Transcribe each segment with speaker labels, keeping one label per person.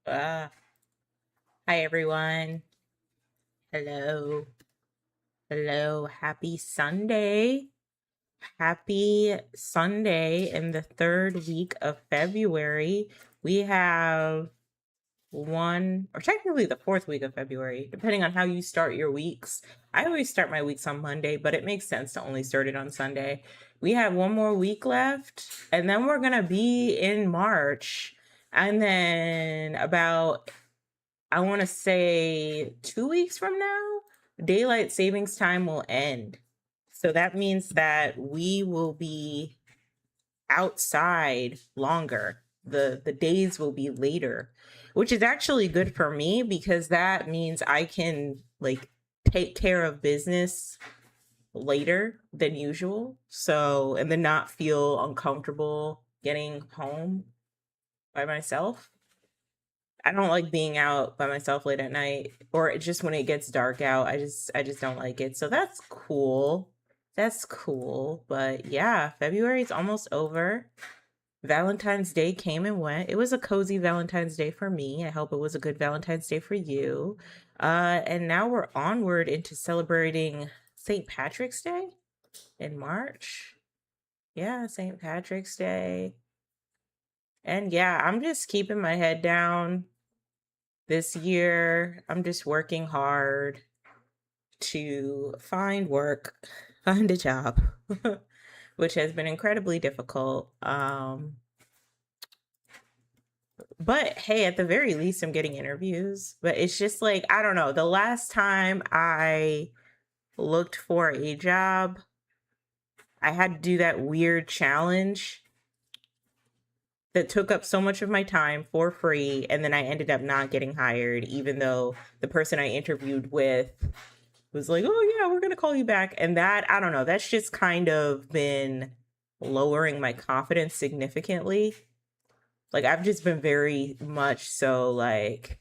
Speaker 1: Uh, Hi everyone. Hello. Hello. Happy Sunday. Happy Sunday in the third week of February. We have one, or technically the fourth week of February, depending on how you start your weeks. I always start my weeks on Monday, but it makes sense to only start it on Sunday. We have one more week left, and then we're going to be in March. And then about I want to say 2 weeks from now, daylight savings time will end. So that means that we will be outside longer. The days will be later, which is actually good for me because that means I can like take care of business later than usual. So, and then not feel uncomfortable getting home by myself. I don't like being out by myself late at night or just when it gets dark out. I just don't like it. So that's cool. That's cool. But yeah, February is almost over. Valentine's Day came and went. It was a cozy Valentine's Day for me. I hope it was a good Valentine's Day for you. And now we're onward into celebrating St. Patrick's Day in March. Yeah, St. Patrick's Day. And yeah, I'm just keeping my head down this year. I'm just working hard to find work, find a job, which has been incredibly difficult. But hey, at the very least, I'm getting interviews. But it's just like, I don't know. The last time I looked for a job, I had to do that weird challenge that took up so much of my time for free. And then I ended up not getting hired, even though the person I interviewed with was like, oh, yeah, we're going to call you back. And that, I don't know, that's just kind of been lowering my confidence significantly. Like, I've just been very much so like,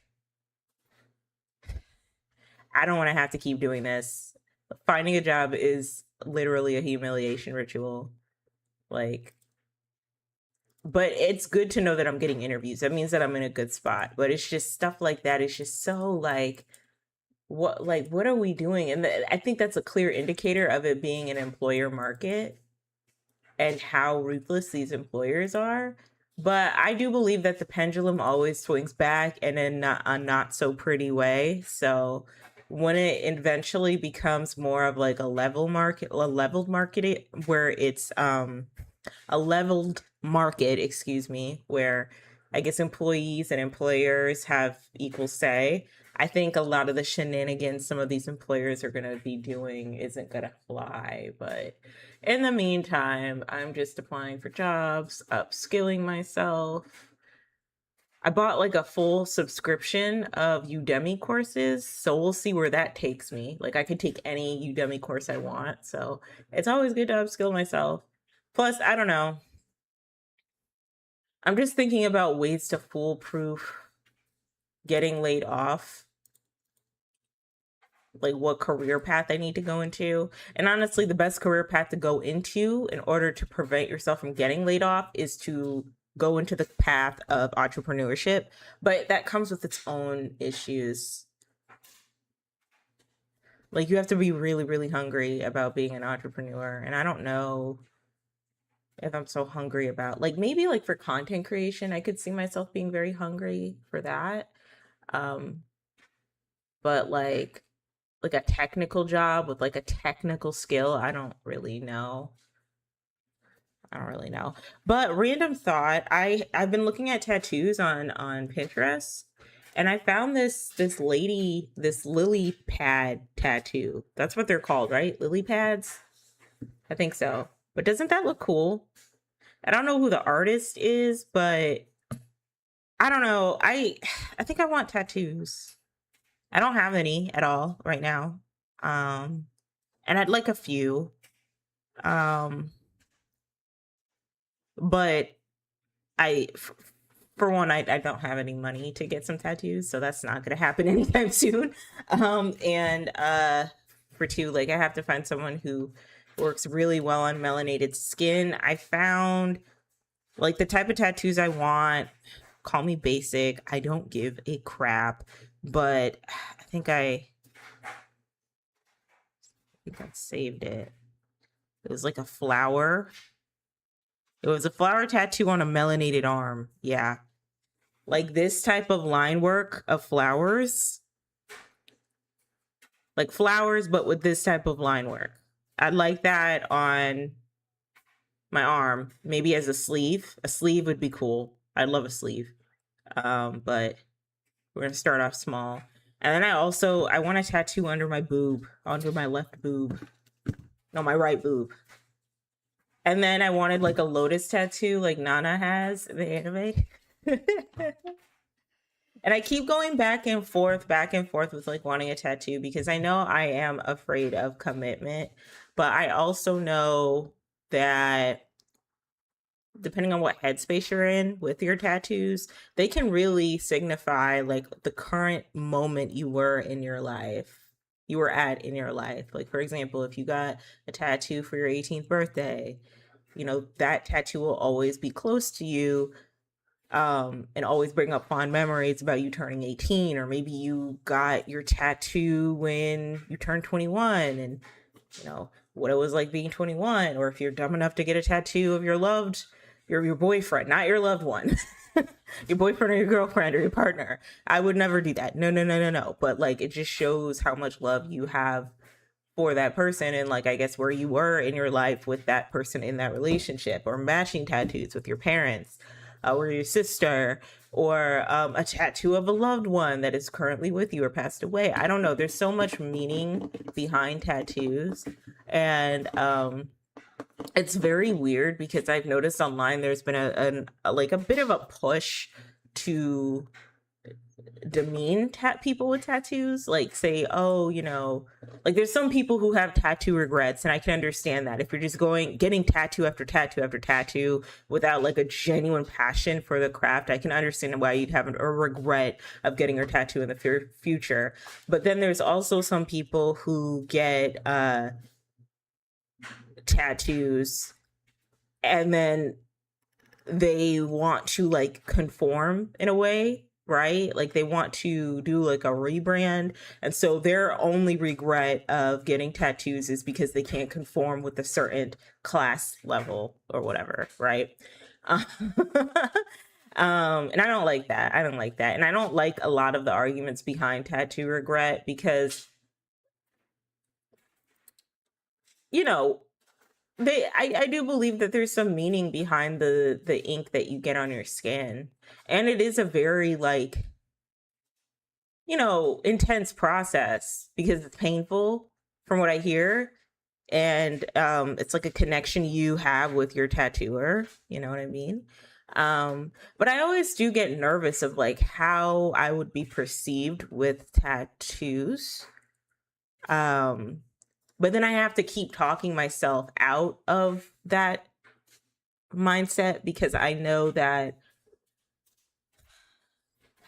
Speaker 1: I don't want to have to keep doing this. Finding a job is literally a humiliation ritual. Like, but it's good to know that I'm getting interviews. That means that I'm in a good spot. But it's just stuff like that. It's just so what are we doing? And I think that's a clear indicator of it being an employer market and how ruthless these employers are. But I do believe that the pendulum always swings back and in a not so pretty way. So when it eventually becomes more of like a leveled market where it's a leveled market, excuse me, where I guess employees and employers have equal say. I think a lot of the shenanigans some of these employers are going to be doing isn't going to fly. But in the meantime, I'm just applying for jobs, upskilling myself. I bought like a full subscription of Udemy courses, so we'll see where that takes me. Like I could take any Udemy course I want, so it's always good to upskill myself. Plus, I don't know, I'm just thinking about ways to foolproof getting laid off, like what career path I need to go into. And honestly, the best career path to go into in order to prevent yourself from getting laid off is to go into the path of entrepreneurship. But that comes with its own issues. Like you have to be really, really hungry about being an entrepreneur. And I don't know if I'm so hungry about like maybe like for content creation, I could see myself being very hungry for that. Um, but like a technical job with like a technical skill, I don't really know. But random thought, I've been looking at tattoos on Pinterest and I found this lily pad tattoo. That's what they're called, right? Lily pads? I think so. But doesn't that look cool? I don't know who the artist is, but I don't know. I think I want tattoos. I don't have any at all right now. Um and I'd like a few. Um but I f- for one, I don't have any money to get some tattoos, so that's not gonna happen anytime soon. And for two, like I have to find someone who works really well on melanated skin. I found like the type of tattoos I want. Call me basic. I don't give a crap, but I think I saved it. It was like a flower. It was a flower tattoo on a melanated arm. Yeah. Like this type of line work of flowers. Like flowers, but with this type of line work. I'd like that on my arm, maybe as a sleeve. A sleeve would be cool. I'd love a sleeve. But we're gonna start off small. And then I want a tattoo under my boob, under my left boob. No, my right boob. And then I wanted like a lotus tattoo like Nana has in the anime. And I keep going back and forth with like wanting a tattoo because I know I am afraid of commitment, but I also know that depending on what headspace you're in with your tattoos, they can really signify like the current moment you were in your life. You were at in your life. Like, for example, if you got a tattoo for your 18th birthday, you know, that tattoo will always be close to you, and always bring up fond memories about you turning 18, or maybe you got your tattoo when you turned 21 and, you know, what it was like being 21, or if you're dumb enough to get a tattoo of your boyfriend, not your loved one, your boyfriend or your girlfriend or your partner. I would never do that. No. But like, it just shows how much love you have for that person, and like, I guess where you were in your life with that person in that relationship, or matching tattoos with your parents, or your sister, or a tattoo of a loved one that is currently with you or passed away. I don't know. There's so much meaning behind tattoos. And it's very weird because I've noticed online there's been a bit of a push to demean people with tattoos, like say, oh, you know, like there's some people who have tattoo regrets, and I can understand that. If you're just getting tattoo after tattoo after tattoo without like a genuine passion for the craft, I can understand why you'd have a regret of getting your tattoo in the future. But then there's also some people who get tattoos and then they want to like conform in a way, right? Like they want to do like a rebrand. And so their only regret of getting tattoos is because they can't conform with a certain class level or whatever, right? And I don't like that. And I don't like a lot of the arguments behind tattoo regret because, you know, I do believe that there's some meaning behind the ink that you get on your skin. And it is a very like, you know, intense process because it's painful from what I hear. And it's like a connection you have with your tattooer, you know what I mean? But I always do get nervous of like how I would be perceived with tattoos. But then I have to keep talking myself out of that mindset because I know that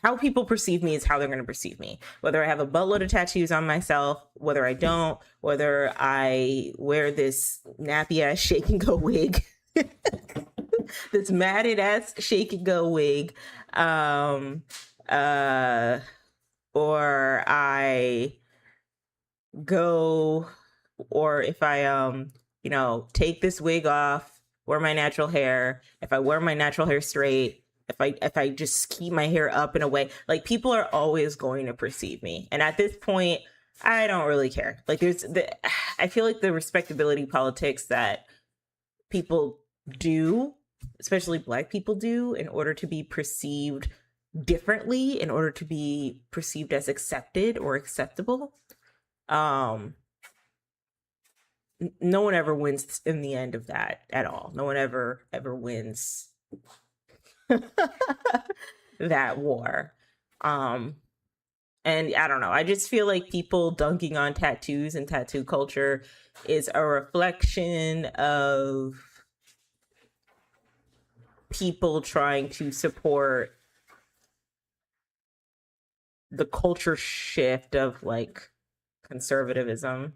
Speaker 1: how people perceive me is how they're going to perceive me. Whether I have a buttload of tattoos on myself, whether I don't, whether I wear this nappy ass shake and go wig, this matted ass shake and go wig, or I go, or if I you know, take this wig off, wear my natural hair, if I wear my natural hair straight, if I just keep my hair up in a way, like people are always going to perceive me. And at this point, I don't really care. Like I feel like the respectability politics that people do, especially Black people do, in order to be perceived differently, in order to be perceived as accepted or acceptable, no one ever wins in the end of that at all. No one ever wins that war. And I don't know. I just feel like people dunking on tattoos and tattoo culture is a reflection of people trying to support the culture shift of like conservatism.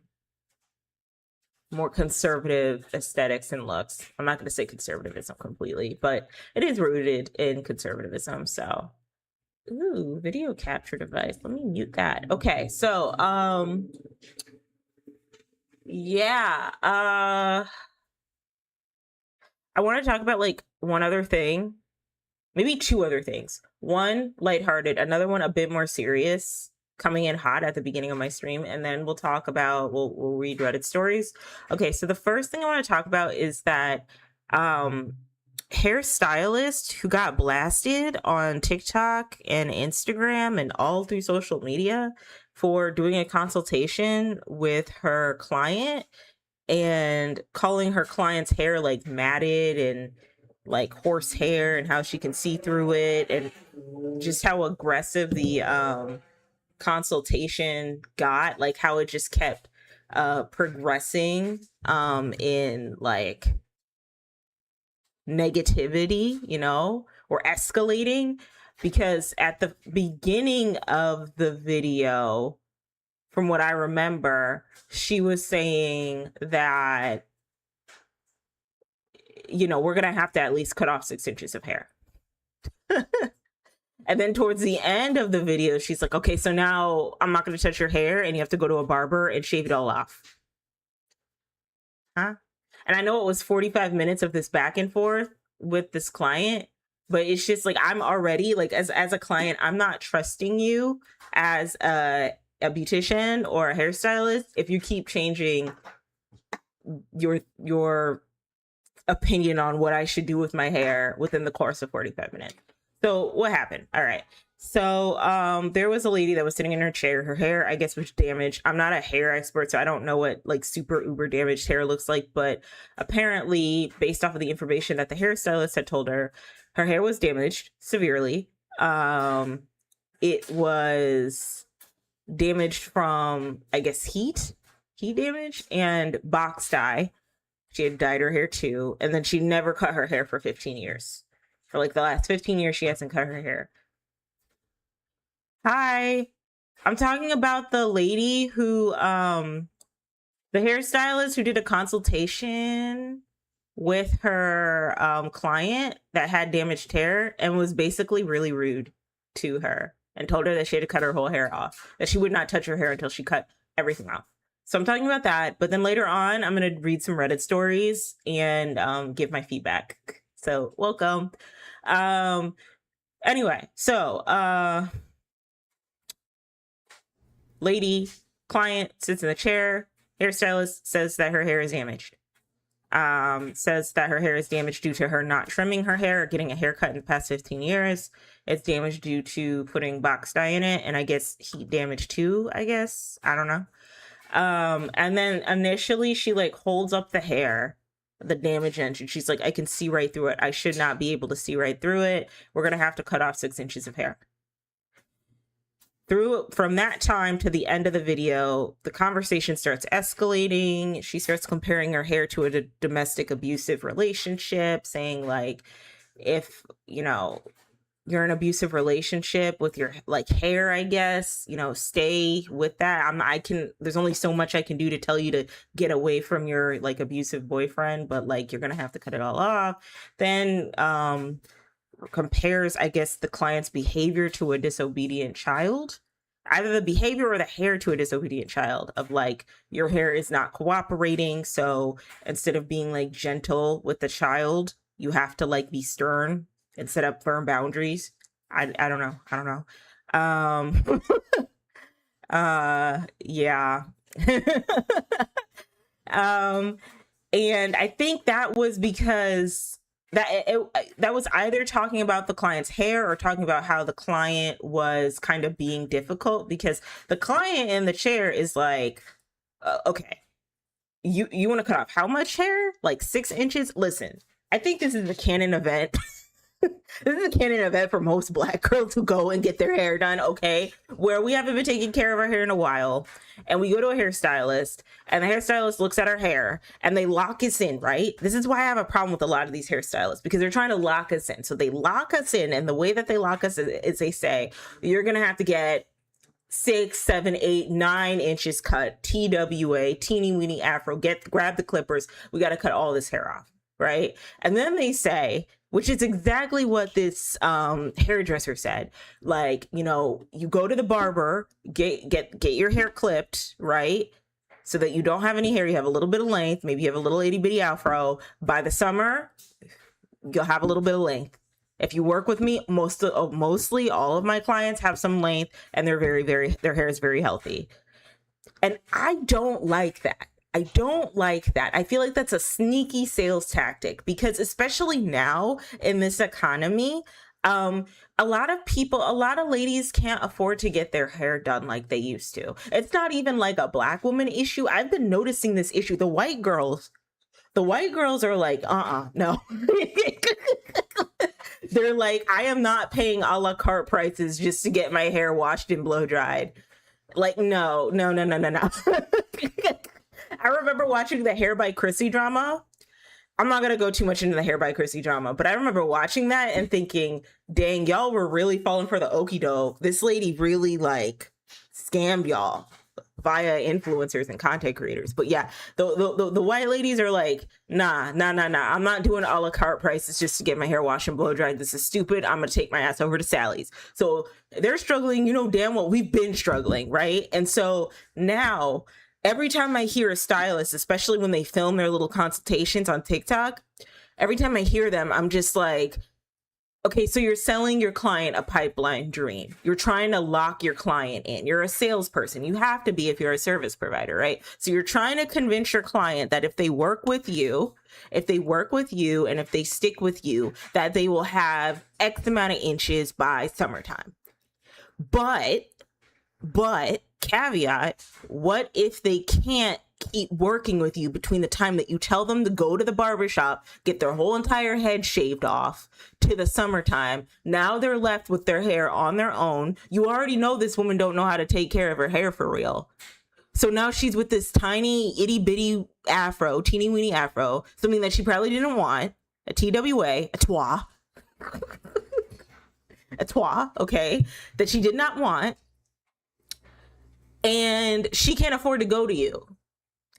Speaker 1: more conservative aesthetics and looks. I'm not going to say conservatism completely, but it is rooted in conservatism. So, ooh, video capture device. Let me mute that. Okay, so yeah, I want to talk about like one other thing, maybe two other things. One lighthearted, another one a bit more serious, coming in hot at the beginning of my stream, and then we'll talk about we'll read Reddit stories. Okay, so the first thing I want to talk about is that hairstylist who got blasted on TikTok and Instagram and all through social media for doing a consultation with her client and calling her client's hair like matted and like horse hair and how she can see through it, and just how aggressive the consultation got, like how it just kept progressing in like negativity, you know, or escalating. Because at the beginning of the video, from what I remember, she was saying that, you know, we're gonna have to at least cut off 6 inches of hair. And then towards the end of the video, she's like, okay, so now I'm not going to touch your hair and you have to go to a barber and shave it all off. Huh? And I know it was 45 minutes of this back and forth with this client, but it's just like, I'm already like, as a client, I'm not trusting you as a beautician or a hairstylist if you keep changing your opinion on what I should do with my hair within the course of 45 minutes. So what happened? All right. So there was a lady that was sitting in her chair. Her hair, I guess, was damaged. I'm not a hair expert, so I don't know what like super uber damaged hair looks like. But apparently, based off of the information that the hairstylist had told her, her hair was damaged severely. It was damaged from, I guess, heat damage and box dye. She had dyed her hair too. And then she never cut her hair for 15 years. For like the last 15 years, she hasn't cut her hair. Hi. I'm talking about the lady who, the hairstylist who did a consultation with her client that had damaged hair and was basically really rude to her and told her that she had to cut her whole hair off, that she would not touch her hair until she cut everything off. So I'm talking about that, but then later on, I'm going to read some Reddit stories and give my feedback. So welcome. Anyway, so lady, client sits in the chair. Hairstylist says that her hair is damaged. Says that her hair is damaged due to her not trimming her hair or getting a haircut in the past 15 years. It's damaged due to putting box dye in it, and I guess heat damage too, I guess. I don't know. And then initially she like holds up the hair, the damage end, and she's like, I can see right through it. I should not be able to see right through it. We're gonna have to cut off 6 inches of hair. From that time to the end of the video, the conversation starts escalating. She starts comparing her hair to a domestic abusive relationship, saying like, if, you know, you're in an abusive relationship with your like hair, I guess, you know, stay with that. There's only so much I can do to tell you to get away from your like abusive boyfriend, but like, you're going to have to cut it all off. Then, compares, I guess, the client's behavior to a disobedient child, either the behavior or the hair to a disobedient child, of like, your hair is not cooperating. So instead of being like gentle with the child, you have to like be stern and set up firm boundaries. I don't know. Yeah. And I think that was because that was either talking about the client's hair or talking about how the client was kind of being difficult, because the client in the chair is like, okay, you want to cut off how much hair? Like 6 inches? Listen, I think this is a canon event. This is a canon event for most Black girls who go and get their hair done, okay? Where we haven't been taking care of our hair in a while, and we go to a hairstylist, and the hairstylist looks at our hair, and they lock us in, right? This is why I have a problem with a lot of these hairstylists, because they're trying to lock us in. So they lock us in, and the way that they lock us is they say, you're gonna have to get 6, 7, 8, 9 inches cut, TWA, teeny weeny afro, grab the clippers. We got to cut all this hair off, right? And then they say, which is exactly what this hairdresser said, like, you know, you go to the barber, get your hair clipped, right? So that you don't have any hair, you have a little bit of length, maybe you have a little itty bitty afro. By the summer, you'll have a little bit of length. If you work with me, mostly all of my clients have some length, and they're their hair is very healthy. And I don't like that. I don't like that. I feel like that's a sneaky sales tactic, because especially now in this economy, a lot of ladies can't afford to get their hair done like they used to. It's not even like a Black woman issue. I've been noticing this issue. The white girls are like, no. They're like, I am not paying a la carte prices just to get my hair washed and blow dried. Like, no. I remember watching the Hair by Chrissy drama. I'm not going to go too much into the Hair by Chrissy drama, but I remember watching that and thinking, dang, y'all were really falling for the okie doke. This lady really like scammed y'all via influencers and content creators. But yeah, the white ladies are like, nah. I'm not doing a la carte prices just to get my hair washed and blow dried. This is stupid. I'm going to take my ass over to Sally's. So they're struggling, you know, damn well we've been struggling, right? And so now every time I hear a stylist, especially when they film their little consultations on TikTok, every time I hear them, I'm just like, okay, so you're selling your client a pipeline dream. You're trying to lock your client in. You're a salesperson. You have to be if you're a service provider, right? So you're trying to convince your client that if they work with you and if they stick with you, that they will have X amount of inches by summertime. But caveat, what if they can't keep working with you between the time that you tell them to go to the barbershop, get their whole entire head shaved off, to the summertime? Now they're left with their hair on their own. You already know this woman don't know how to take care of her hair for real. So now she's with this tiny itty bitty afro, teeny weeny afro, something that she probably didn't want, a TWA, a twa, okay, that she did not want. And she can't afford to go to you.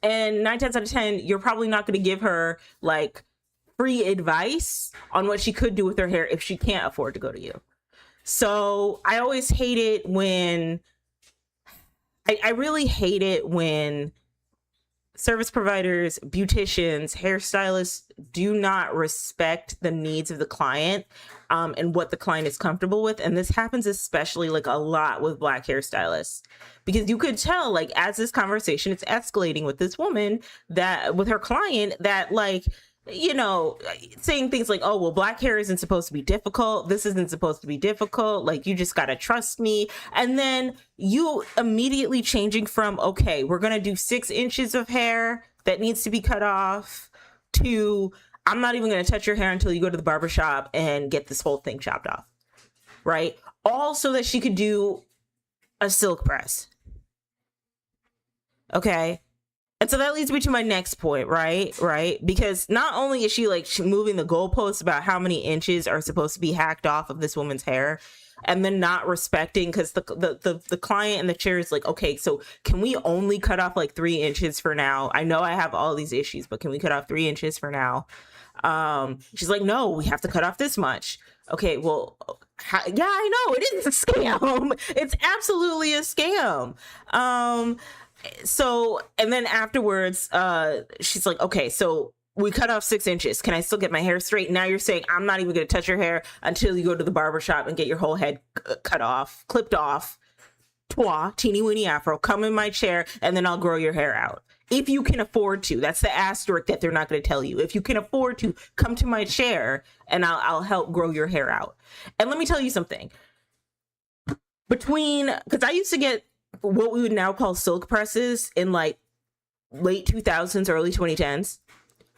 Speaker 1: And 9 times out of 10, you're probably not going to give her like free advice on what she could do with her hair if she can't afford to go to you. So I always hate it when, I really hate it when service providers, beauticians, hairstylists do not respect the needs of the client and what the client is comfortable with. And this happens especially like a lot with Black hairstylists, because you could tell, like, as this conversation is escalating with this woman, that with her client, that like, you know, saying things like, oh, well, Black hair isn't supposed to be difficult. This isn't supposed to be difficult. Like, you just got to trust me. And then you immediately changing from, okay, we're going to do 6 inches of hair that needs to be cut off, to, I'm not even going to touch your hair until you go to the barbershop and get this whole thing chopped off. Right. All so that she could do a silk press. Okay. And so that leads me to my next point, right? Because not only is she like moving the goalposts about how many inches are supposed to be hacked off of this woman's hair, and then not respecting, because the client in the chair is like, okay, so can we only cut off like 3 inches for now? I know I have all these issues, but can we cut off 3 inches for now? She's like, no, we have to cut off this much. Okay, well, yeah, I know it is a scam. It's absolutely a scam. So, and then afterwards, she's like, okay, so we cut off 6 inches. Can I still get my hair straight? Now you're saying I'm not even going to touch your hair until you go to the barbershop and get your whole head cut off, clipped off, teeny weeny afro, come in my chair, and then I'll grow your hair out. If you can afford to. That's the asterisk that they're not going to tell you. If you can afford to, come to my chair and I'll help grow your hair out. And let me tell you something. Because I used to get what we would now call silk presses in like late 2000s, early 2010s,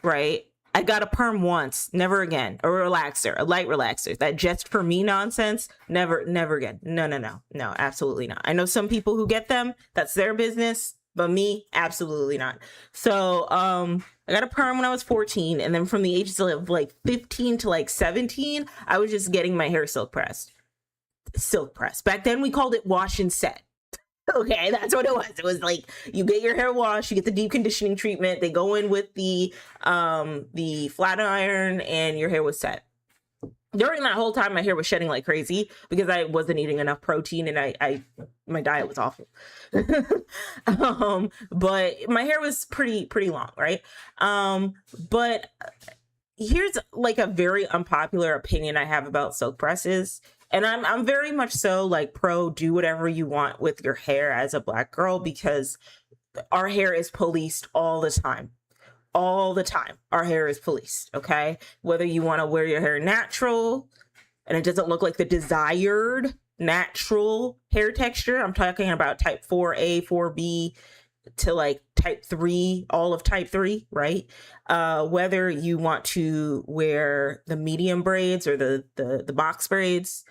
Speaker 1: right? I got a perm once, never again. A relaxer, a light relaxer. That just for me nonsense, never again. No, absolutely not. I know some people who get them, that's their business, but me, absolutely not. So I got a perm when I was 14, and then from the ages of like 15 to like 17, I was just getting my hair silk pressed. Back then we called it wash and set. Okay, that's what it was. It was like you get your hair washed, you get the deep conditioning treatment, they go in with the flat iron, and your hair was set. During that whole time, my hair was shedding like crazy because I wasn't eating enough protein, and I my diet was awful. But my hair was pretty long, right? But here's like a very unpopular opinion I have about silk presses. And I'm very much so like pro do whatever you want with your hair as a Black girl, because our hair is policed all the time. All the time. Our hair is policed, okay? Whether you want to wear your hair natural and it doesn't look like the desired natural hair texture. I'm talking about type 4A, 4B to like type 3, all of type 3, right? Whether you want to wear the medium braids or the box braids,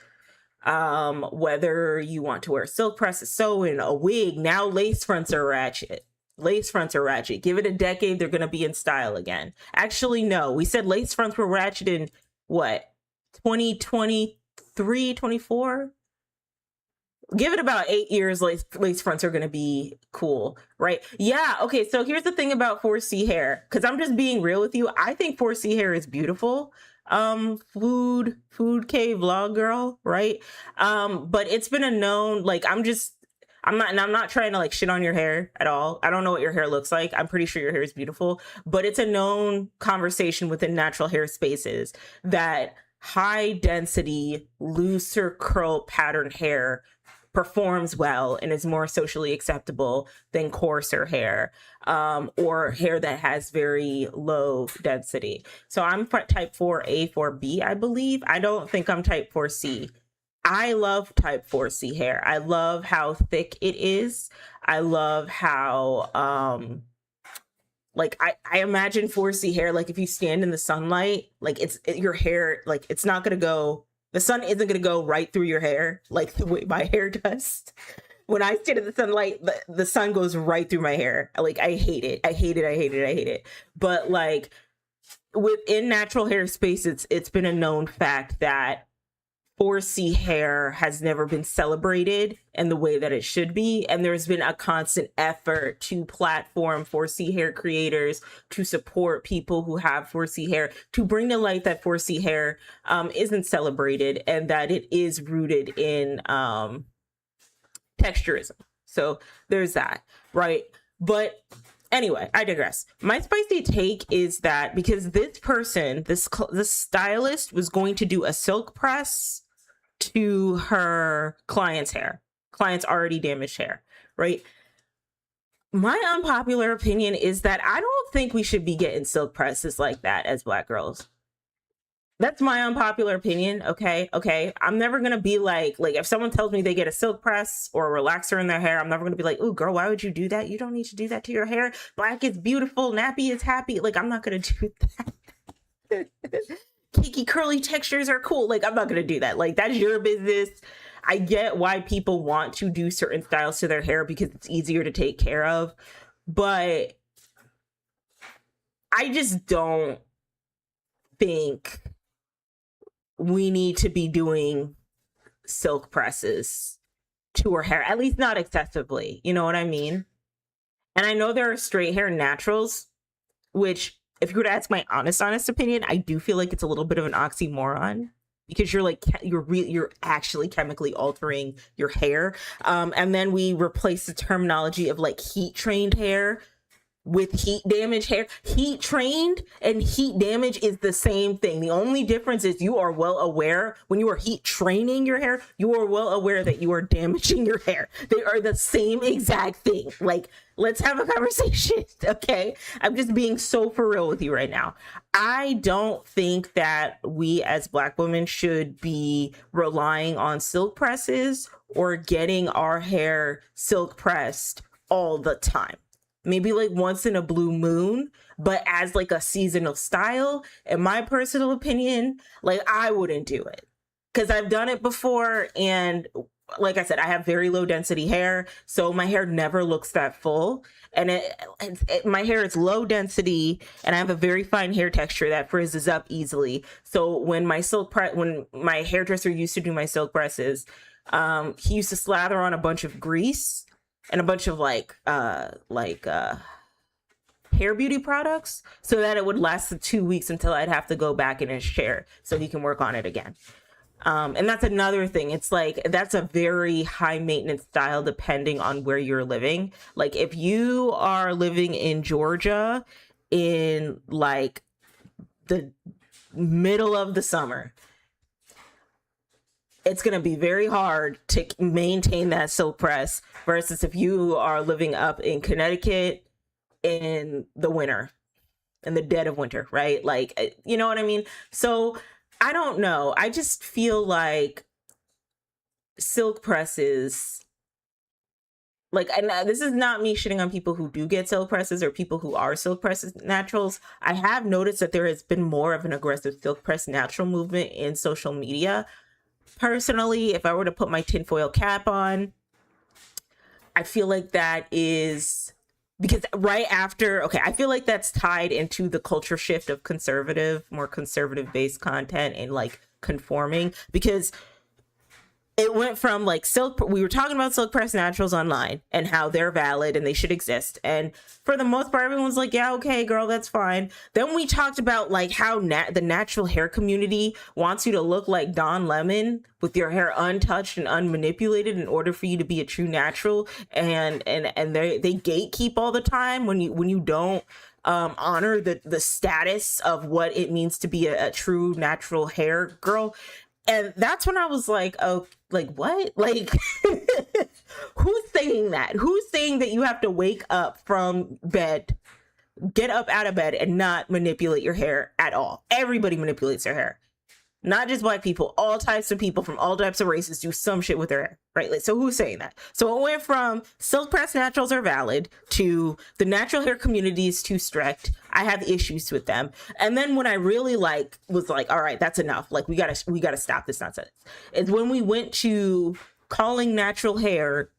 Speaker 1: whether you want to wear silk presses, sew-in, a wig. Now lace fronts are ratchet. Lace fronts are ratchet. Give it a decade, they're going to be in style again. Actually, no. We said lace fronts were ratchet in what? 2023, 24? Give it about 8 years, lace fronts are going to be cool, right? Yeah, okay, so here's the thing about 4C hair, because I'm just being real with you. I think 4C hair is beautiful. Food K vlog girl, right? But it's been a known, like, I'm not trying to like shit on your hair at all. I don't know what your hair looks like. I'm pretty sure your hair is beautiful, but it's a known conversation within natural hair spaces that high density, looser curl pattern hair performs well and is more socially acceptable than coarser hair, or hair that has very low density. So I'm type 4A, 4B, I believe. I don't think I'm type 4C. I love type 4C hair. I love how thick it is. I love how, like, I imagine 4C hair, like if you stand in the sunlight, like your hair, like it's not going to go, the sun isn't going to go right through your hair like the way my hair does. When I stand in the sunlight, the sun goes right through my hair. Like, I hate it. I hate it. I hate it. I hate it. But like within natural hair space, it's been a known fact that 4C hair has never been celebrated in the way that it should be. And there's been a constant effort to platform 4C hair creators, to support people who have 4C hair, to bring to light that 4C hair isn't celebrated and that it is rooted in texturism. So there's that, right? But anyway, I digress. My spicy take is that because this person, this stylist was going to do a silk press to her client's already damaged hair, right? My unpopular opinion is that I don't think we should be getting silk presses like that as Black girls. That's my unpopular opinion. Okay. I'm never going to be like if someone tells me they get a silk press or a relaxer in their hair, I'm never going to be like, "Ooh, girl, why would you do that? You don't need to do that to your hair. Black is beautiful. Nappy is happy." Like, I'm not going to do that. Cakey curly textures are cool. Like, I'm not going to do that. Like, that's your business. I get why people want to do certain styles to their hair because it's easier to take care of. But I just don't think we need to be doing silk presses to her hair, at least not excessively. You know what I mean? And I know there are straight hair naturals, which, if you were to ask my honest opinion, I do feel like it's a little bit of an oxymoron, because you're actually chemically altering your hair. And then we replace the terminology of like heat trained hair with heat damaged hair. Heat trained and heat damage is the same thing. The only difference is you are well aware when you are heat training your hair, you are well aware that you are damaging your hair. They are the same exact thing. Like, let's have a conversation, okay? I'm just being so for real with you right now. I don't think that we as Black women should be relying on silk presses or getting our hair silk pressed all the time. Maybe like once in a blue moon, but as like a seasonal style, in my personal opinion, like, I wouldn't do it because I've done it before. And like I said, I have very low density hair, so my hair never looks that full. And my hair is low density, and I have a very fine hair texture that frizzes up easily. So when when my hairdresser used to do my silk presses, he used to slather on a bunch of grease and a bunch of hair beauty products so that it would last the 2 weeks until I'd have to go back in his chair so he can work on it again. And that's another thing. It's like, that's a very high maintenance style depending on where you're living. Like if you are living in Georgia in like the middle of the summer, it's going to be very hard to maintain that silk press versus if you are living up in Connecticut in the winter, in the dead of winter, right? Like, you know what I mean? So I don't know. I just feel like silk presses, like, and this is not me shitting on people who do get silk presses or people who are silk presses naturals. I have noticed that there has been more of an aggressive silk press natural movement in social media. Personally, if I were to put my tinfoil cap on, I feel like that is because right after, okay, I feel like that's tied into the culture shift of more conservative based content and like conforming, because it went from like we were talking about silk press naturals online and how they're valid and they should exist. And for the most part, everyone's like, yeah, okay, girl, that's fine. Then we talked about like how the natural hair community wants you to look like Don Lemon with your hair untouched and unmanipulated in order for you to be a true natural. And they gatekeep all the time when you don't honor the status of what it means to be a true natural hair girl. And that's when I was like, oh, like what? Like, who's saying that? Who's saying that you have to wake up from bed, get up out of bed and not manipulate your hair at all? Everybody manipulates their hair. Not just Black people, all types of people from all types of races do some shit with their hair, right? Like, so who's saying that? So it went from silk press naturals are valid to the natural hair community is too strict. I have issues with them. And then when I really was like, all right, that's enough. Like we gotta stop this nonsense. It's when we went to calling natural hair,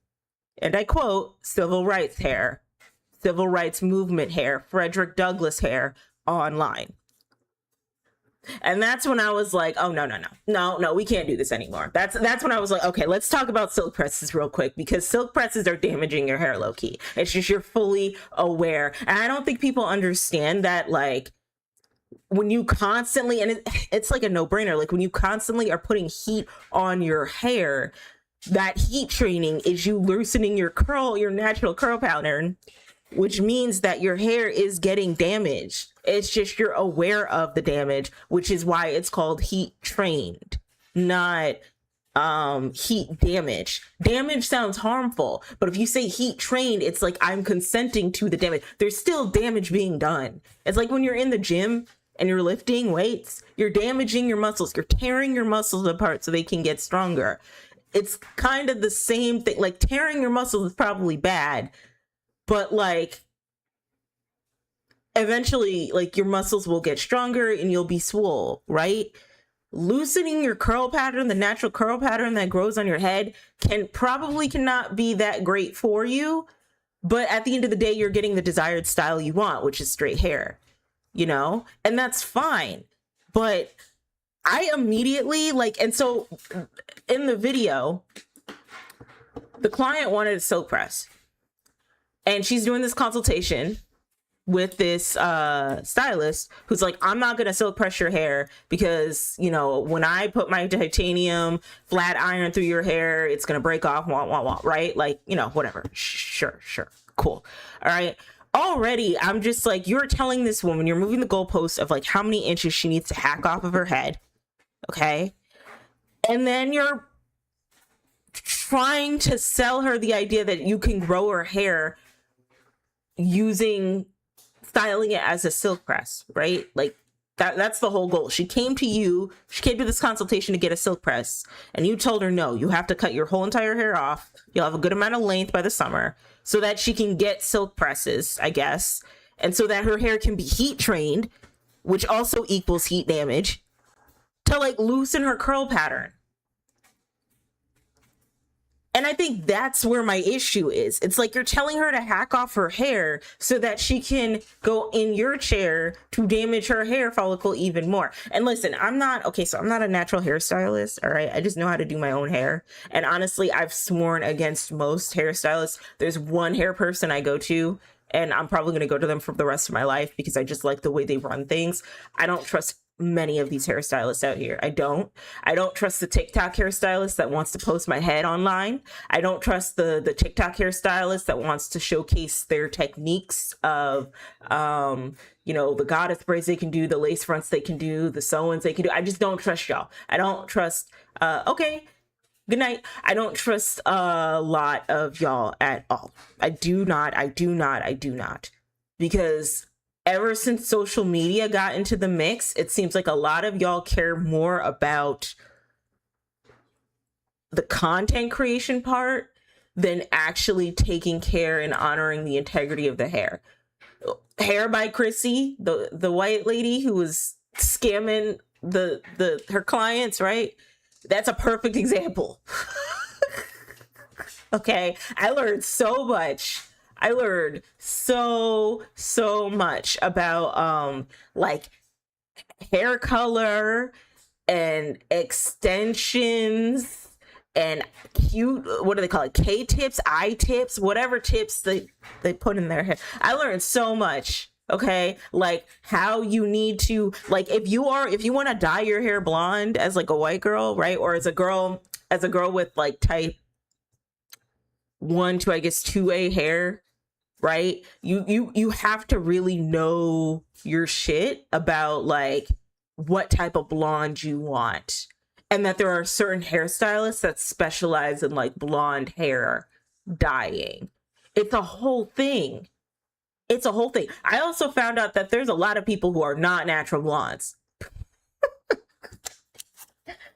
Speaker 1: and I quote, civil rights hair, civil rights movement hair, Frederick Douglass hair online. And that's when I was like, oh, no, we can't do this anymore. That's when I was like, okay, let's talk about silk presses real quick, because silk presses are damaging your hair low key. It's just, you're fully aware. And I don't think people understand that, like, when you constantly, and it's like a no-brainer, like when you constantly are putting heat on your hair, that heat training is you loosening your natural curl pattern, which means that your hair is getting damaged. It's just you're aware of the damage, which is why it's called heat trained, not heat damage. Damage sounds harmful, but if you say heat trained, it's like I'm consenting to the damage. There's still damage being done. It's like when you're in the gym and you're lifting weights, you're damaging your muscles. You're tearing your muscles apart so they can get stronger. It's kind of the same thing. Like, tearing your muscles is probably bad, but like eventually, like, your muscles will get stronger and you'll be swole, right? Loosening your curl pattern, the natural curl pattern that grows on your head, cannot be that great for you. But at the end of the day, you're getting the desired style you want, which is straight hair, you know? And that's fine. But I immediately, like, and so in the video, the client wanted a silk press. And she's doing this consultation with this stylist who's like, I'm not gonna silk press your hair because, you know, when I put my titanium flat iron through your hair, it's gonna break off, right? Like, you know, whatever. Sure, cool. All right. Already, I'm just like, you're telling this woman, you're moving the goalpost of like how many inches she needs to hack off of her head. Okay. And then you're trying to sell her the idea that you can grow her hair styling it as a silk press, right? Like that's the whole goal. She came to this consultation to get a silk press, and you told her, no, you have to cut your whole entire hair off. You'll have a good amount of length by the summer so that she can get silk presses, I guess. And so that her hair can be heat trained, which also equals heat damage, to like loosen her curl pattern. And I think that's where my issue is. It's like you're telling her to hack off her hair so that she can go in your chair to damage her hair follicle even more. And listen, I'm not a natural hairstylist, all right? I just know how to do my own hair. And honestly, I've sworn against most hairstylists. There's one hair person I go to, and I'm probably going to go to them for the rest of my life because I just like the way they run things. I don't trust many of these hairstylists out here. I don't trust the TikTok hairstylist that wants to post my head online. I don't trust the TikTok hairstylist that wants to showcase their techniques of the goddess braids they can do, the lace fronts they can do, the sew-ins they can do. I just don't trust y'all. I don't trust okay, good night. I don't trust a lot of y'all at all. I do not. Because ever since social media got into the mix, it seems like a lot of y'all care more about the content creation part than actually taking care and honoring the integrity of the hair. Hair by Chrissy, the white lady who was scamming her clients, right? That's a perfect example. Okay, I learned so much. I learned so much about like hair color and extensions and cute, what do they call it? K-tips, I-tips, whatever tips they put in their hair. I learned so much. Okay, like how you need to, like, if you want to dye your hair blonde as like a white girl, right? Or as a girl with like type 1 to I guess 2A hair, right? You have to really know your shit about like what type of blonde you want, and that there are certain hairstylists that specialize in like blonde hair dyeing. It's a whole thing. I also found out that there's a lot of people who are not natural blondes,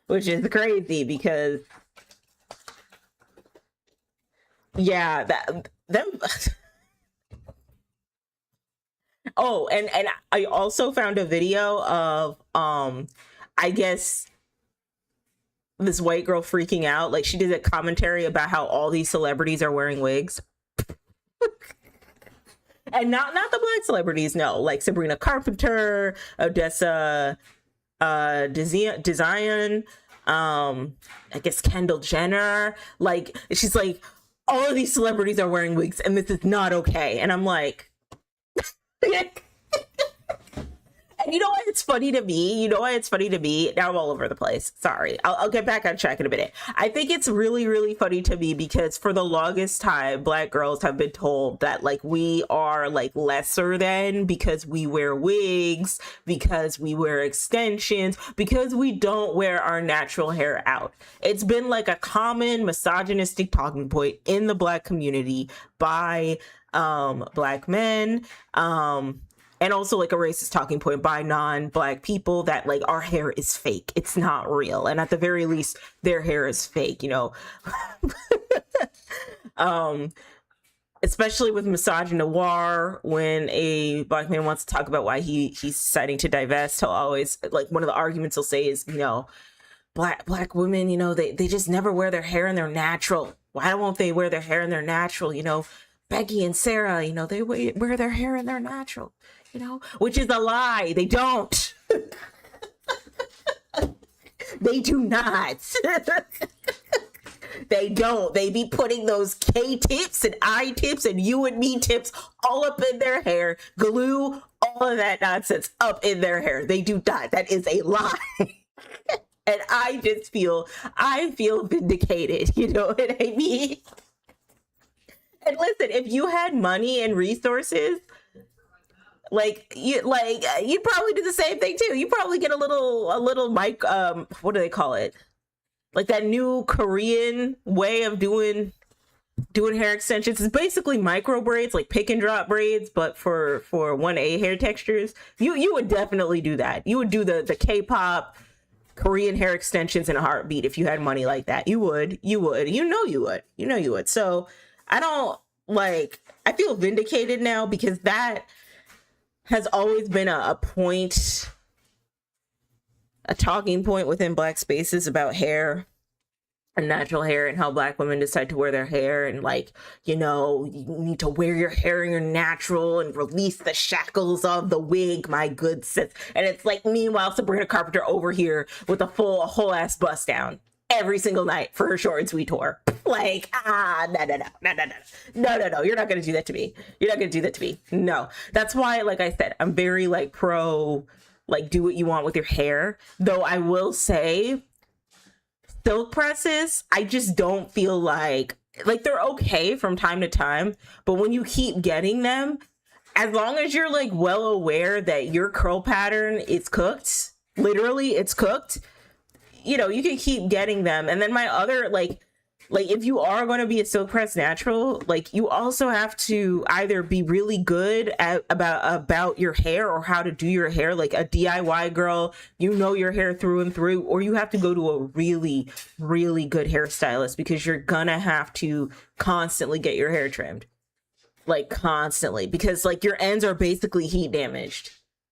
Speaker 1: which is crazy because yeah, them. Oh, and I also found a video of I guess this white girl freaking out. Like, she did a commentary about how all these celebrities are wearing wigs. And not the black celebrities, no, like Sabrina Carpenter, Odessa Design, I guess Kendall Jenner. Like, she's like, all of these celebrities are wearing wigs and this is not okay. And I'm like, and you know why it's funny to me? Now I'm all over the place. Sorry. I'll get back on track in a minute. I think it's really, really funny to me because for the longest time, Black girls have been told that like we are like lesser than because we wear wigs, because we wear extensions, because we don't wear our natural hair out. It's been like a common misogynistic talking point in the Black community by Black men, and also like a racist talking point by non-Black people that like our hair is fake. It's not real. And at the very least, their hair is fake, you know. Especially with misogynoir, when a Black man wants to talk about why he's deciding to divest, he'll always, like, one of the arguments he'll say is, you know, black women, you know, they just never wear their hair in their natural. Why won't they wear their hair in their natural? You know, Becky and Sarah, you know, they wear their hair in their natural. You know, which is a lie. They don't. They do not. They don't. They be putting those K-tips and I-tips and you and me tips all up in their hair, glue all of that nonsense up in their hair. They do not. That is a lie. And I feel vindicated. You know what I mean? And listen, if you had money and resources, you'd probably do the same thing too. You probably get a little mic, what do they call it? Like that new Korean way of doing hair extensions. It's basically micro braids, like pick and drop braids, but for 1A hair textures. You would definitely do that. You would do the K-pop Korean hair extensions in a heartbeat if you had money like that. You would. You know you would. So I feel vindicated now because that has always been a talking point within Black spaces about hair. natural hair and how Black women decide to wear their hair, and like, you know, you need to wear your hair in your natural and release the shackles of the wig, my good sis. And it's like, meanwhile, Sabrina Carpenter over here with a whole ass bust down every single night for her short and sweet tour. Like, no, you're not gonna do that to me. You're not gonna do that to me. No. That's why, like I said, I'm very like pro, like, do what you want with your hair. Though I will say, silk presses, I just don't feel like they're okay from time to time, but when you keep getting them, as long as you're like well aware that your curl pattern is cooked, literally it's cooked, you know, you can keep getting them. And then my other like if you are going to be a silk press natural, like, you also have to either be really good at about your hair or how to do your hair, like a DIY girl, you know your hair through and through, or you have to go to a really, really good hairstylist, because you're gonna have to constantly get your hair trimmed, like constantly, because like your ends are basically heat damaged.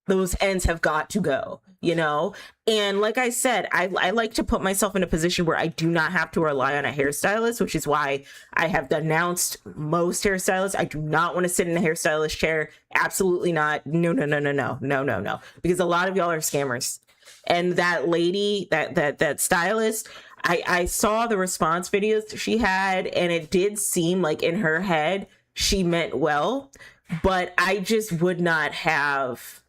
Speaker 1: Those ends have got to go, you know? And like I said, I like to put myself in a position where I do not have to rely on a hairstylist, which is why I have denounced most hairstylists. I do not want to sit in a hairstylist chair. Absolutely not. No. Because a lot of y'all are scammers. And that lady, that stylist, I saw the response videos she had, and it did seem like in her head she meant well, but I just would not have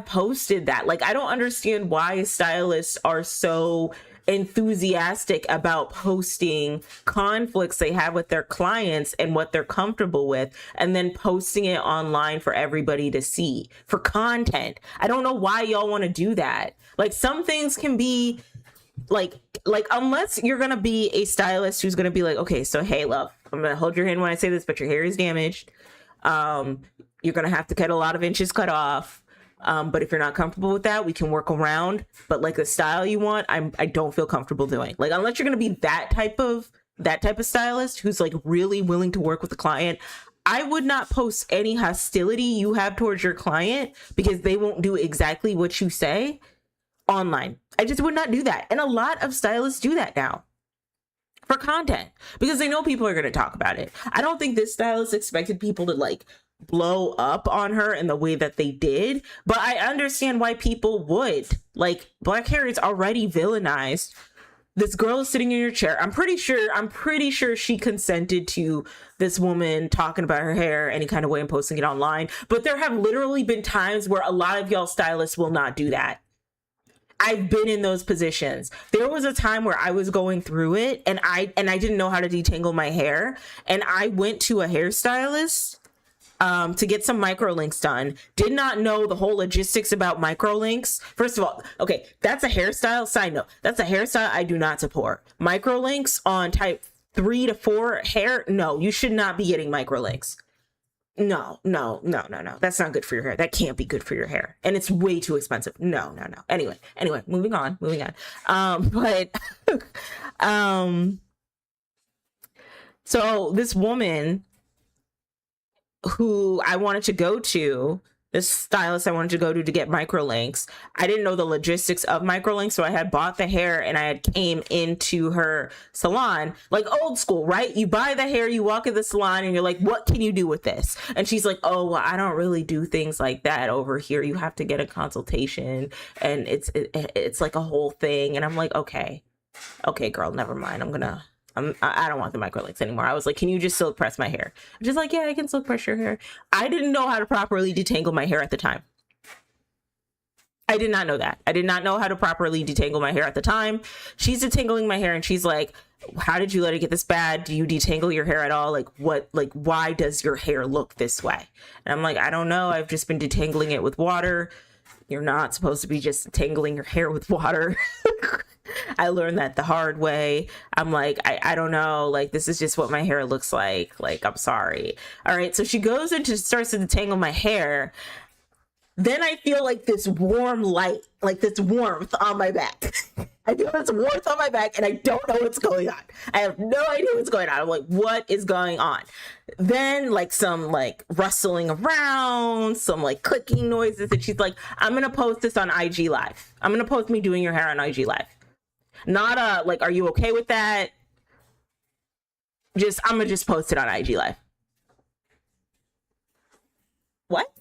Speaker 1: posted that. Like, I don't understand why stylists are so enthusiastic about posting conflicts they have with their clients and what they're comfortable with, and then posting it online for everybody to see for content. I don't know why y'all want to do that. Like, some things can be like unless you're gonna be a stylist who's gonna be like, okay, so hey love, I'm gonna hold your hand when I say this, but your hair is damaged, you're gonna have to get a lot of inches cut off, but if you're not comfortable with that, we can work around, but like the style you want, I don't feel comfortable doing. Like, unless you're gonna be that type of stylist who's like really willing to work with the client, I would not post any hostility you have towards your client because they won't do exactly what you say online. I just would not do that. And a lot of stylists do that now for content because they know people are going to talk about it. I don't think this stylist expected people to like blow up on her in the way that they did, but I understand why people would. Like, black hair is already villainized. This girl is sitting in your chair. I'm pretty sure she consented to this woman talking about her hair any kind of way and posting it online. But there have literally been times where a lot of y'all stylists will not do that. I've been in those positions. There was a time where I was going through it and I didn't know how to detangle my hair. And I went to a hairstylist to get some microlinks done. Did not know the whole logistics about microlinks. First of all, okay, that's a hairstyle. Side note, that's a hairstyle I do not support. Microlinks on type 3 to 4 hair. No, you should not be getting microlinks. No. That's not good for your hair. That can't be good for your hair. And it's way too expensive. No. Anyway, moving on. So this woman who I wanted to go to, this stylist I wanted to go to get microlinks, I didn't know the logistics of microlinks, so I had bought the hair and I had came into her salon, like old school, right? You buy the hair, you walk in the salon and you're like, what can you do with this? And she's like, oh, well, I don't really do things like that over here. You have to get a consultation and it's like a whole thing. And I'm like, okay, girl, never mind. I don't want the microlinks anymore. I was like, can you just silk press my hair? She's like, yeah, I can silk press your hair. I didn't know how to properly detangle my hair at the time. I did not know that. I did not know how to properly detangle my hair at the time. She's detangling my hair and she's like, how did you let it get this bad? Do you detangle your hair at all? Like, what, like, why does your hair look this way? And I'm like, I don't know. I've just been detangling it with water. You're not supposed to be just tangling your hair with water. I learned that the hard way. I'm like, I don't know. Like, this is just what my hair looks like. Like, I'm sorry. All right. So she goes and just starts to detangle my hair. Then I feel like this warm light, like this warmth on my back. I feel this warmth on my back and I don't know what's going on. I have no idea what's going on. I'm like, what is going on? Then like some like rustling around, some like clicking noises. And she's like, I'm going to post this on IG Live. I'm going to post me doing your hair on IG Live. Not like, are you okay with that? I'm gonna just post it on IG Live. What?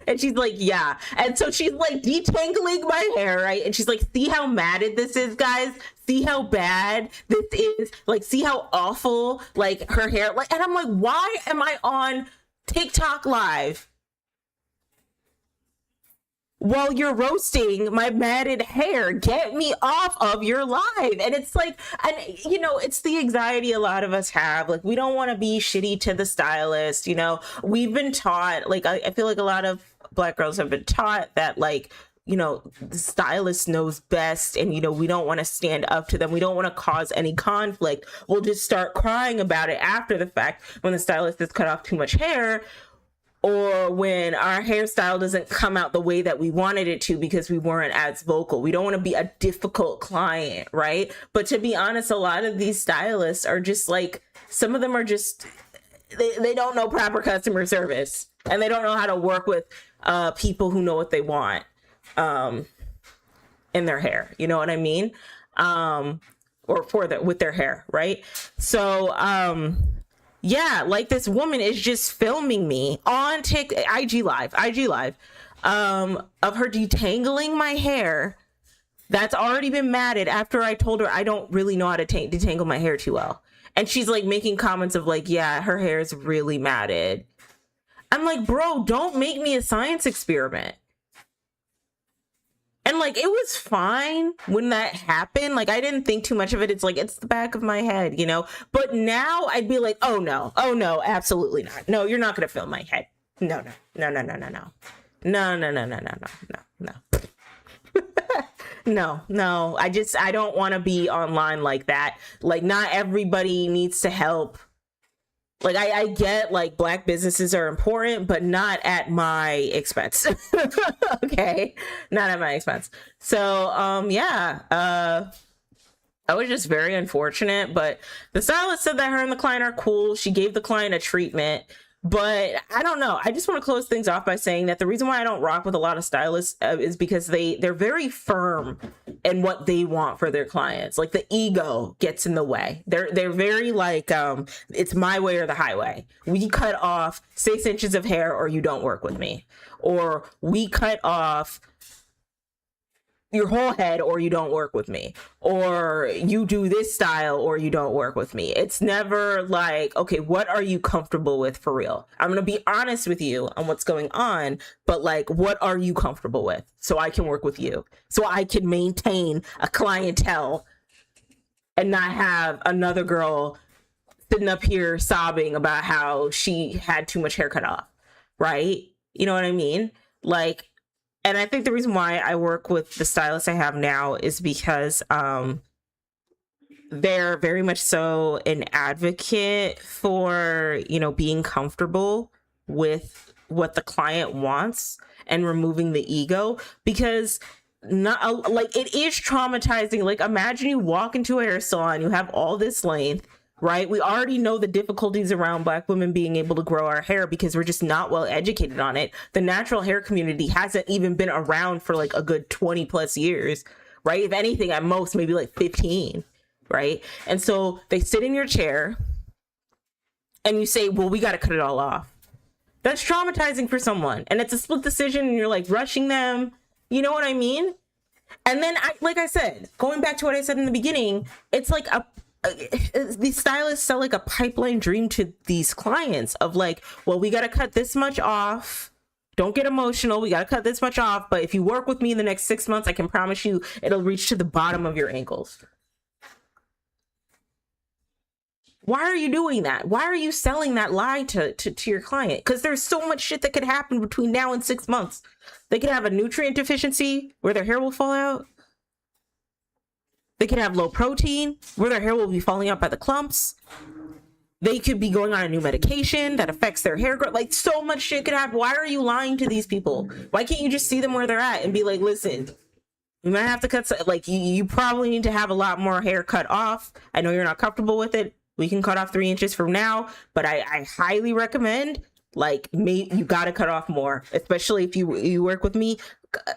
Speaker 1: And she's like, yeah. And so she's like detangling my hair, right? And she's like, see how matted this is, guys? See how bad this is? Like, see how awful, like, her hair, like, and I'm like, why am I on TikTok Live while you're roasting my matted hair? Get me off of your live. And it's like, and you know, it's the anxiety a lot of us have. Like, we don't want to be shitty to the stylist. You know, we've been taught, like, I feel like a lot of Black girls have been taught that, like, you know, the stylist knows best, and, you know, we don't want to stand up to them. We don't want to cause any conflict. We'll just start crying about it after the fact when the stylist has cut off too much hair, or when our hairstyle doesn't come out the way that we wanted it to because we weren't as vocal. We don't want to be a difficult client, right? But to be honest, a lot of these stylists are just like, some of them are just, they don't know proper customer service, and they don't know how to work with people who know what they want in their hair. You know what I mean? Or with their hair, right? So yeah, like, this woman is just filming me on IG Live of her detangling my hair that's already been matted after I told her I don't really know how to detangle my hair too well. And she's like making comments of like, yeah, her hair is really matted. I'm like, bro, don't make me a science experiment. And like, it was fine when that happened. Like, I didn't think too much of it. It's like, it's the back of my head, you know? But now I'd be like, oh no, absolutely not. No, you're not going to film my head. No. No. I don't want to be online like that. Like, not everybody needs to help. Like, I get, like, Black businesses are important, but not at my expense. Okay? Not at my expense. So, yeah. I was just very unfortunate, but the stylist said that her and the client are cool. She gave the client a treatment. But I don't know. I just want to close things off by saying that the reason why I don't rock with a lot of stylists is because they're very firm in what they want for their clients. Like, the ego gets in the way. They're very like, it's my way or the highway. We cut off 6 inches of hair or you don't work with me. Or we cut off your whole head or you don't work with me, or you do this style or you don't work with me. It's never like, okay, what are you comfortable with for real? I'm gonna be honest with you on what's going on, but like, what are you comfortable with so I can work with you, so I can maintain a clientele and not have another girl sitting up here sobbing about how she had too much hair cut off, right? You know what I mean? Like, and I think the reason why I work with the stylist I have now is because they're very much so an advocate for, you know, being comfortable with what the client wants and removing the ego, because not like, it is traumatizing. Like, imagine you walk into a hair salon, you have all this length, right? We already know the difficulties around Black women being able to grow our hair because we're just not well educated on it. The natural hair community hasn't even been around for like a good 20 plus years, right? If anything, at most, maybe like 15, right? And so they sit in your chair and you say, well, we got to cut it all off. That's traumatizing for someone. And it's a split decision and you're like rushing them. You know what I mean? And then, like I said, going back to what I said in the beginning, it's like these stylists sell like a pipeline dream to these clients of like, well, we got to cut this much off. Don't get emotional. We got to cut this much off. But if you work with me in the next 6 months, I can promise you it'll reach to the bottom of your ankles. Why are you doing that? Why are you selling that lie to your client? Because there's so much shit that could happen between now and 6 months. They could have a nutrient deficiency where their hair will fall out. They could have low protein where their hair will be falling out by the clumps. They could be going on a new medication that affects their hair growth. Like, so much shit could happen. Why are you lying to these people? Why can't you just see them where they're at and be like, listen, you might have to cut, like, you probably need to have a lot more hair cut off. I know you're not comfortable with it. We can cut off 3 inches from now, but I highly recommend, like, you got to cut off more, especially if you work with me.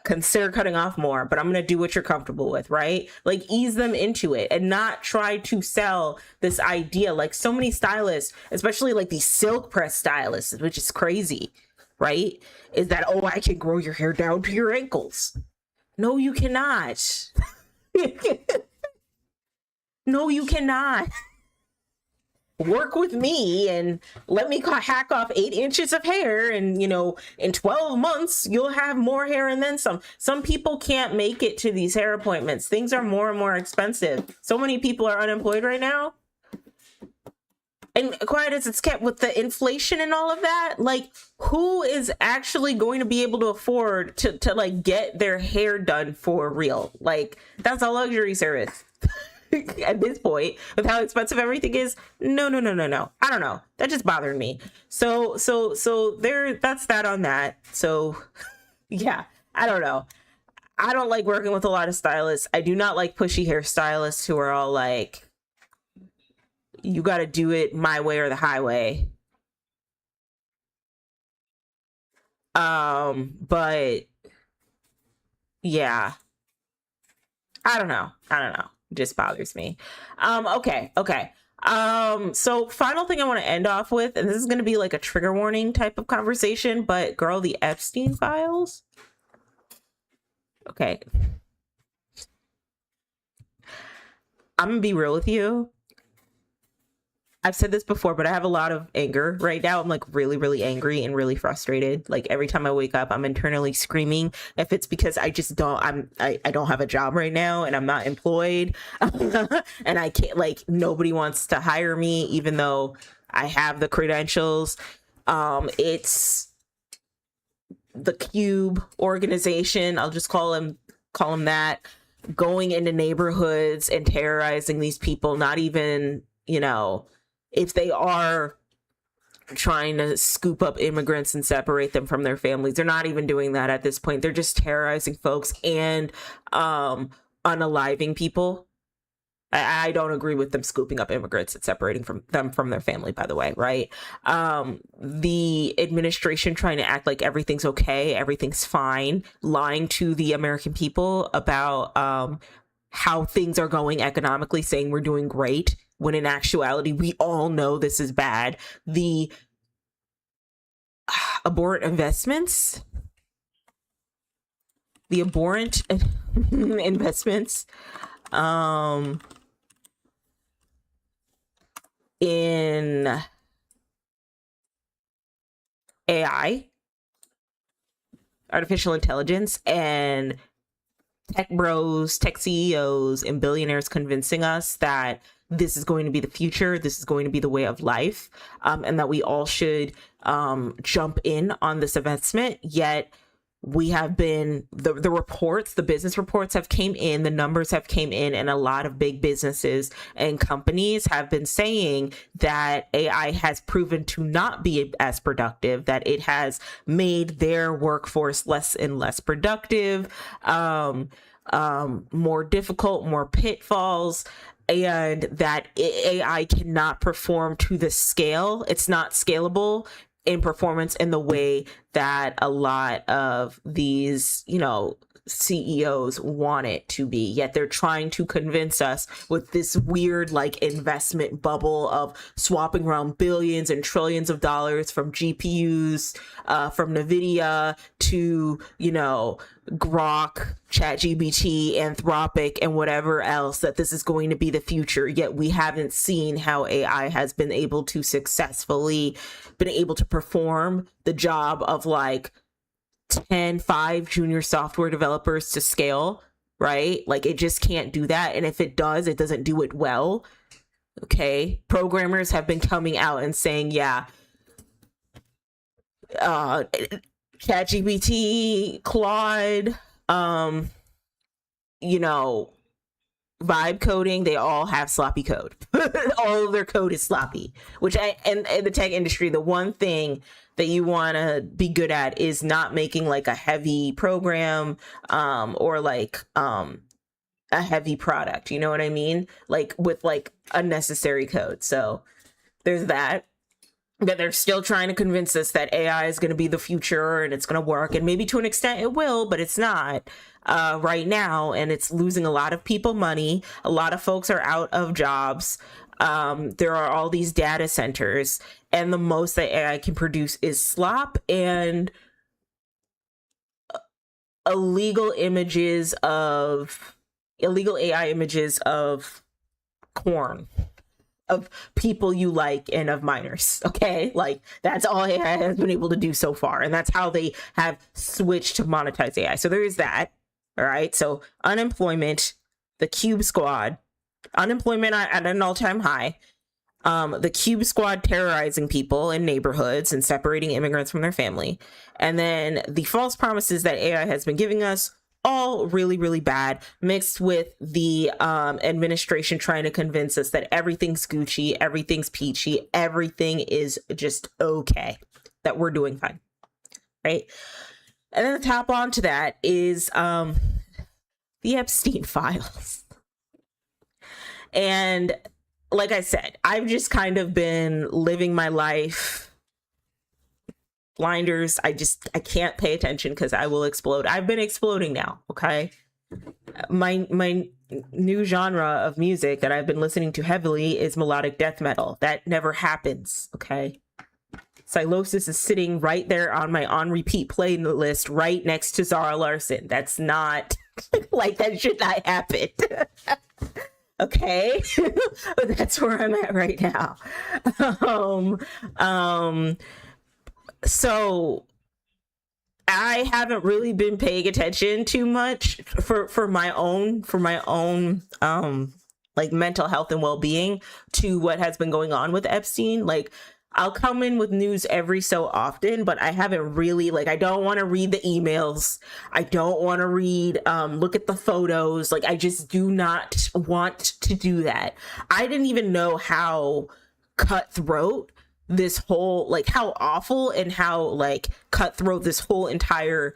Speaker 1: consider cutting off more, but I'm going to do what you're comfortable with, right? Like ease them into it and not try to sell this idea. Like so many stylists, especially like these silk press stylists, which is crazy, right? Is that, oh, I can grow your hair down to your ankles. No, you cannot. No, you cannot. Work with me and let me hack off 8 inches of hair, and you know, in 12 months you'll have more hair and then some people can't make it to these hair appointments. Things are more and more expensive. So many people are unemployed right now, and quiet as it's kept with the inflation and all of that, like who is actually going to be able to afford to like get their hair done for real? Like that's a luxury service. At this point, with how expensive everything is, no. I don't know. That just bothered me. So there. That's that on that. So yeah, I don't know. I don't like working with a lot of stylists. I do not like pushy hairstylists who are all like, "You got to do it my way or the highway." But yeah, I don't know. It just bothers me. Okay. So final thing I want to end off with, and this is going to be like a trigger warning type of conversation, but girl, the Epstein files. Okay. I'm gonna be real with you. I've said this before, but I have a lot of anger right now. I'm like really, really angry and really frustrated. Like every time I wake up, I'm internally screaming. If it's because I just don't, I don't have a job right now and I'm not employed and I can't, like nobody wants to hire me, even though I have the credentials. It's the Cube organization. I'll just call them that, going into neighborhoods and terrorizing these people. Not even, you know, if they are trying to scoop up immigrants and separate them from their families, they're not even doing that at this point. They're just terrorizing folks and unaliving people. I don't agree with them scooping up immigrants and separating them from their family, by the way, right? The administration trying to act like everything's okay, everything's fine, lying to the American people about how things are going economically, saying we're doing great, when in actuality, we all know this is bad. The abhorrent investments, in AI, artificial intelligence, and tech bros, tech CEOs, and billionaires convincing us that this is going to be the future, this is going to be the way of life, and that we all should jump in on this investment. Yet we have been, the reports, the business reports have came in, the numbers have came in, and a lot of big businesses and companies have been saying that AI has proven to not be as productive, that it has made their workforce less and less productive, more difficult, more pitfalls, and that AI cannot perform to the scale. It's not scalable in performance in the way that a lot of these, you know, CEOs want it to be. Yet they're trying to convince us with this weird like investment bubble of swapping around billions and trillions of dollars from GPUs, from NVIDIA to, you know, Grok, ChatGPT, Anthropic, and whatever else, that this is going to be the future. Yet we haven't seen how AI has been able to successfully perform the job of like 5 junior software developers to scale, right? Like it just can't do that. And if it does, it doesn't do it well. Okay. Programmers have been coming out and saying, yeah, ChatGPT, Claude, you know, vibe coding, they all have sloppy code. All of their code is sloppy, which in the tech industry, the one thing that you want to be good at is not making like a heavy program, or like a heavy product, you know what I mean? Like with like unnecessary code. So there's that. that they're still trying to convince us that AI is going to be the future and it's going to work. And maybe to an extent it will, but it's not right now. And it's losing a lot of people money. A lot of folks are out of jobs. There are all these data centers, and the most that AI can produce is slop and illegal AI images of corn, of people you like, and of minors. Okay, like that's all AI has been able to do so far, and that's how they have switched to monetize AI. So there is that. All right, so unemployment, the Cube Squad, unemployment at an all-time high, the Cube Squad terrorizing people in neighborhoods and separating immigrants from their family, and then the false promises that AI has been giving us, all really, really bad, mixed with the administration trying to convince us that everything's Gucci, everything's peachy, everything is just okay, that we're doing fine, right? And then the top on to that is the Epstein files. And like I said, I've just kind of been living my life blinders. I can't pay attention because I will explode. I've been exploding now. Okay. My new genre of music that I've been listening to heavily is melodic death metal. That never happens. Okay. Sylosis is sitting right there on my on repeat playlist right next to Zara Larsson. That's not like, that should not happen. Okay. But that's where I'm at right now. So I haven't really been paying attention too much for my own like mental health and well-being to what has been going on with Epstein. Like, I'll come in with news every so often, but I haven't really, like, I don't want to read the emails. I don't want to read, look at the photos. Like, I just do not want to do that. I didn't even know how cutthroat this whole, like, how awful and how, like, cutthroat this whole entire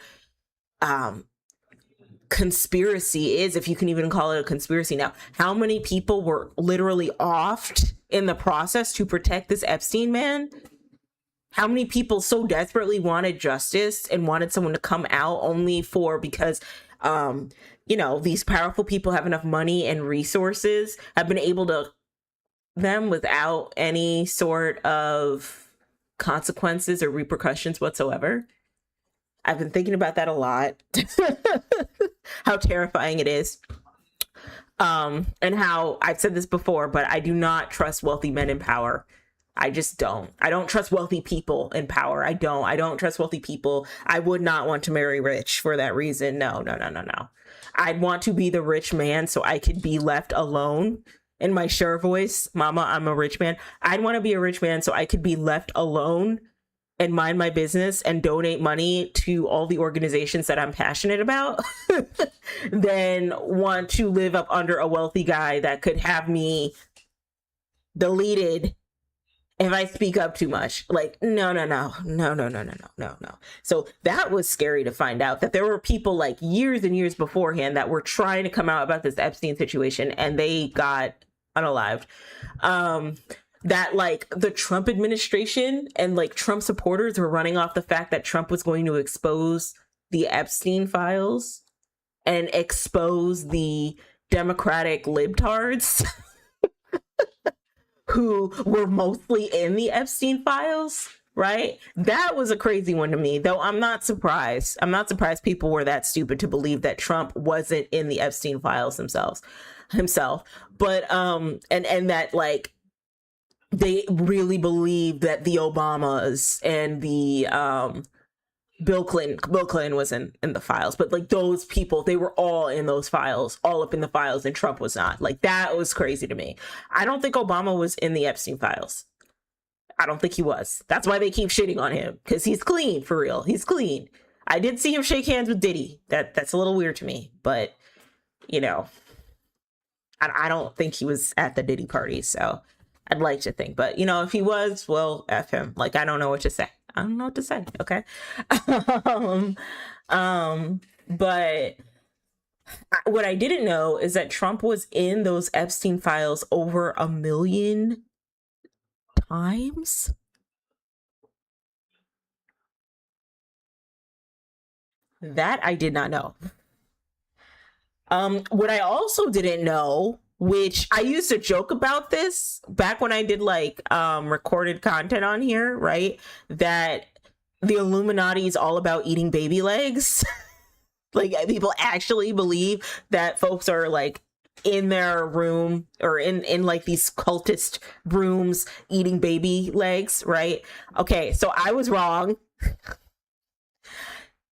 Speaker 1: conspiracy is, if you can even call it a conspiracy now. How many people were literally offed in the process to protect this Epstein man? How many people so desperately wanted justice and wanted someone to come out only because you know, these powerful people have enough money and resources, have been able to them without any sort of consequences or repercussions whatsoever? I've been thinking about that a lot. How terrifying it is. And how, I've said this before, but I do not trust wealthy men in power. I just don't. I don't trust wealthy people in power. I don't trust wealthy people. I would not want to marry rich for that reason. No. I'd want to be the rich man so I could be left alone. In my Cher voice, Mama, I'm a rich man. I'd want to be a rich man so I could be left alone and mind my business and donate money to all the organizations that I'm passionate about, than want to live up under a wealthy guy that could have me deleted if I speak up too much. Like, no. So that was scary to find out, that there were people like years and years beforehand that were trying to come out about this Epstein situation and they got unalived. That like the Trump administration and like Trump supporters were running off the fact that Trump was going to expose the Epstein files and expose the Democratic libtards who were mostly in the Epstein files, right? That was a crazy one to me, though. I'm not surprised. I'm not surprised people were that stupid to believe that Trump wasn't in the Epstein files himself. But and that like they really believe that the Obamas and the Bill Clinton was in the files, but like those people, they were all in those files, all up in the files, and Trump was not. Like, that was crazy to me. I don't think Obama was in the Epstein files. I don't think he was. That's why they keep shitting on him, because he's clean, for real. He's clean. I did see him shake hands with Diddy. That's a little weird to me, but you know, I don't think he was at the Diddy party, so I'd like to think. But, you know, if he was, well, F him. Like, I don't know what to say. I don't know what to say, okay? But what I didn't know is that Trump was in those Epstein files over 1 million times. That I did not know. What I also didn't know, which I used to joke about this back when I did like recorded content on here, right? That the Illuminati is all about eating baby legs. Like people actually believe that folks are like in their room or in like these cultist rooms eating baby legs, right? Okay, so I was wrong.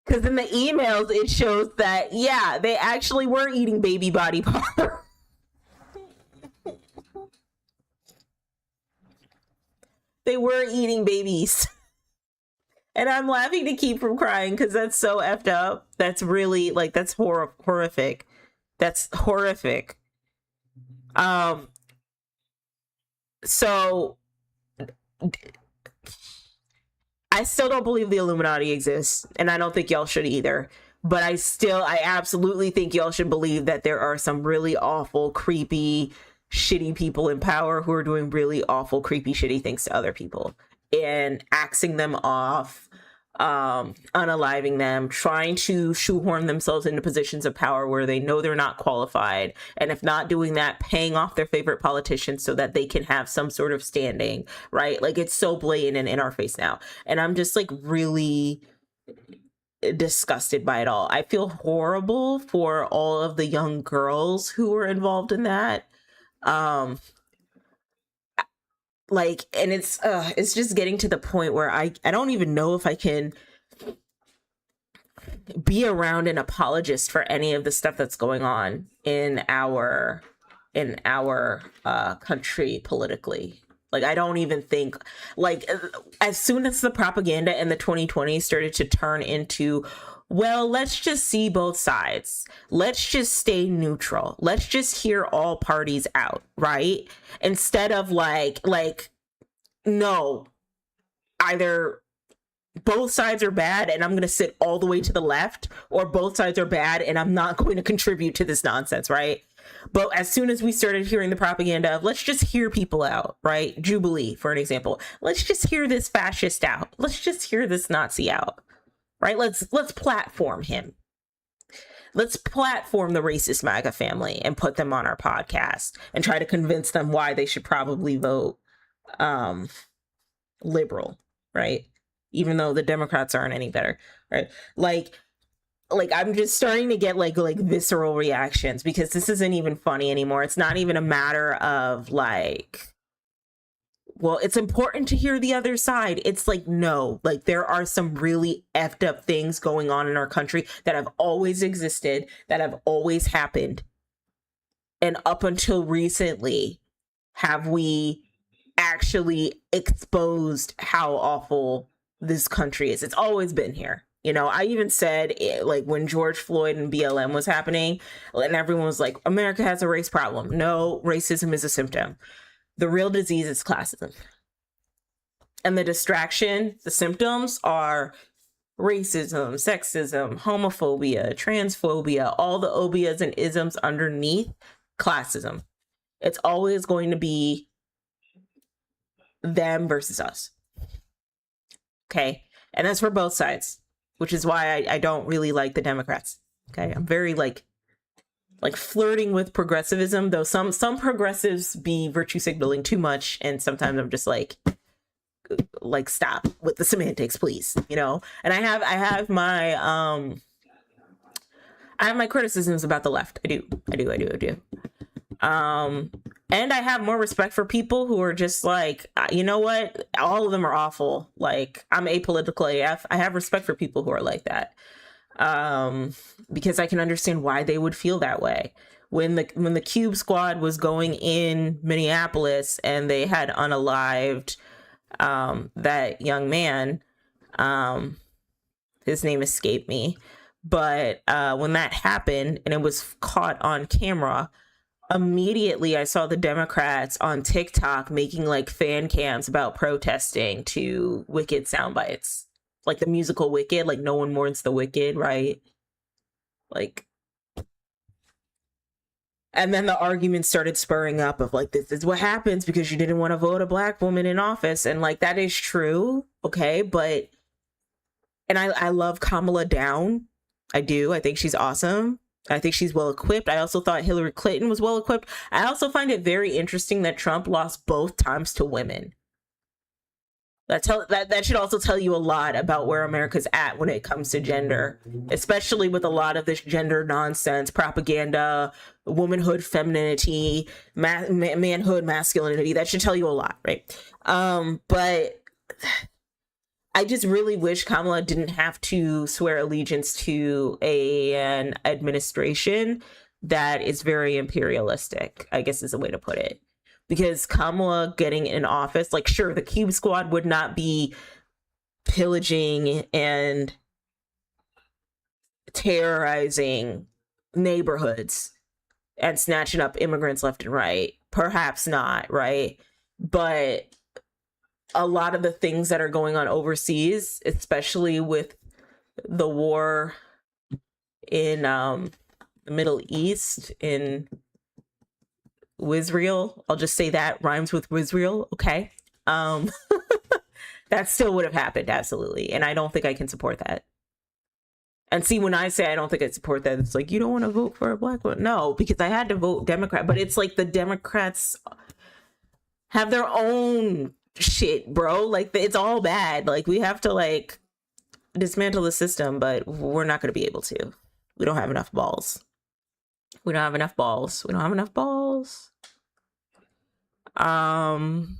Speaker 1: Because in the emails, it shows that, yeah, they actually were eating baby body parts. They were eating babies. And I'm laughing to keep from crying because that's so effed up. That's really, like, that's horrific. That's horrific. So I still don't believe the Illuminati exists, and I don't think y'all should either. But I absolutely think y'all should believe that there are some really awful, creepy, shitty people in power who are doing really awful, creepy, shitty things to other people and axing them off, unaliving them, trying to shoehorn themselves into positions of power where they know they're not qualified. And if not doing that, paying off their favorite politicians so that they can have some sort of standing, right? Like it's so blatant and in our face now. And I'm just like really disgusted by it all. I feel horrible for all of the young girls who were involved in that. Like, and it's just getting to the point where I don't even know if I can be around an apologist for any of the stuff that's going on in our country politically. Like, I don't even think, like, as soon as the propaganda in the 2020s started to turn into, well, let's just see both sides. Let's just stay neutral. Let's just hear all parties out, right? Instead of like, no, either both sides are bad and I'm going to sit all the way to the left, or both sides are bad and I'm not going to contribute to this nonsense, right? But as soon as we started hearing the propaganda of let's just hear people out, right? Jubilee, for an example. Let's just hear this fascist out. Let's just hear this Nazi out, right? Let's platform him. Let's platform the racist MAGA family and put them on our podcast and try to convince them why they should probably vote liberal, right? Even though the Democrats aren't any better, right? Like I'm just starting to get like visceral reactions because this isn't even funny anymore. It's not even a matter of like, well, it's important to hear the other side. It's like, no, like there are some really effed up things going on in our country that have always existed, that have always happened. And up until recently, have we actually exposed how awful this country is? It's always been here. You know, I even said like when George Floyd and BLM was happening and everyone was like, America has a race problem. No, racism is a symptom. The real disease is classism. And the distraction, the symptoms are racism, sexism, homophobia, transphobia, all the obias and isms underneath classism. It's always going to be them versus us. Okay. And that's for both sides, which is why I don't really like the Democrats. Okay. I'm very like flirting with progressivism, though some progressives be virtue signaling too much. And sometimes I'm just like stop with the semantics, please. You know, and I have my criticisms about the left. I do. And I have more respect for people who are just like, you know what? All of them are awful. Like, I'm apolitical AF. I have respect for people who are like that. Because I can understand why they would feel that way. When the Cube Squad was going in Minneapolis and they had unalived that young man, his name escaped me. But when that happened and it was caught on camera, immediately I saw the Democrats on TikTok making like fan cams about protesting to Wicked sound bites, like the musical Wicked, like no one mourns the wicked, right? Like, and then the argument started spurring up of like, this is what happens because you didn't want to vote a black woman in office. And like, that is true. Okay. But, and I love Kamala down. I do. I think she's awesome. I think she's well equipped. I also thought Hillary Clinton was well equipped. I also find it very interesting that Trump lost both times to women. That should also tell you a lot about where America's at when it comes to gender, especially with a lot of this gender nonsense, propaganda, womanhood, femininity, manhood, masculinity. That should tell you a lot, right? But I just really wish Kamala didn't have to swear allegiance to an administration that is very imperialistic, I guess is a way to put it. Because Kamala getting in office, like, sure, the Cube Squad would not be pillaging and terrorizing neighborhoods and snatching up immigrants left and right. Perhaps not, right? But a lot of the things that are going on overseas, especially with the war in the Middle East, in Wisrael, I'll just say that rhymes with Wisrael, okay? That still would have happened, absolutely. And I don't think I can support that. And see, when I say I don't think I support that, it's like, you don't want to vote for a black one? No, because I had to vote Democrat. But it's like the Democrats have their own shit, bro. Like, it's all bad. Like, we have to, like, dismantle the system, but we're not going to be able to. We don't have enough balls. We don't have enough balls. We don't have enough balls. And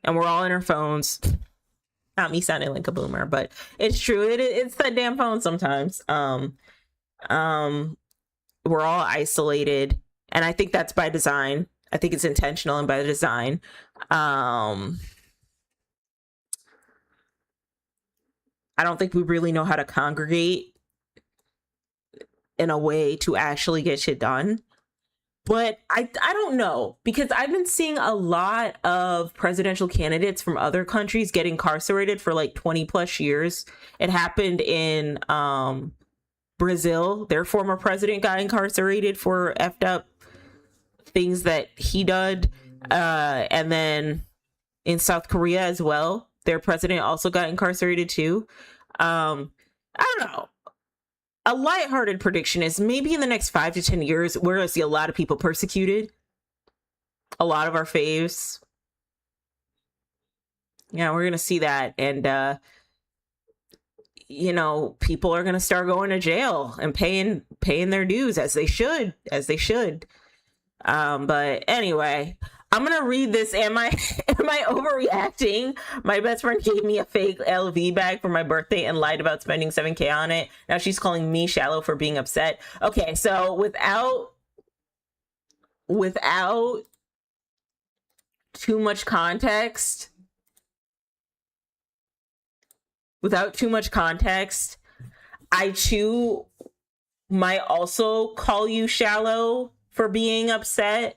Speaker 1: we're all in our phones. Not me sounding like a boomer, but it's true. It's that damn phone sometimes. We're all isolated, and I think that's by design. I think it's intentional and by design. I don't think we really know how to congregate in a way to actually get shit done. But I don't know, because I've been seeing a lot of presidential candidates from other countries get incarcerated for like 20 plus years. It happened in Brazil. Their former president got incarcerated for effed up things that he did. And then in South Korea as well, their president also got incarcerated too. I don't know. A lighthearted prediction is maybe in the next 5 to 10 years, we're going to see a lot of people persecuted. A lot of our faves. Yeah, we're going to see that. And, you know, people are going to start going to jail and paying their dues, as they should. But anyway, I'm going to read this. Am I overreacting? My best friend gave me a fake LV bag for my birthday and lied about spending $7,000 on it. Now she's calling me shallow for being upset. Okay, so without too much context, I too might also call you shallow for being upset.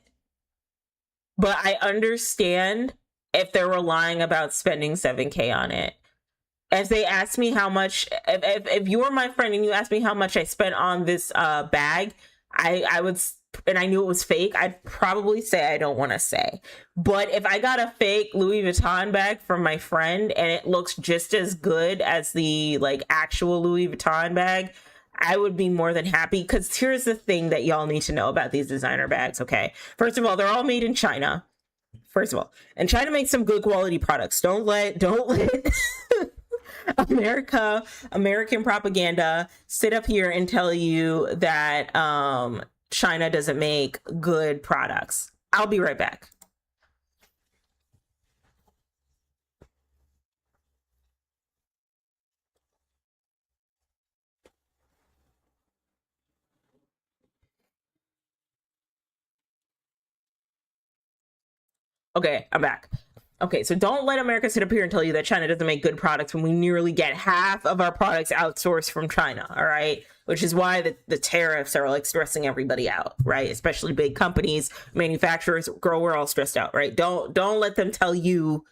Speaker 1: But I understand if they're relying about spending $7,000 on it. If they ask me how much, if you were my friend and you asked me how much I spent on this bag, I would, and I knew it was fake, I'd probably say I don't want to say. But if I got a fake Louis Vuitton bag from my friend and it looks just as good as the like actual Louis Vuitton bag, I would be more than happy. Because here's the thing that y'all need to know about these designer bags, okay? First of all, they're all made in China. First of all, and China makes some good quality products. Don't let American propaganda sit up here and tell you that China doesn't make good products. I'll be right back. Okay, I'm back. Okay, so don't let America sit up here and tell you that China doesn't make good products when we nearly get half of our products outsourced from China, all right? Which is why the tariffs are like stressing everybody out, right? Especially big companies, manufacturers. Girl, we're all stressed out, right? Don't let them tell you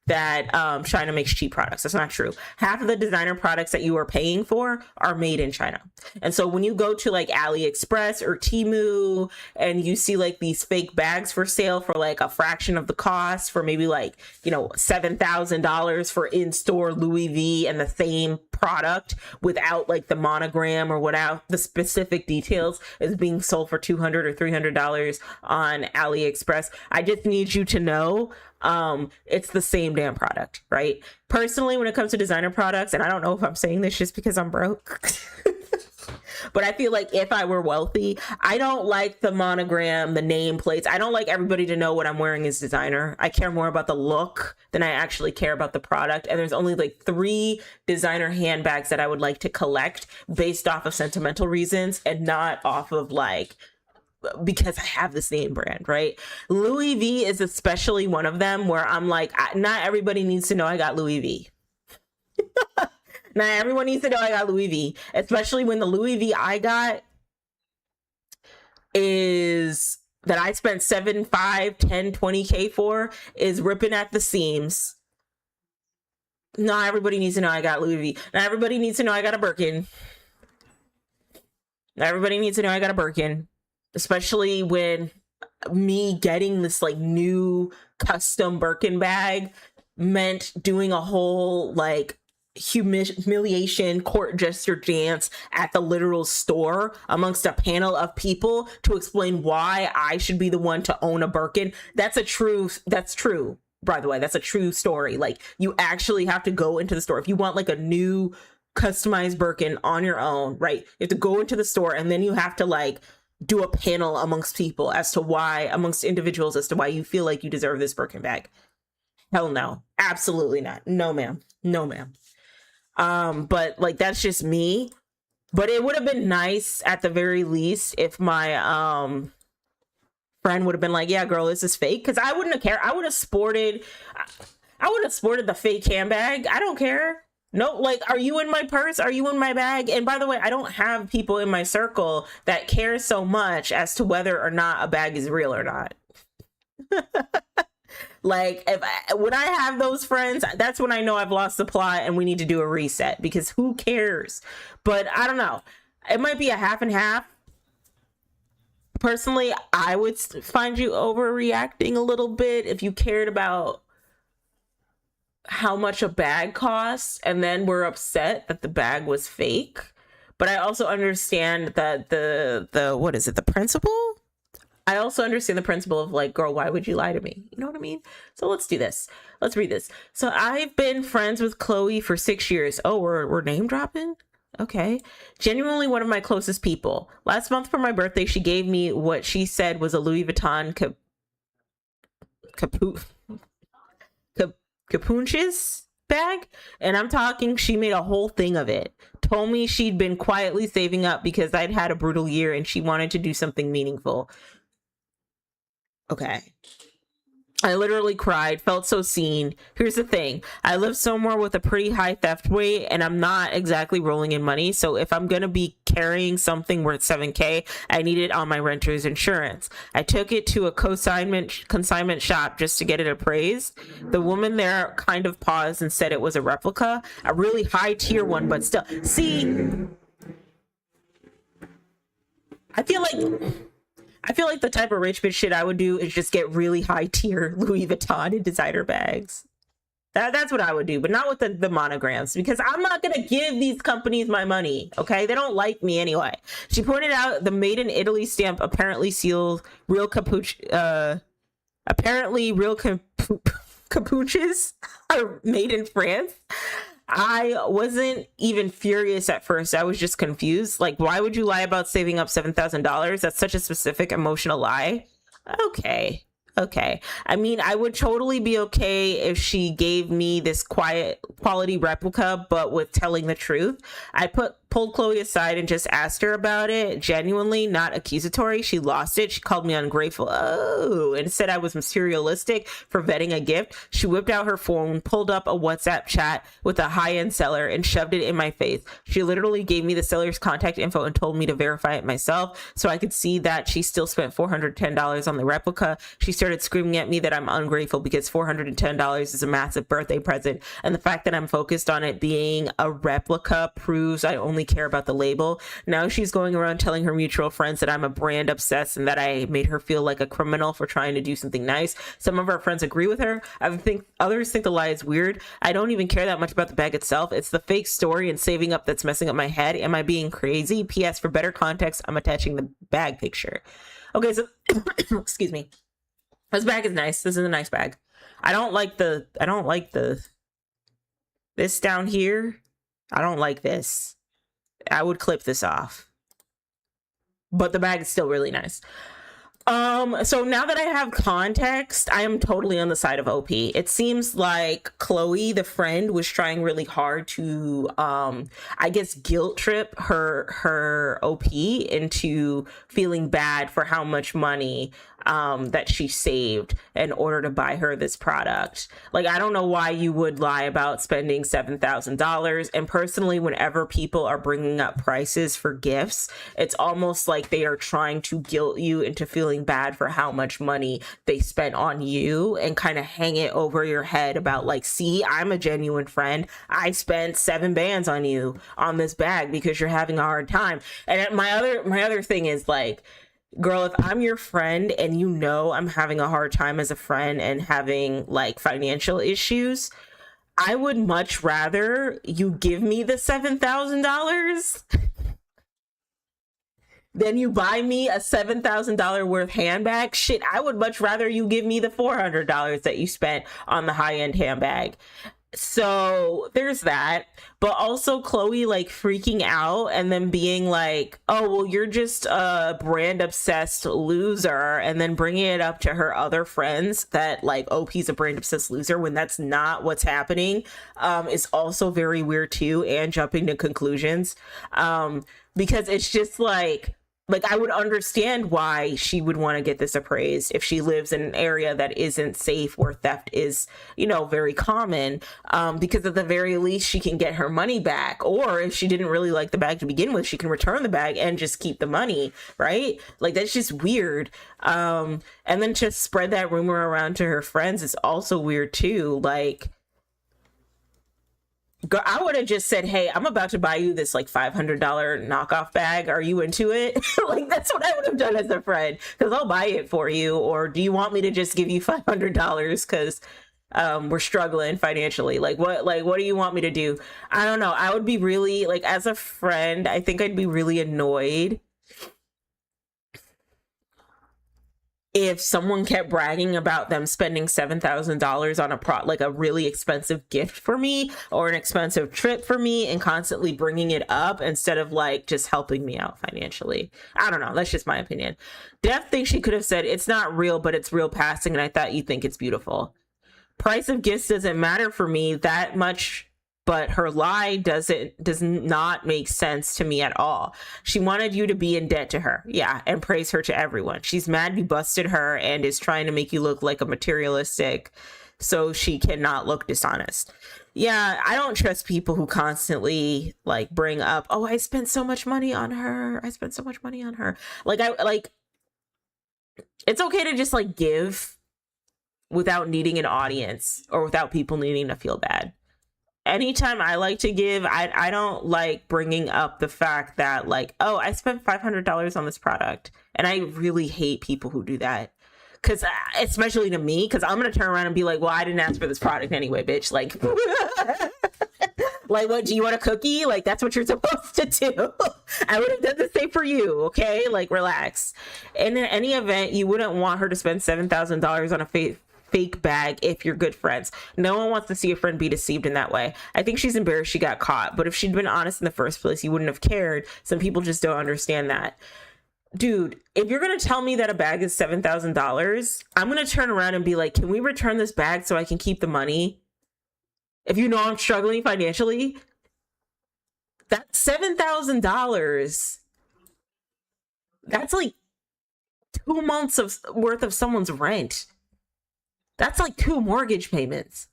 Speaker 1: that China makes cheap products. That's not true. Half of the designer products that you are paying for are made in China. And so when you go to like AliExpress or Temu and you see like these fake bags for sale for like a fraction of the cost, for maybe like, you know, $7,000 for in-store Louis V and the same product without like the monogram or without the specific details, is being sold for $200 or $300 on AliExpress, I just need you to know it's the same damn product, right? Personally, when it comes to designer products, and I don't know if I'm saying this just because I'm broke, but I feel like if I were wealthy, I don't like the monogram, the nameplates. I don't like everybody to know what I'm wearing is designer. I care more about the look than I actually care about the product. And there's only like 3 designer handbags that I would like to collect based off of sentimental reasons and not off of like, because I have this name brand, right? Louis V is especially one of them where I'm like, not everybody needs to know I got Louis V. Not everyone needs to know I got Louis V, especially when the Louis V I got is that I spent 7, 5, 10, 20K for is ripping at the seams. Not everybody needs to know I got Louis V. Not everybody needs to know I got a Birkin. Not everybody needs to know I got a Birkin. Especially when me getting this like new custom Birkin bag meant doing a whole like humiliation court gesture dance at the literal store amongst a panel of people to explain why I should be the one to own a Birkin. That's true, by the way. That's a true story. Like, you actually have to go into the store if you want like a new customized Birkin on your own, right? You have to go into the store and then you have to like do a panel amongst people as to why, amongst individuals, as to why you feel like you deserve this Birkin bag. Hell no, absolutely not. No, ma'am. No, ma'am. But like, that's just me. But it would have been nice at the very least if my friend would have been like, yeah, girl, this is fake. Because I wouldn't have cared. I would have sported the fake handbag. I don't care. No, like, are you in my purse? Are you in my bag? And by the way, I don't have people in my circle that care so much as to whether or not a bag is real or not. Like, when I have those friends, that's when I know I've lost the plot and we need to do a reset, because who cares? But I don't know. It might be a half and half. Personally, I would find you overreacting a little bit if you cared about how much a bag costs and then we're upset that the bag was fake. But I also understand that the what is it, the principle? I also understand the principle of like, girl, why would you lie to me? You know what I mean? So let's do this. Let's read this. So I've been friends with Chloe for 6 years. Oh, we're name dropping? Okay. Genuinely one of my closest people. Last month for my birthday, she gave me what she said was a Louis Vuitton capuches bag, and I'm talking, she made a whole thing of it. Told me she'd been quietly saving up because I'd had a brutal year and she wanted to do something meaningful. Okay. I literally cried, felt so seen. Here's the thing. I live somewhere with a pretty high theft rate and I'm not exactly rolling in money. So if I'm going to be carrying something worth $7K, I need it on my renter's insurance. I took it to a consignment shop just to get it appraised. The woman there kind of paused and said it was a replica, a really high tier one, but still. See, I feel like the type of rich bitch shit I would do is just get really high tier Louis Vuitton and designer bags. That's what I would do, but not with the monograms, because I'm not going to give these companies my money, okay? They don't like me anyway. She pointed out the made in Italy stamp apparently seals real capuches are made in France. I wasn't even furious at first. I was just confused. Like, why would you lie about saving up $7,000? That's such a specific emotional lie. Okay. I mean, I would totally be okay if she gave me this quality replica, but with telling the truth. I put pulled Chloe aside and just asked her about it, genuinely, not accusatory. She lost it. She called me ungrateful. Oh, and said I was materialistic for vetting a gift. She whipped out her phone, pulled up a WhatsApp chat with a high-end seller, and shoved it in my face. She literally gave me the seller's contact info and told me to verify it myself, so I could see that she still spent $410 on the replica. She started screaming at me that I'm ungrateful because $410 is a massive birthday present, and the fact that I'm focused on it being a replica proves I only care about the label. Now she's going around telling her mutual friends that I'm a brand obsessed and that I made her feel like a criminal for trying to do something nice. Some of our friends agree with her. I think others think the lie is weird. I don't even care that much about the bag itself. It's the fake story and saving up that's messing up my head. Am I being crazy? P.S. For better context, I'm attaching the bag picture. Okay, so excuse me. This bag is nice. This is a nice bag. I don't like this down here. I don't like this. I would clip this off. But the bag is still really nice. So now that I have context, I am totally on the side of OP. It seems like Chloe, the friend, was trying really hard to, I guess, guilt trip her OP into feeling bad for how much money that she saved in order to buy her this product. Like, I don't know why you would lie about spending $7,000. And personally, whenever people are bringing up prices for gifts, it's almost like they are trying to guilt you into feeling bad for how much money they spent on you and kind of hang it over your head about like, see, I'm a genuine friend. I spent 7 bands on you on this bag because you're having a hard time. And my other thing is like, girl, if I'm your friend and you know I'm having a hard time as a friend and having like financial issues, I would much rather you give me the $7,000 than you buy me a $7,000 worth handbag. Shit, I would much rather you give me the $400 that you spent on the high-end handbag. So there's that. But also Chloe like freaking out and then being like, oh, well, you're just a brand obsessed loser, and then bringing it up to her other friends that like OP's a brand obsessed loser when that's not what's happening, is also very weird too, and jumping to conclusions, because it's just like I would understand why she would want to get this appraised if she lives in an area that isn't safe, where theft is, very common, because at the very least she can get her money back. Or if she didn't really like the bag to begin with, she can return the bag and just keep the money, right? Like, that's just weird. And then to spread that rumor around to her friends is also weird too. Like, I would have just said, hey, I'm about to buy you this like $500 knockoff bag. Are you into it? Like, that's what I would have done as a friend, because I'll buy it for you. Or do you want me to just give you $500 because we're struggling financially? Like, what do you want me to do? I don't know. I would be really, like, as a friend, I think I'd be really annoyed if someone kept bragging about them spending $7,000 on like a really expensive gift for me or an expensive trip for me, and constantly bringing it up instead of like just helping me out financially. I don't know. That's just my opinion. Def thinks she could have said, it's not real, but it's real passing, and I thought you think it's beautiful. Price of gifts doesn't matter for me that much, but her lie does not make sense to me at all. She wanted you to be in debt to her, yeah, and praise her to everyone. She's mad you busted her and is trying to make you look like a materialistic so she cannot look dishonest. Yeah, I don't trust people who constantly like bring up, oh, I spent so much money on her. Like, it's okay to just like give without needing an audience or without people needing to feel bad. Anytime I like to give, I don't like bringing up the fact that like, oh, I spent $500 on this product. And I really hate people who do that. Because especially to me, because I'm going to turn around and be like, well, I didn't ask for this product anyway, bitch. Like, like, what, do you want a cookie? Like, that's what you're supposed to do. I would have done the same for you, okay? Like, relax. And in any event, you wouldn't want her to spend $7,000 on a fake bag if you're good friends. No one wants to see a friend be deceived in that way. I think she's embarrassed she got caught, but if she'd been honest in the first place, you wouldn't have cared. Some people just don't understand that. Dude, if you're going to tell me that a bag is $7,000, I'm going to turn around and be like, can we return this bag so I can keep the money? If you know I'm struggling financially, That's $7,000. That's like 2 months of worth of someone's rent. That's like 2 mortgage payments.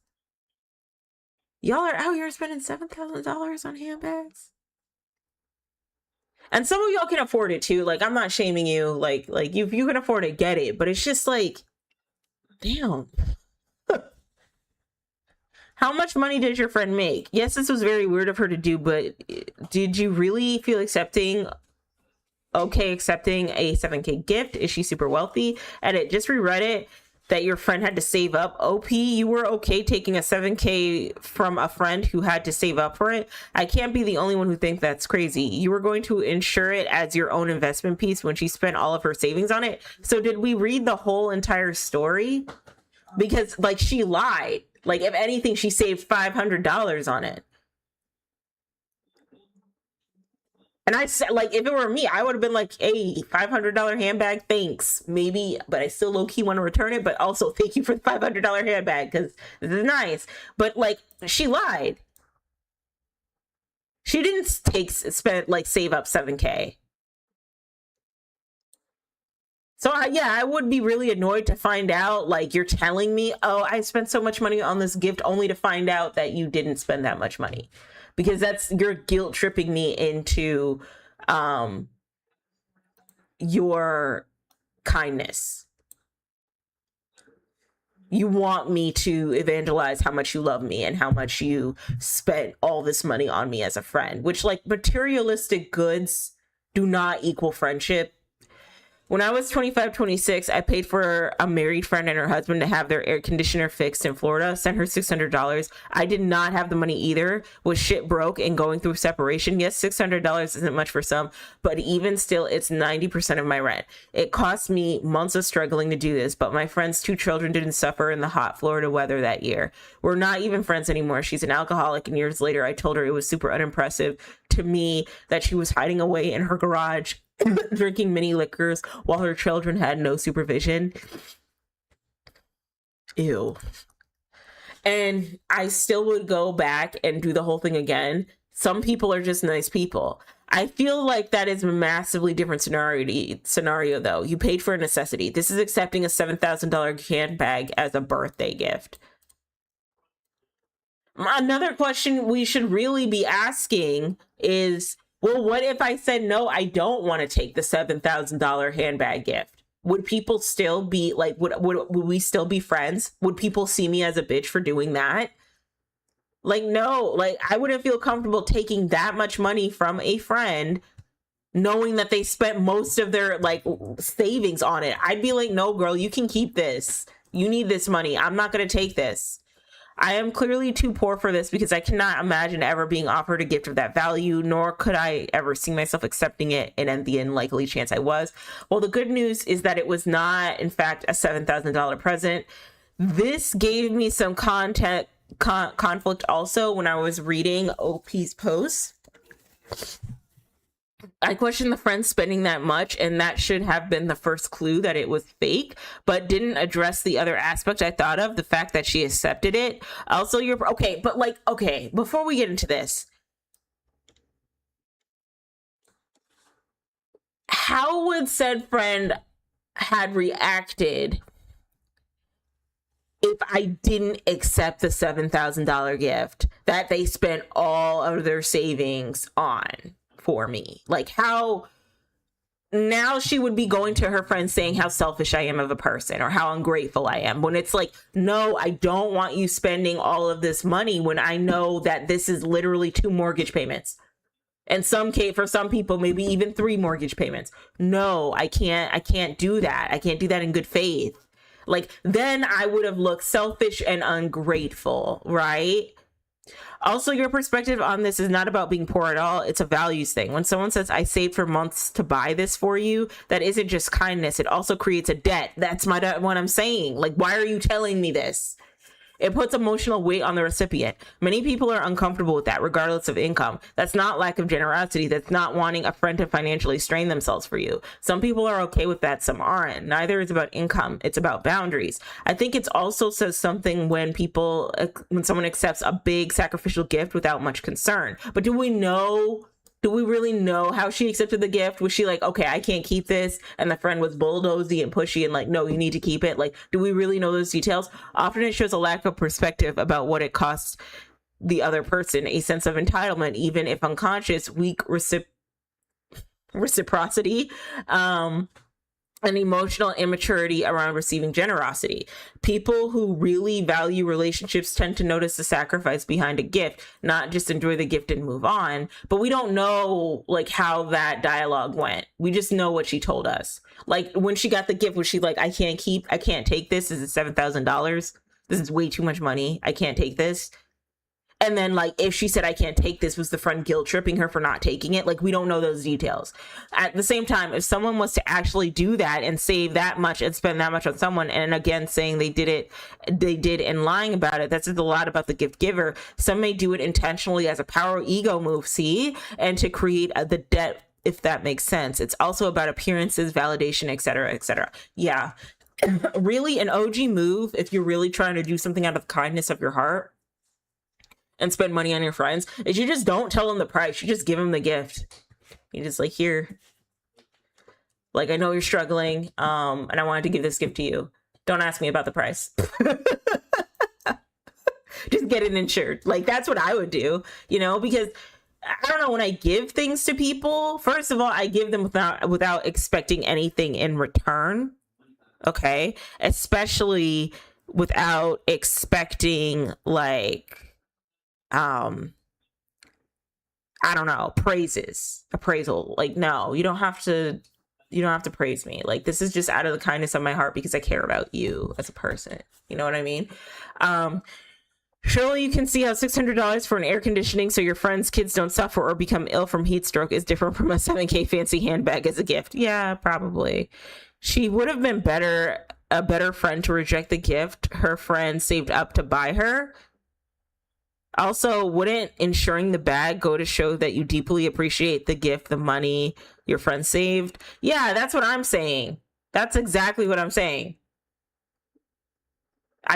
Speaker 1: Y'all are out here spending $7,000 on handbags. And some of y'all can afford it too. Like, I'm not shaming you. Like if you can afford it, get it. But it's just like, damn. How much money did your friend make? Yes, this was very weird of her to do, but did you really feel accepting a 7K gift? Is she super wealthy? Edit, just reread it that your friend had to save up. OP, you were okay taking a 7K from a friend who had to save up for it? I can't be the only one who thinks that's crazy. You were going to insure it as your own investment piece when she spent all of her savings on it. So did we read the whole entire story? Because like she lied. Like if anything, she saved $500 on it. And I said, like, if it were me, I would have been like, hey, $500 handbag, thanks. Maybe, but I still low-key want to return it. But also, thank you for the $500 handbag, because this is nice. But, like, she lied. She didn't save up 7K. So, I would be really annoyed to find out, like, you're telling me, oh, I spent so much money on this gift, only to find out that you didn't spend that much money. Because you're guilt tripping me into your kindness. You want me to evangelize how much you love me and how much you spent all this money on me as a friend, which, like, materialistic goods do not equal friendship. When I was 25, 26, I paid for a married friend and her husband to have their air conditioner fixed in Florida, sent her $600. I did not have the money either, was shit broke and going through separation. Yes, $600 isn't much for some, but even still, it's 90% of my rent. It cost me months of struggling to do this, but my friend's 2 children didn't suffer in the hot Florida weather that year. We're not even friends anymore. She's an alcoholic, and years later, I told her it was super unimpressive to me that she was hiding away in her garage drinking mini liquors while her children had no supervision. Ew. And I still would go back and do the whole thing again. Some people are just nice people. I feel like that is a massively different scenario though. You paid for a necessity. This is accepting a $7,000 handbag as a birthday gift. Another question we should really be asking is, well, what if I said, no, I don't want to take the $7,000 handbag gift? Would people still be like, would we still be friends? Would people see me as a bitch for doing that? Like, no, like I wouldn't feel comfortable taking that much money from a friend knowing that they spent most of their like savings on it. I'd be like, no, girl, you can keep this. You need this money. I'm not going to take this. I am clearly too poor for this because I cannot imagine ever being offered a gift of that value, nor could I ever see myself accepting it, and at the unlikely chance I was. Well, the good news is that it was not, in fact, a $7,000 present. This gave me some conflict also when I was reading OP's post. I questioned the friend spending that much, and that should have been the first clue that it was fake, but didn't address the other aspect I thought of, the fact that she accepted it. Also, okay, before we get into this, how would said friend had reacted if I didn't accept the $7,000 gift that they spent all of their savings on for me? Like, how now she would be going to her friends saying how selfish I am of a person or how ungrateful I am, when it's like, no, I don't want you spending all of this money when I know that this is literally 2 mortgage payments. And for some people, maybe even 3 mortgage payments. No, I can't do that. I can't do that in good faith. Like, then I would have looked selfish and ungrateful, right? Also, your perspective on this is not about being poor at all. It's a values thing. When someone says, I saved for months to buy this for you, that isn't just kindness. It also creates a debt. That's what I'm saying. Like, why are you telling me this? It puts emotional weight on the recipient. Many people are uncomfortable with that, regardless of income. That's not lack of generosity. That's not wanting a friend to financially strain themselves for you. Some people are okay with that, some aren't. Neither is about income. It's about boundaries. I think it also says something when someone accepts a big sacrificial gift without much concern. But do we really know how she accepted the gift? Was she like, okay, I can't keep this, and the friend was bulldozy and pushy and like, no, you need to keep it? Like, do we really know those details? Often it shows a lack of perspective about what it costs the other person, a sense of entitlement, even if unconscious, weak reciprocity, and emotional immaturity around receiving generosity. People who really value relationships tend to notice the sacrifice behind a gift, not just enjoy the gift and move on. But we don't know like how that dialogue went. We just know what she told us. Like when she got the gift, was she like, I can't take this. This is $7,000. This is way too much money. I can't take this. And then, like, if she said, I can't take this, was the friend guilt tripping her for not taking it? Like, we don't know those details. At the same time, if someone was to actually do that and save that much and spend that much on someone, and again, saying they did and lying about it, that says a lot about the gift giver. Some may do it intentionally as a power ego move, and to create the debt, if that makes sense. It's also about appearances, validation, etc., etc. Yeah. Really, an OG move, if you're really trying to do something out of the kindness of your heart, and spend money on your friends, is you just don't tell them the price. You just give them the gift. You just like, here, like, I know you're struggling, and I wanted to give this gift to you. Don't ask me about the price. Just get it insured. Like, that's what I would do, because I don't know, when I give things to people, first of all, I give them without expecting anything in return. Okay. Especially without expecting like, I don't know, appraisal. Like, no, you don't have to praise me. Like, this is just out of the kindness of my heart because I care about you as a person. You know what I mean? Surely you can see how $600 for an air conditioning so your friends' kids don't suffer or become ill from heat stroke is different from a $7K fancy handbag as a gift. Yeah, probably. She would have been a better friend to reject the gift her friend saved up to buy her. Also, wouldn't insuring the bag go to show that you deeply appreciate the gift, the money your friend saved? Yeah, that's what I'm saying. That's exactly what I'm saying. I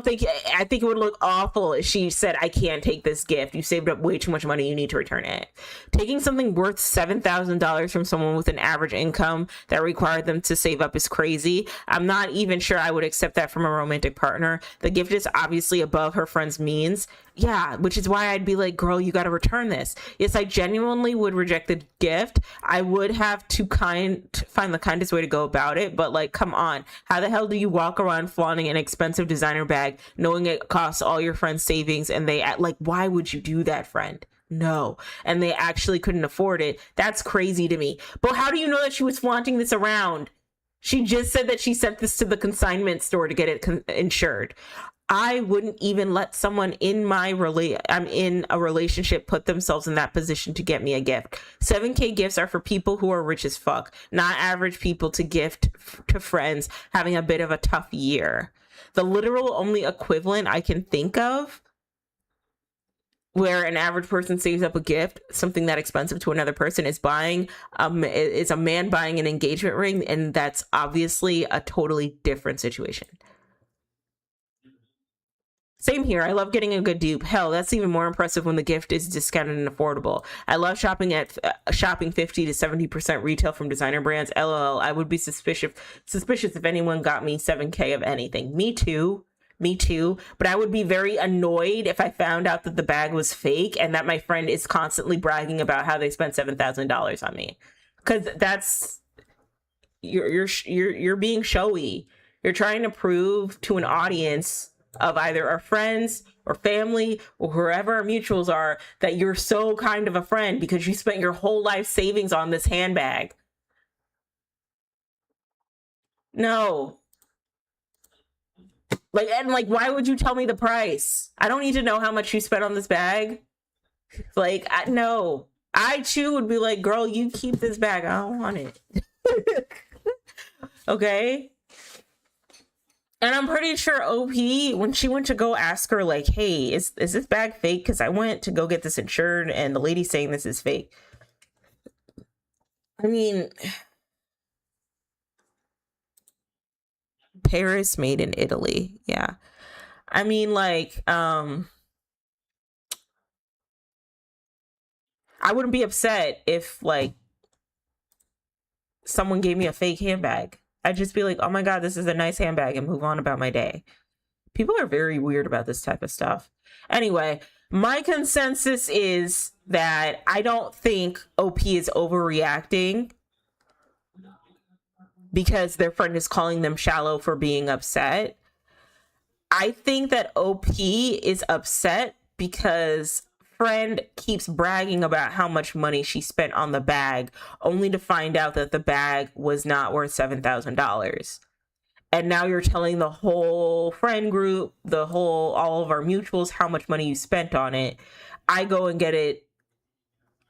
Speaker 1: think it would look awful if she said, I can't take this gift. You saved up way too much money. You need to return it. Taking something worth $7,000 from someone with an average income that required them to save up is crazy. I'm not even sure I would accept that from a romantic partner. The gift is obviously above her friend's means. Yeah, which is why I'd be like, girl, you got to return this. Yes, I genuinely would reject the gift. I would have to find the kindest way to go about it. But like, come on. How the hell do you walk around flaunting an expensive designer bag, knowing it costs all your friends' savings, and why would you do that, friend? No. And they actually couldn't afford it. That's crazy to me. But how do you know that she was flaunting this around? She just said that she sent this to the consignment store to get it insured. I wouldn't even let someone I'm in a relationship put themselves in that position to get me a gift. 7K gifts are for people who are rich as fuck, not average people to gift to friends having a bit of a tough year. The literal only equivalent I can think of where an average person saves up a gift, something that expensive to another person, is a man buying an engagement ring, and that's obviously a totally different situation. Same here. I love getting a good dupe. Hell, that's even more impressive when the gift is discounted and affordable. I love shopping 50 to 70% retail from designer brands. LOL, I would be suspicious if anyone got me 7K of anything. Me too. But I would be very annoyed if I found out that the bag was fake and that my friend is constantly bragging about how they spent $7,000 on me. Because that's you're being showy. You're trying to prove to an audience of either our friends or family or whoever our mutuals are that you're so kind of a friend because you spent your whole life savings on this handbag. No. Why would you tell me the price? I don't need to know how much you spent on this bag. No. I too would be like, girl, you keep this bag. I don't want it. Okay? And I'm pretty sure OP, when she went to go ask her, like, hey, is this bag fake? Because I went to go get this insured and the lady's saying this is fake. I mean, Paris made in Italy. Yeah. I mean, like, I wouldn't be upset if, like, someone gave me a fake handbag. I'd just be like, oh my God, this is a nice handbag, and move on about my day. People are very weird about this type of stuff. Anyway, my consensus is that I don't think OP is overreacting because their friend is calling them shallow for being upset. I think that OP is upset because friend keeps bragging about how much money she spent on the bag, only to find out that the bag was not worth $7,000. And now you're telling the whole friend group, all of our mutuals, how much money you spent on it. I go and get it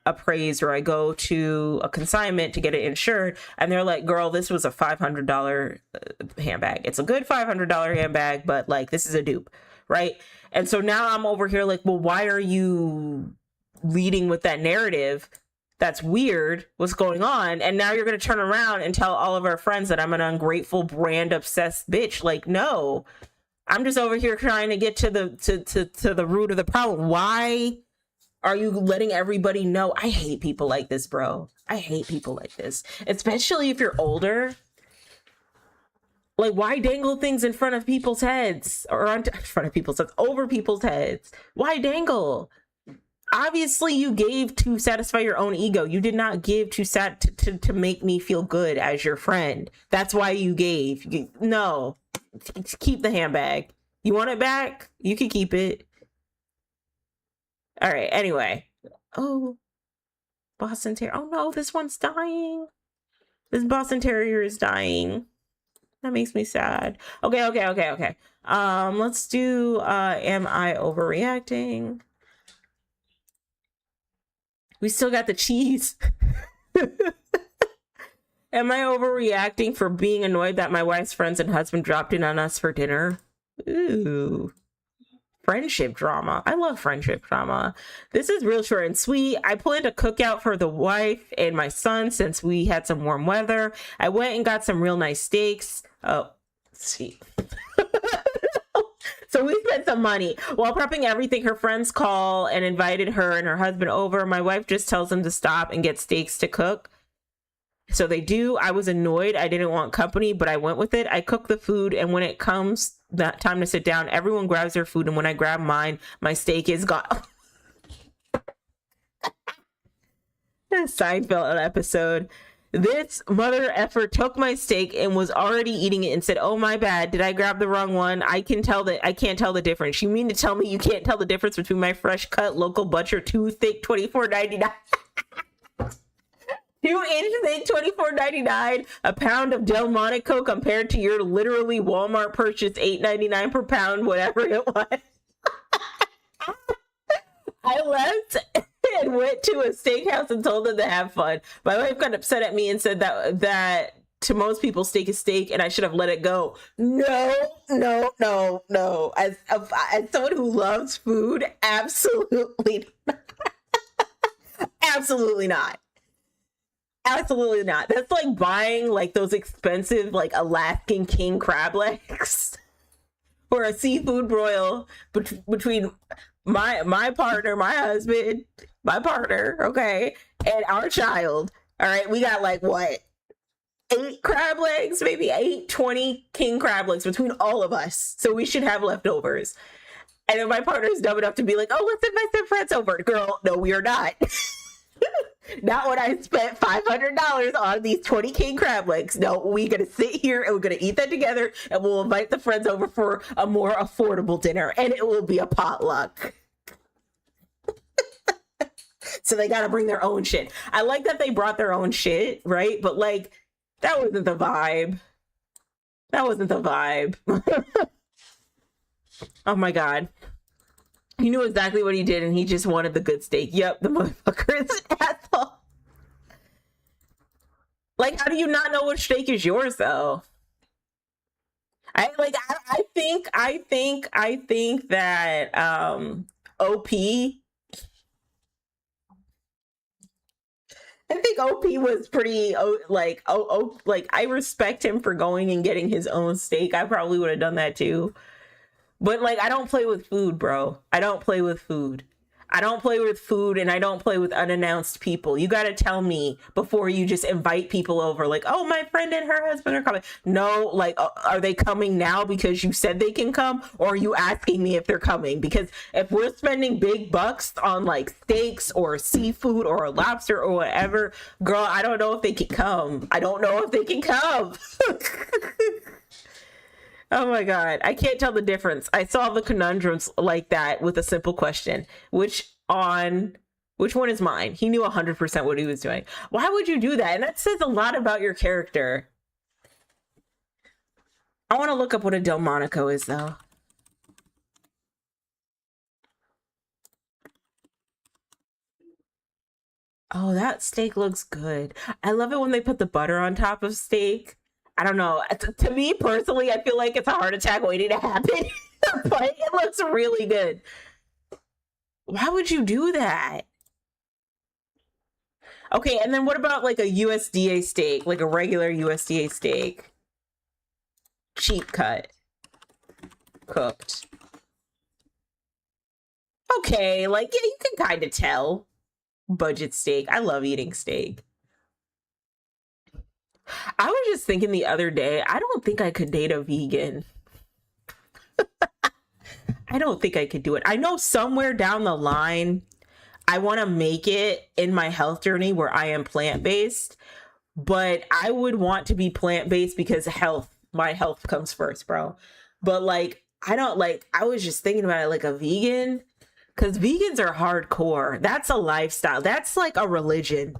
Speaker 1: appraised, or I go to a consignment to get it insured, and they're like, girl, this was a $500 handbag. It's a good $500 handbag, but like, this is a dupe, right? And so now I'm over here like, well, why are you leading with that narrative? That's weird. What's going on? And now you're going to turn around and tell all of our friends that I'm an ungrateful, brand obsessed bitch. Like, no, I'm just over here trying to get to the root of the problem. Why are you letting everybody know? I hate people like this, bro. I hate people like this, especially if you're older. Like, why dangle things in front of people's heads, or in front of people's heads, over people's heads? Why dangle? Obviously, you gave to satisfy your own ego. You did not give to make me feel good as your friend. That's why you gave. No, keep the handbag. You want it back? You can keep it. All right. Anyway. Oh, Boston Terrier. Oh no, this one's dying. This Boston Terrier is dying. That makes me sad. Okay. Let's do am I overreacting? We still got the cheese. Am I overreacting for being annoyed that my wife's friends and husband dropped in on us for dinner? Ooh. Friendship drama. I love friendship drama. This is real short and sweet. I planned a cookout for the wife and my son since we had some warm weather. I went and got some real nice steaks. Oh, sweet. So we spent some money. While prepping everything, her friends call and invited her and her husband over. My wife just tells them to stop and get steaks to cook. So they do. I was annoyed. I didn't want company, but I went with it. I cook the food, and when it comes that time to sit down, everyone grabs their food, and when I grab mine, my steak is gone. Seinfeld episode. This mother effer took my steak and was already eating it and said, oh, my bad. Did I grab the wrong one? I can't tell the difference. You mean to tell me you can't tell the difference between my fresh cut local butcher 2 thick $24.99? 2-inch thick $24.99, a pound of Delmonico compared to your literally Walmart purchase $8.99 per pound, whatever it was. I left and went to a steakhouse and told them to have fun. My wife got upset at me and said that to most people, steak is steak, and I should have let it go. No. As someone who loves food, absolutely not. Absolutely not. Absolutely not. That's like buying like those expensive like Alaskan king crab legs for a seafood broil between my partner, my husband, my partner, okay, and our child. All right, we got like what, 8 crab legs, maybe 20 king crab legs between all of us. So we should have leftovers. And then my partner is dumb enough to be like, oh, let's invite some friends over. Girl, no, we are not. Not when I spent $500 on these 20 king crab legs. No, we're going to sit here and we're going to eat that together, and we'll invite the friends over for a more affordable dinner, and it will be a potluck. So they got to bring their own shit. I like that they brought their own shit, right? But like, that wasn't the vibe. That wasn't the vibe. Oh my God. He knew exactly what he did, and he just wanted the good steak. Yep, the motherfucker is an asshole. Like, how do you not know which steak is yours, though? I think that OP I think OP was pretty like I respect him for going and getting his own steak. I probably would have done that too. But like I don't play with food, bro. I don't play with food. I don't play with food and I don't play with unannounced people. You got to tell me before you just invite people over like, "Oh, my friend and her husband are coming." No, like are they coming now because you said they can come, or are you asking me if they're coming? Because if we're spending big bucks on like steaks or seafood or a lobster or whatever, girl, I don't know if they can come. I don't know if they can come. Oh my God. I can't tell the difference. I solve the conundrums like that with a simple question. Which one is mine? He knew 100% what he was doing. Why would you do that? And that says a lot about your character. I want to look up what a Delmonico is though. Oh, that steak looks good. I love it when they put the butter on top of steak. I don't know. To me personally, I feel like it's a heart attack waiting to happen. But it looks really good. Why would you do that? Okay, and then what about like a USDA steak, like a regular USDA steak? Cheap cut, cooked. Okay, like yeah, you can kind of tell. Budget steak. I love eating steak. I was just thinking the other day, I don't think I could date a vegan. I don't think I could do it. I know somewhere down the line, I want to make it in my health journey where I am plant based, but I would want to be plant based because my health comes first, bro. But like, I don't like, I was just thinking about it like a vegan because vegans are hardcore. That's a lifestyle, that's like a religion.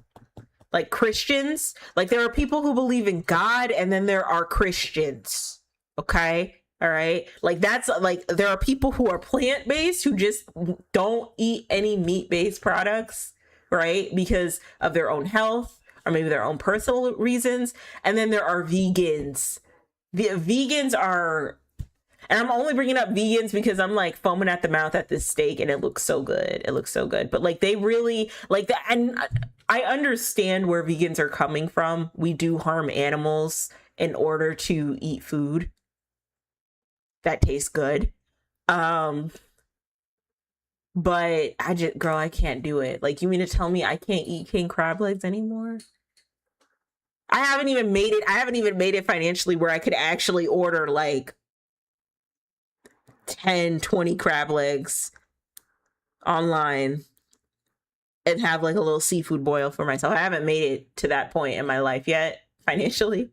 Speaker 1: Like Christians, like there are people who believe in God and then there are Christians. Okay? All right? Like that's like there are people who are plant-based who just don't eat any meat-based products, right? Because of their own health or maybe their own personal reasons. And then there are vegans. The vegans are, and I'm only bringing up vegans because I'm like foaming at the mouth at this steak and it looks so good. It looks so good. But like they really like that. And I understand where vegans are coming from. We do harm animals in order to eat food that tastes good. Um, but girl, I can't do it. Like, you mean to tell me I can't eat king crab legs anymore? I haven't even made it. I haven't even made it financially where I could actually order like 10, 20 crab legs online and have like a little seafood boil for myself. I haven't made it to that point in my life yet financially.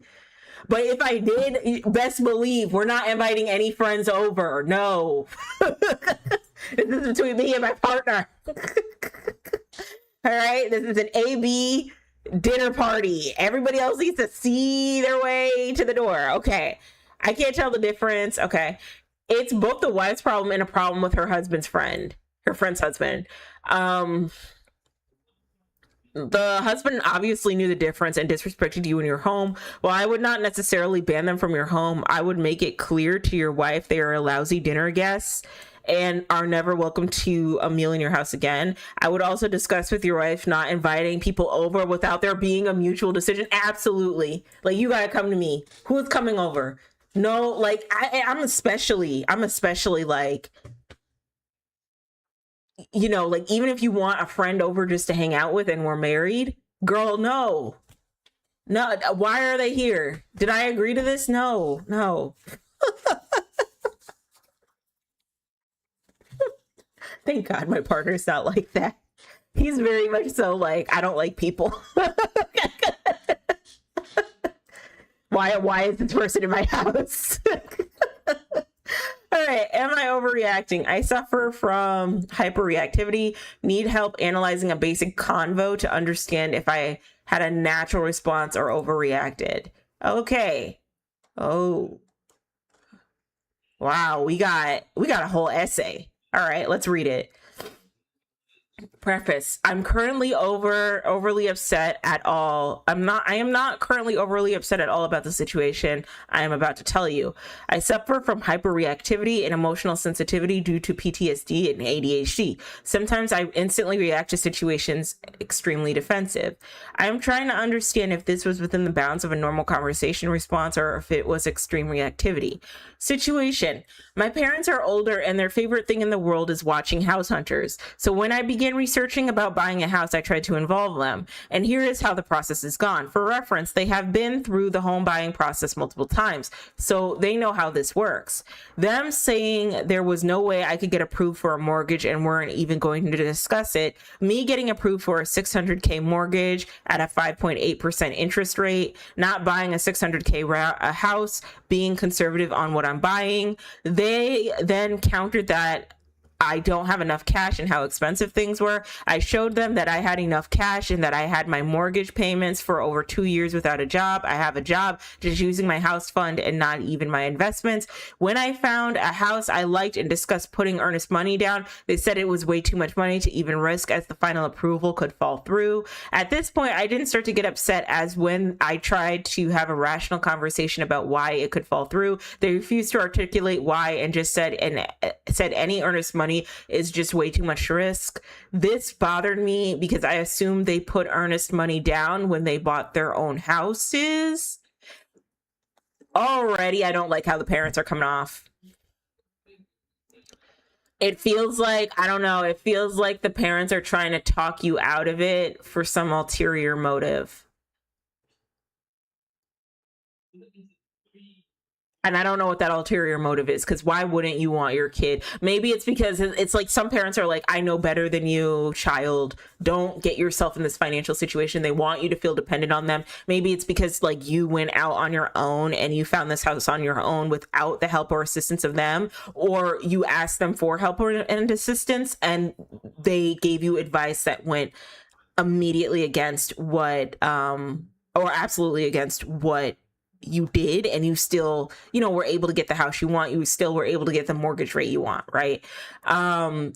Speaker 1: But if I did, best believe we're not inviting any friends over. No. This is between me and my partner. All right. This is an AB dinner party. Everybody else needs to see their way to the door. Okay. I can't tell the difference. Okay. It's both the wife's problem and a problem with her husband's friend, her friend's husband. The husband obviously knew the difference and disrespected you in your home. Well, I would not necessarily ban them from your home. I would make it clear to your wife they are a lousy dinner guest and are never welcome to a meal in your house again. I would also discuss with your wife not inviting people over without there being a mutual decision. Absolutely. Like, you gotta come to me. Who's coming over? No, like I'm especially like, you know, like even if you want a friend over just to hang out with and we're married, girl, no. No, why are they here? Did I agree to this? No, no. Thank God my partner's not like that. He's very much so like, I don't like people. Why is this person in my house? All right, am I overreacting? I suffer from hyperreactivity. Need help analyzing a basic convo to understand if I had a natural response or overreacted. Okay. Oh. Wow, we got a whole essay. All right, let's read it. Preface: I'm currently overly upset at all. I am not currently overly upset at all about the situation I am about to tell you. I suffer from hyperreactivity and emotional sensitivity due to PTSD and ADHD. Sometimes I instantly react to situations extremely defensive. I am trying to understand if this was within the bounds of a normal conversation response or if it was extreme reactivity. Situation: my parents are older and their favorite thing in the world is watching House Hunters. So when I began researching about buying a house, I tried to involve them. And here is how the process has gone. For reference, they have been through the home buying process multiple times, so they know how this works. Them saying there was no way I could get approved for a mortgage and weren't even going to discuss it. Me getting approved for a $600K mortgage at a 5.8% interest rate, not buying a $600K a house, being conservative on what I'm buying. They then countered that I don't have enough cash and how expensive things were. I showed them that I had enough cash and that I had my mortgage payments for over 2 years without a job. I have a job, just using my house fund and not even my investments. When I found a house I liked and discussed putting earnest money down, they said it was way too much money to even risk, as the final approval could fall through. At this point, I didn't start to get upset, as when I tried to have a rational conversation about why it could fall through, they refused to articulate why and just said any earnest money is just way too much risk. This bothered me because I assumed they put earnest money down when they bought their own houses. Already, I don't like how the parents are coming off. It feels like, I don't know, it feels like the parents are trying to talk you out of it for some ulterior motive. And I don't know what that ulterior motive is, because why wouldn't you want your kid? Maybe it's because it's like some parents are like, I know better than you, child. Don't get yourself in this financial situation. They want you to feel dependent on them. Maybe it's because like you went out on your own and you found this house on your own without the help or assistance of them, or you asked them for help and assistance and they gave you advice that went immediately against what, or absolutely against what you did, and you still, were able to get the house you want. You still were able to get the mortgage rate you want, right? I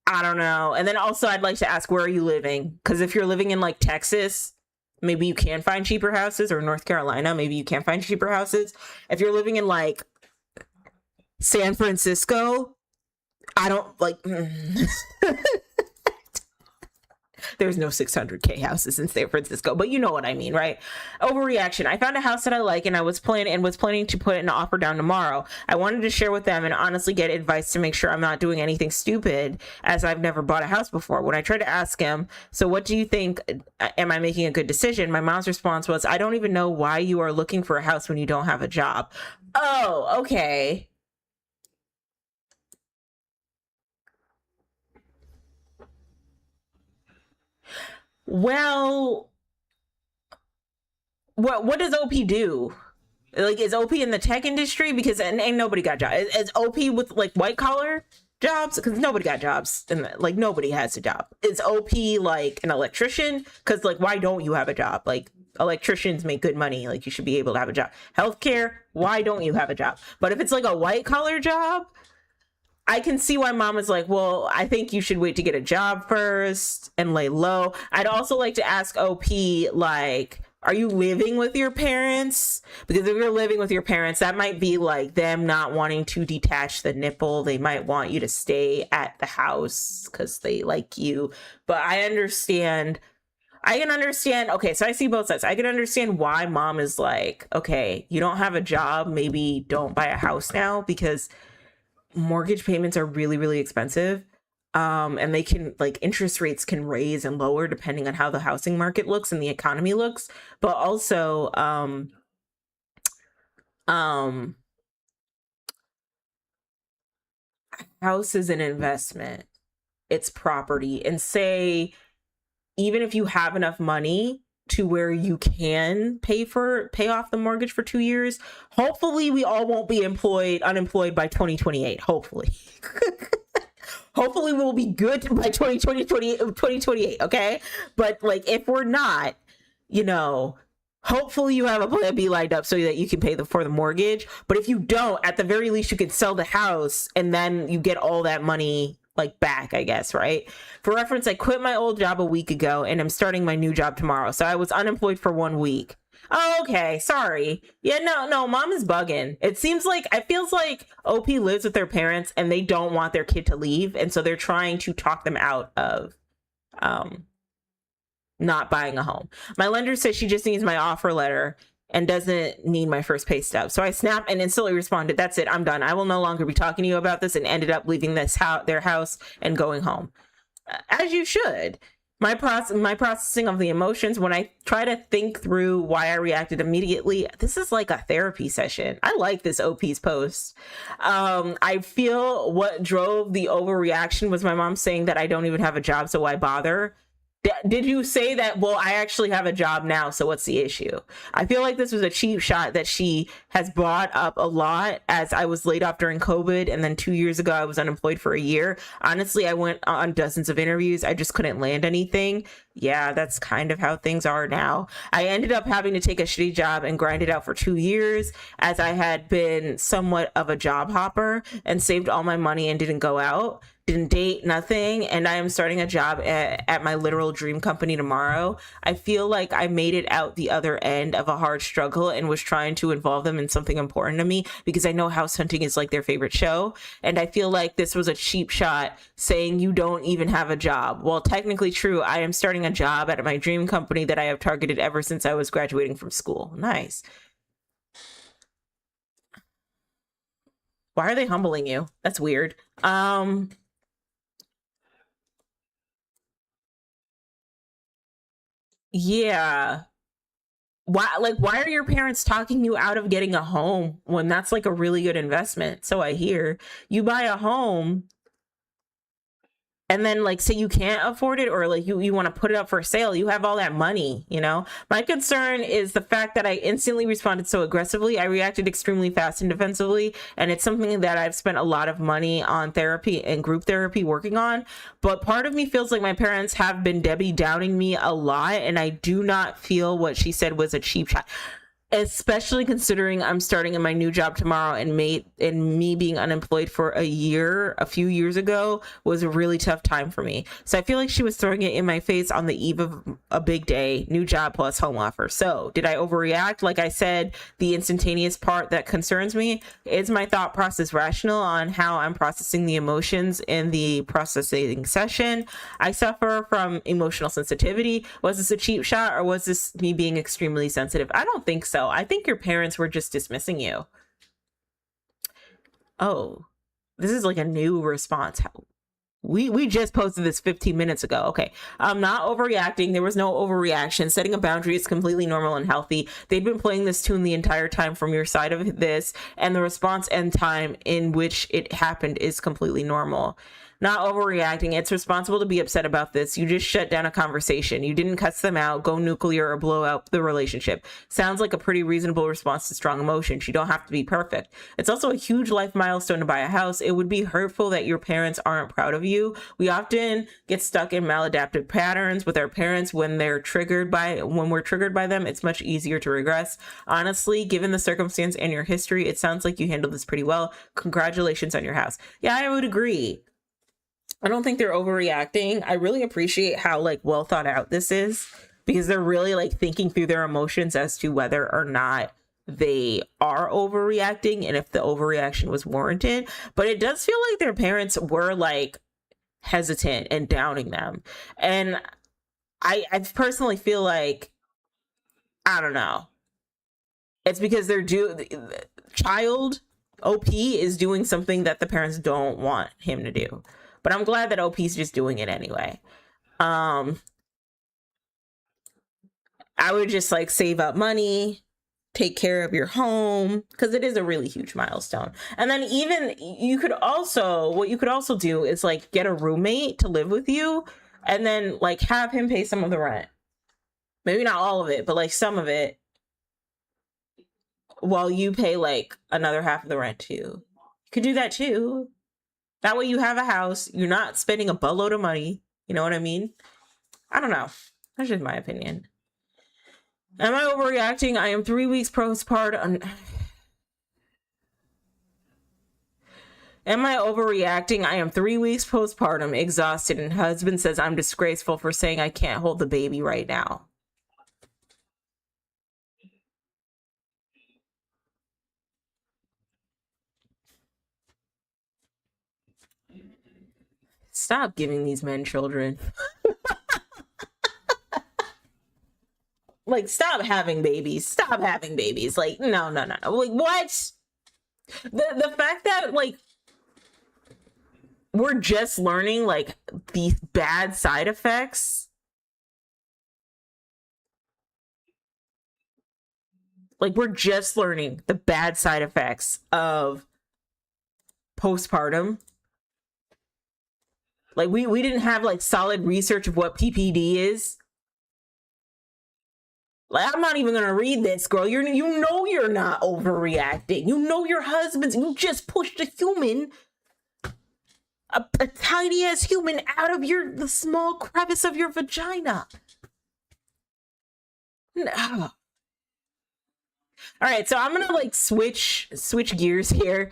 Speaker 1: don't know. And then also I'd like to ask, where are you living? Because if you're living in like Texas, maybe you can find cheaper houses, or North Carolina, maybe you can find cheaper houses. If you're living in like San Francisco, I don't like there's no 600K houses in San Francisco, but you know what I mean, right? Overreaction. I found a house that I like and I was planning to put an offer down tomorrow. I wanted to share with them and honestly get advice to make sure I'm not doing anything stupid, as I've never bought a house before. When I tried to ask him, so what do you think? Am I making a good decision? My mom's response was, I don't even know why you are looking for a house when you don't have a job. Oh, okay. Well, what does OP do? Like, is OP in the tech industry? Because ain't nobody got jobs. Is OP with like white collar jobs? Because nobody got jobs, and like nobody has a job. Is OP like an electrician? Because like, why don't you have a job? Like, electricians make good money. Like, you should be able to have a job. Healthcare, why don't you have a job? But if it's like a white collar job, I can see why mom is like, well, I think you should wait to get a job first and lay low. I'd also like to ask OP, like, are you living with your parents? Because if you're living with your parents, that might be like them not wanting to detach the nipple. They might want you to stay at the house because they like you. But I can understand. Okay, so I see both sides. I can understand why mom is like, okay, you don't have a job. Maybe don't buy a house now, because mortgage payments are really, really expensive. And they can, like, interest rates can raise and lower depending on how the housing market looks and the economy looks. But also, house is an investment. It's property. And say, even if you have enough money to where you can pay off the mortgage for 2 years, hopefully we all won't be unemployed by 2028. Hopefully. Hopefully we'll be good by 2028, okay? But like, if we're not, hopefully you have a plan B lined up so that you can pay for the mortgage. But if you don't, at the very least you can sell the house and then you get all that money like back, I guess, right? For reference, I quit my old job a week ago and I'm starting my new job tomorrow. So I was unemployed for 1 week. Oh, okay. Sorry. Yeah, no, mom is bugging. It feels like OP lives with their parents and they don't want their kid to leave. And so they're trying to talk them out of not buying a home. My lender says she just needs my offer letter and doesn't need my first pay stub. So I snapped and instantly responded, "That's it. I'm done. I will no longer be talking to you about this," and ended up leaving their house and going home. As you should. My processing of the emotions, when I try to think through why I reacted immediately, this is like a therapy session. I like this OP's post. I feel what drove the overreaction was my mom saying that I don't even have a job, so why bother? Did you say that? Well, I actually have a job now, so what's the issue? I feel like this was a cheap shot that she has brought up a lot, as I was laid off during COVID, and then 2 years ago I was unemployed for a year. Honestly, I went on dozens of interviews. I just couldn't land anything. Yeah, that's kind of how things are now. I ended up having to take a shitty job and grind it out for 2 years, as I had been somewhat of a job hopper and saved all my money and didn't go out. Didn't date, nothing, and I am starting a job at my literal dream company tomorrow. I feel like I made it out the other end of a hard struggle and was trying to involve them in something important to me, because I know house hunting is like their favorite show, and I feel like this was a cheap shot saying you don't even have a job. Well, technically true, I am starting a job at my dream company that I have targeted ever since I was graduating from school. Nice. Why are they humbling you? That's weird. Yeah. Why are your parents talking you out of getting a home when that's like a really good investment? So I hear. You buy a home and then like say you can't afford it, or like you want to put it up for sale. You have all that money, you know. My concern is the fact that I instantly responded so aggressively. I reacted extremely fast and defensively, and it's something that I've spent a lot of money on therapy and group therapy working on. But part of me feels like my parents have been Debbie Downing me a lot, and I do not feel what she said was a cheap shot, especially considering I'm starting in my new job tomorrow, and me being unemployed for a few years ago was a really tough time for me. So I feel like she was throwing it in my face on the eve of a big day, new job plus home offer. So did I overreact? Like I said, the instantaneous part that concerns me is my thought process rational on how I'm processing the emotions in the processing session. I suffer from emotional sensitivity. Was this a cheap shot, or was this me being extremely sensitive? I don't think so. I think your parents were just dismissing you. Oh, this is like a new response. We just posted this 15 minutes ago. Okay. I'm not overreacting. There was no overreaction. Setting a boundary is completely normal and healthy. They've been playing this tune the entire time from your side of this, and the response and time in which it happened is completely normal. Not overreacting. It's responsible to be upset about this. You just shut down a conversation. You didn't cuss them out, go nuclear, or blow out the relationship. Sounds like a pretty reasonable response to strong emotions. You don't have to be perfect. It's also a huge life milestone to buy a house. It would be hurtful that your parents aren't proud of you. We often get stuck in maladaptive patterns with our parents when we're triggered by them. It's much easier to regress. Honestly, given the circumstance and your history, it sounds like you handled this pretty well. Congratulations on your house. Yeah, I would agree. I don't think they're overreacting. I really appreciate how like well thought out this is, because they're really like thinking through their emotions as to whether or not they are overreacting and if the overreaction was warranted. But it does feel like their parents were like hesitant and downing them. And I personally feel like, I don't know. It's because the child OP is doing something that the parents don't want him to do. But I'm glad that OP's just doing it anyway. I would just like save up money, take care of your home, because it is a really huge milestone. And then even what you could also do is like get a roommate to live with you, and then like have him pay some of the rent. Maybe not all of it, but like some of it, while you pay like another half of the rent too. You could do that too. That way you have a house. You're not spending a buttload of money. You know what I mean? I don't know. That's just my opinion. Am I overreacting? I am 3 weeks postpartum. Am I overreacting? I am 3 weeks postpartum, exhausted, and husband says I'm disgraceful for saying I can't hold the baby right now. Stop giving these men children. Like, stop having babies. Stop having babies. Like, no. Like, what? The fact that, like, we're just learning, like, these bad side effects. Like, we're just learning the bad side effects of postpartum. Like, we didn't have, like, solid research of what PPD is. Like, I'm not even gonna read this, girl. You know you're not overreacting. You know your husband's. You just pushed a human, a tiny ass human, out of the small crevice of your vagina. No. All right, so I'm gonna like switch gears here.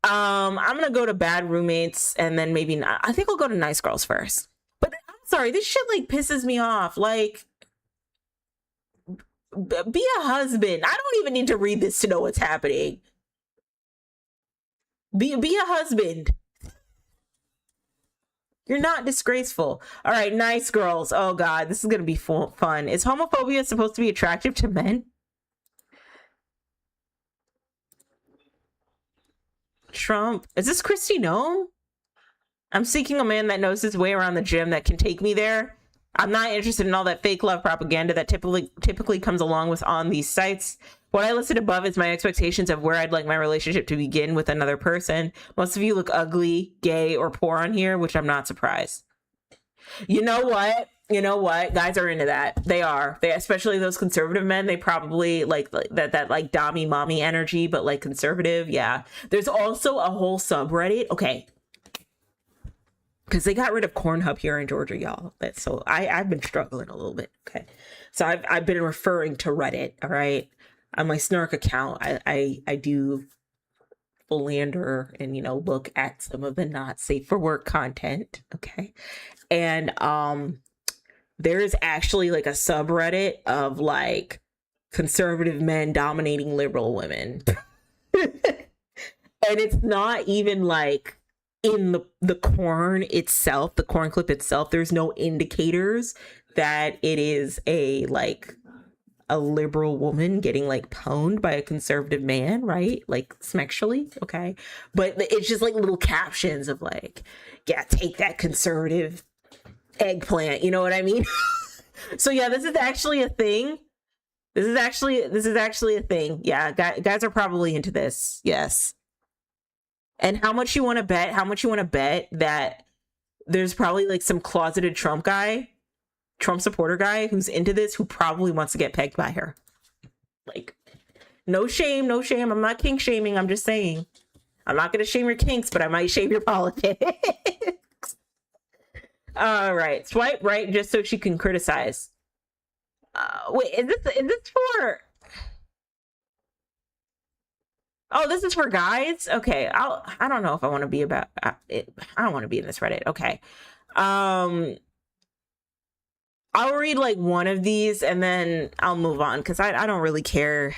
Speaker 1: I'm gonna go to Bad Roommates and then maybe not. I think I'll go to Nice Girls first. But I'm sorry, this shit like pisses me off. Like, be a husband. I don't even need to read this to know what's happening. Be a husband. You're not disgraceful. All right, Nice Girls. Oh God, this is gonna be fun. Is homophobia supposed to be attractive to men? Trump. Is this Kristi Noem? I'm seeking a man that knows his way around the gym that can take me there. I'm not interested in all that fake love propaganda that typically comes along with on these sites. What I listed above is my expectations of where I'd like my relationship to begin with another person. Most of you look ugly, gay, or poor on here, which I'm not surprised. You know what? Guys are into that. They are. They, especially those conservative men, they probably like that like dommy mommy energy, but like conservative. Yeah. There's also a whole subreddit. Okay. Because they got rid of Pornhub here in Georgia, y'all. So I've been struggling a little bit. Okay. So I've been referring to Reddit. All right. On my Snark account, I do philander and, look at some of the not safe for work content. Okay. And there is actually like a subreddit of like conservative men dominating liberal women. And it's not even like in the corn itself, the corn clip itself, there's no indicators that it is a liberal woman getting like pwned by a conservative man, right? Like sexually, okay? But it's just like little captions of like, yeah, take that conservative eggplant, you know what I mean? So yeah, this is actually a thing. This is actually a thing. Yeah, guys are probably into this. Yes. And how much you want to bet that there's probably like some closeted Trump supporter guy who's into this, who probably wants to get pegged by her. Like, no shame. I'm not kink shaming. I'm just saying, I'm not going to shame your kinks, but I might shame your politics. All right, swipe right just so she can criticize. Wait, is this for? Oh, this is for guys. Okay, I don't know if I want to be about it. I don't want to be in this Reddit. Okay, I'll read like one of these and then I'll move on because I don't really care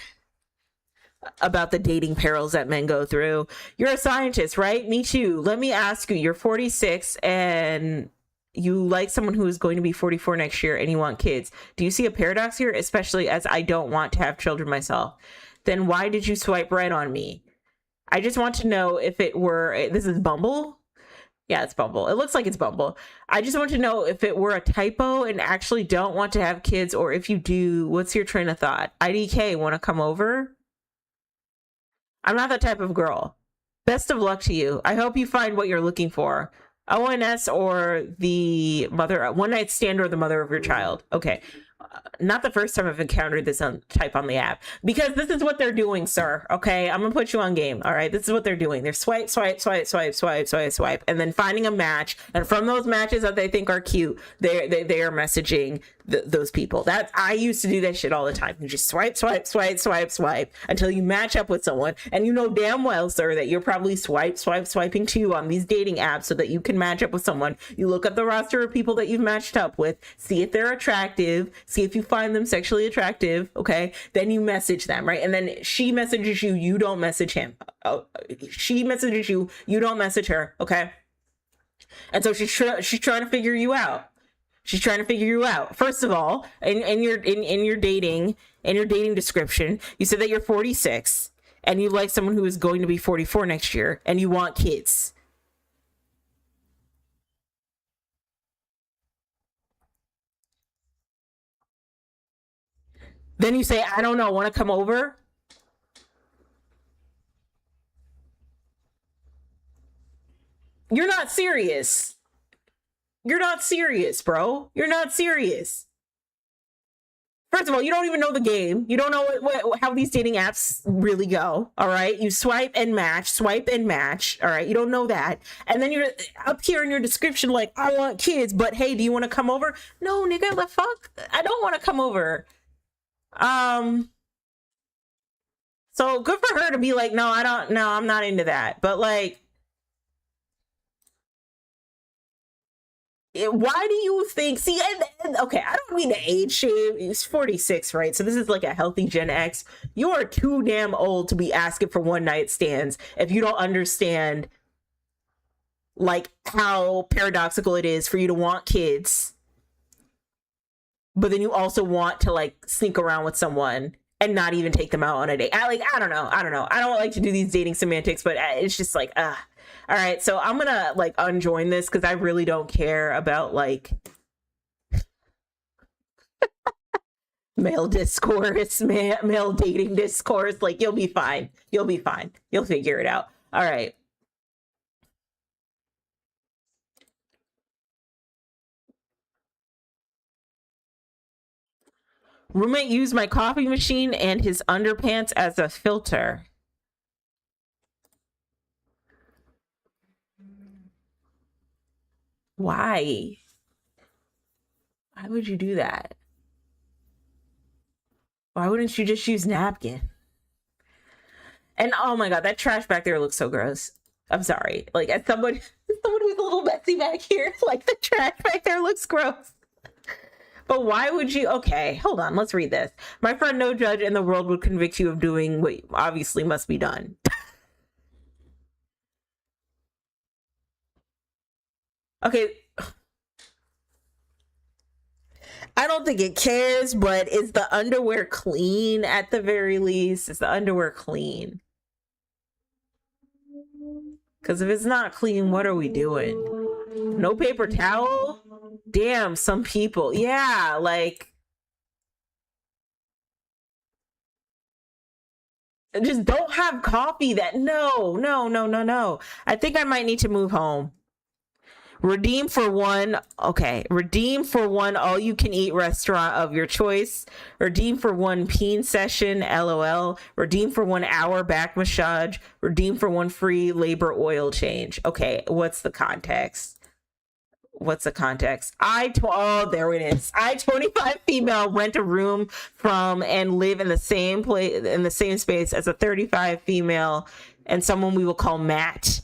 Speaker 1: about the dating perils that men go through. You're a scientist, right? Me too. Let me ask you. You're 46 and you like someone who is going to be 44 next year and you want kids. Do you see a paradox here? Especially as I don't want to have children myself. Then why did you swipe right on me? I just want to know if it were, this is Bumble? Yeah, it's Bumble. It looks like it's Bumble. I just want to know if it were a typo and actually don't want to have kids, or if you do, what's your train of thought? IDK, want to come over? I'm not that type of girl. Best of luck to you. I hope you find what you're looking for. ONS or the mother, one night stand or the mother of your child. Okay. Not the first time I've encountered this type on the app, because this is what they're doing, sir. Okay, I'm gonna put you on game. All right, this is what they're doing. They're swipe, swipe, swipe, swipe, swipe, swipe, swipe, and then finding a match. And from those matches that they think are cute, they are messaging those people. That I used to do that shit all the time. You just swipe, swipe, swipe, swipe, swipe until you match up with someone, and you know damn well, sir, that you're probably swiping too on these dating apps so that you can match up with someone. You look at the roster of people that you've matched up with, see if they're attractive, see if you find them sexually attractive. Okay, then you message them, right? And then she messages you, you don't message him. She messages you, you don't message her. Okay, and so she's trying to figure you out. She's trying to figure you out. First of all, in your dating description, you said that you're 46 and you like someone who is going to be 44 next year and you want kids. Then you say, I don't know, want to come over? You're not serious. You're not serious, bro. You're not serious. First of all, you don't even know the game. You don't know how these dating apps really go. All right. You swipe and match. All right. You don't know that. And then you're up here in your description like, I want kids, but hey, do you want to come over? No, nigga, the fuck? I don't want to come over. So good for her to be like, no, I'm not into that. But like, why do you think, see, okay, I don't mean to age shame. He's 46, right? So this is like a healthy Gen X. You are too damn old to be asking for one night stands if you don't understand like how paradoxical it is for you to want kids, but then you also want to like sneak around with someone and not even take them out on a date. I don't know. I don't like to do these dating semantics, but it's just like, all right, so I'm gonna like unjoin this because I really don't care about like male discourse, male dating discourse. Like, you'll be fine. You'll be fine. You'll figure it out. All right. Roommate used my coffee machine and his underpants as a filter. Why? Why would you do that? Why wouldn't you just use napkin? And oh my god, that trash back there looks so gross. I'm sorry. Like, as someone who's a little messy back here, like the trash back there looks gross. But why would you? Okay, hold on. Let's read this. My friend, no judge in the world would convict you of doing what obviously must be done. Okay. I don't think it cares, but is the underwear clean at the very least? Is the underwear clean? Because if it's not clean, what are we doing? No paper towel? Damn, some people. Yeah, like, just don't have coffee that. No. I think I might need to move home. Redeem for one. Okay. Redeem for one all you can eat restaurant of your choice. Redeem for one peen session. LOL. Redeem for 1 hour back massage. Redeem for one free labor oil change. Okay. What's the context? Oh, there it is. I, 25 female, rent a room from and live in the same place, in the same space as a 35 female and someone we will call Matt.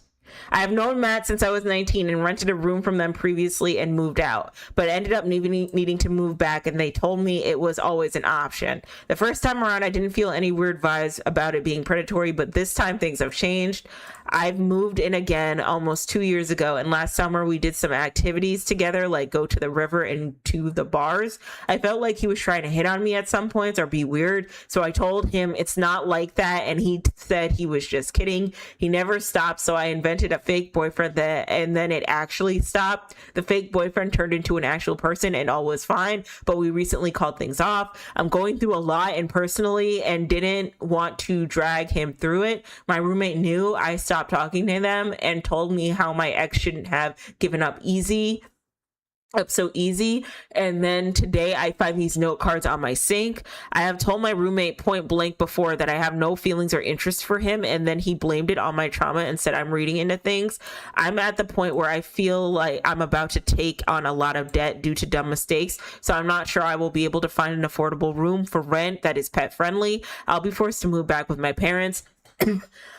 Speaker 1: I have known Matt since I was 19 and rented a room from them previously and moved out, but ended up needing to move back, and they told me it was always an option. The first time around, I didn't feel any weird vibes about it being predatory, but this time things have changed. I've moved in again almost 2 years ago, and last summer we did some activities together, like go to the river and to the bars. I felt like he was trying to hit on me at some points or be weird, so I told him it's not like that, and he said he was just kidding. He never stopped, so I invented a fake boyfriend and then it actually stopped. The fake boyfriend turned into an actual person and all was fine, but we recently called things off. I'm going through a lot and personally and didn't want to drag him through it. My roommate knew I stopped talking to them and told me how my ex shouldn't have given up easy. up so easy. And then today I find these note cards on my sink. I have told my roommate point blank before that I have no feelings or interest for him, and then he blamed it on my trauma and said I'm reading into things. I'm at the point where I feel like I'm about to take on a lot of debt due to dumb mistakes, so I'm not sure I will be able to find an affordable room for rent that is pet friendly. I'll be forced to move back with my parents.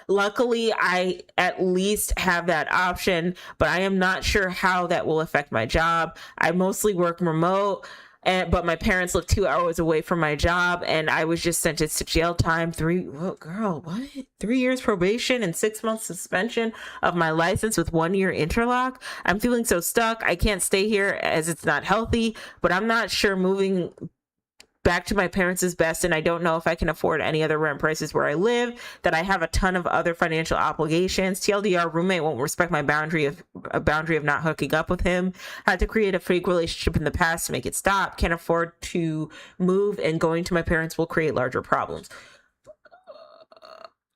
Speaker 1: Luckily, I at least have that option, but I am not sure how that will affect my job. I mostly work remote, but my parents live 2 hours away from my job, and I was just sentenced to jail time. 3 years probation and 6 months suspension of my license with 1 year interlock. I'm feeling so stuck. I can't stay here as it's not healthy, but I'm not sure moving back to my parents is best, and I don't know if I can afford any other rent prices where I live, that I have a ton of other financial obligations. TLDR, roommate won't respect my boundary of not hooking up with him. I had to create a fake relationship in the past to make it stop. Can't afford to move, and going to my parents will create larger problems.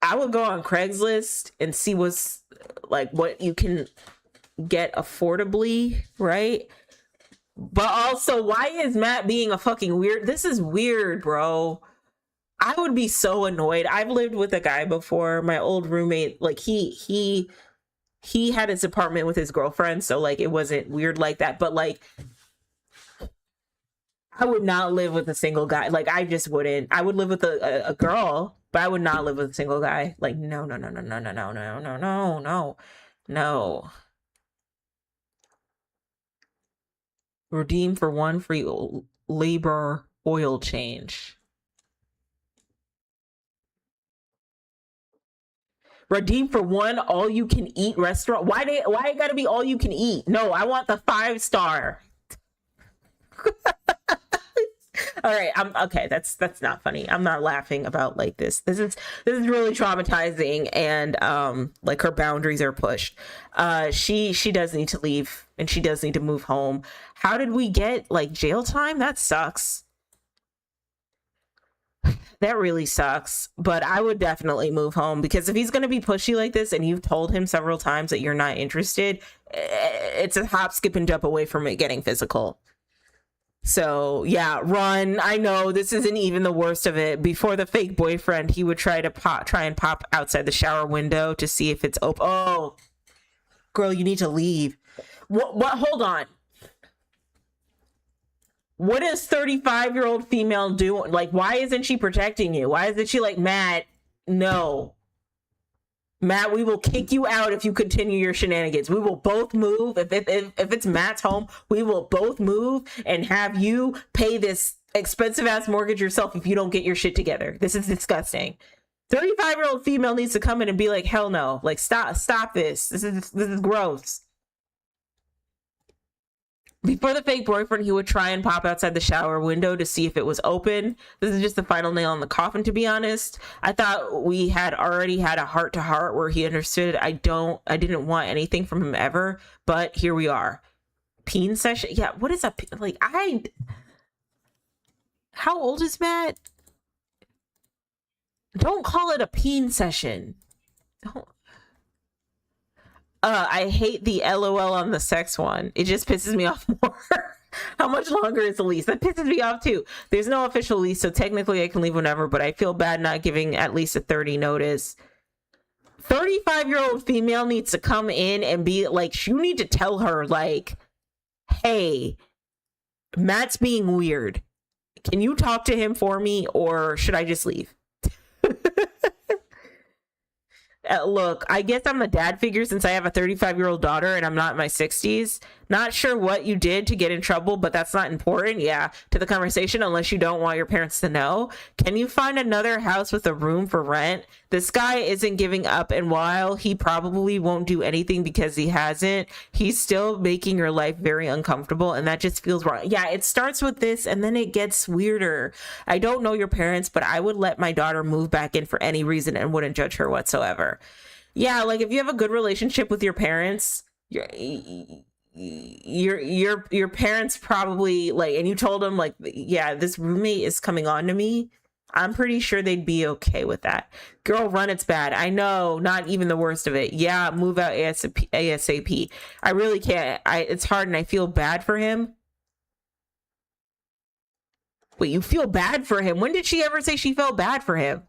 Speaker 1: I would go on Craigslist and see what's like what you can get affordably, right? But also, why is Matt being a fucking weird? This is weird, bro. I would be so annoyed. I've lived with a guy before. My old roommate, like he had his apartment with his girlfriend, so like it wasn't weird like that. But like, I would not live with a single guy. Like I just wouldn't. I would live with a girl, but I would not live with a single guy. Like no. Redeem for 1 free labor oil change. Redeem for 1 all-you-can-eat restaurant. Why it gotta be all you can eat? No, I want the 5-star. All right, I'm okay. That's not funny. I'm not laughing about like this. This is really traumatizing, and like her boundaries are pushed. She does need to leave, and she does need to move home. How did we get like jail time? That sucks. That really sucks. But I would definitely move home, because if he's going to be pushy like this, and you've told him several times that you're not interested, it's a hop, skip, and jump away from it getting physical. So yeah, run. I know this isn't even the worst of it. Before the fake boyfriend, he would try and pop outside the shower window to see if it's open. Oh, girl, you need to leave. What? Hold on. What is 35-year-old female doing? Like, why isn't she protecting you? Why isn't she like, Matt, no. Matt, we will kick you out if you continue your shenanigans. We will both move. If it's Matt's home, we will both move and have you pay this expensive ass mortgage yourself if you don't get your shit together. This is disgusting. 35-year-old female needs to come in and be like, hell no. Like, stop this. This is gross. Before the fake boyfriend, he would try and pop outside the shower window to see if it was open. This is just the final nail in the coffin, to be honest. I thought we had already had a heart-to-heart where he understood I didn't want anything from him ever, but here we are. Peen session? Yeah, what is a like? How old is Matt? Don't call it a peen session. Don't. I hate the LOL on the sex one. It just pisses me off more. How much longer is the lease? That pisses me off too. There's no official lease, so technically I can leave whenever, but I feel bad not giving at least a 30 notice. 35-year-old female needs to come in and be like, you need to tell her like, hey, Matt's being weird. Can you talk to him for me, or should I just leave? Look, I guess I'm the dad figure since I have a 35-year-old daughter and I'm not in my 60s. Not sure what you did to get in trouble, but that's not important, to the conversation unless you don't want your parents to know. Can you find another house with a room for rent? This guy isn't giving up, and while he probably won't do anything because he hasn't, he's still making your life very uncomfortable, and that just feels wrong. Yeah, it starts with this, and then it gets weirder. I don't know your parents, but I would let my daughter move back in for any reason and wouldn't judge her whatsoever. Yeah, like if you have a good relationship with your parents, your parents probably like, and you told them like, yeah, this roommate is coming on to me, I'm pretty sure they'd be okay with that. Girl, run, it's bad. I know, not even the worst of it. Yeah, move out ASAP. I really can't. It's hard and I feel bad for him. Wait, you feel bad for him? When did she ever say she felt bad for him?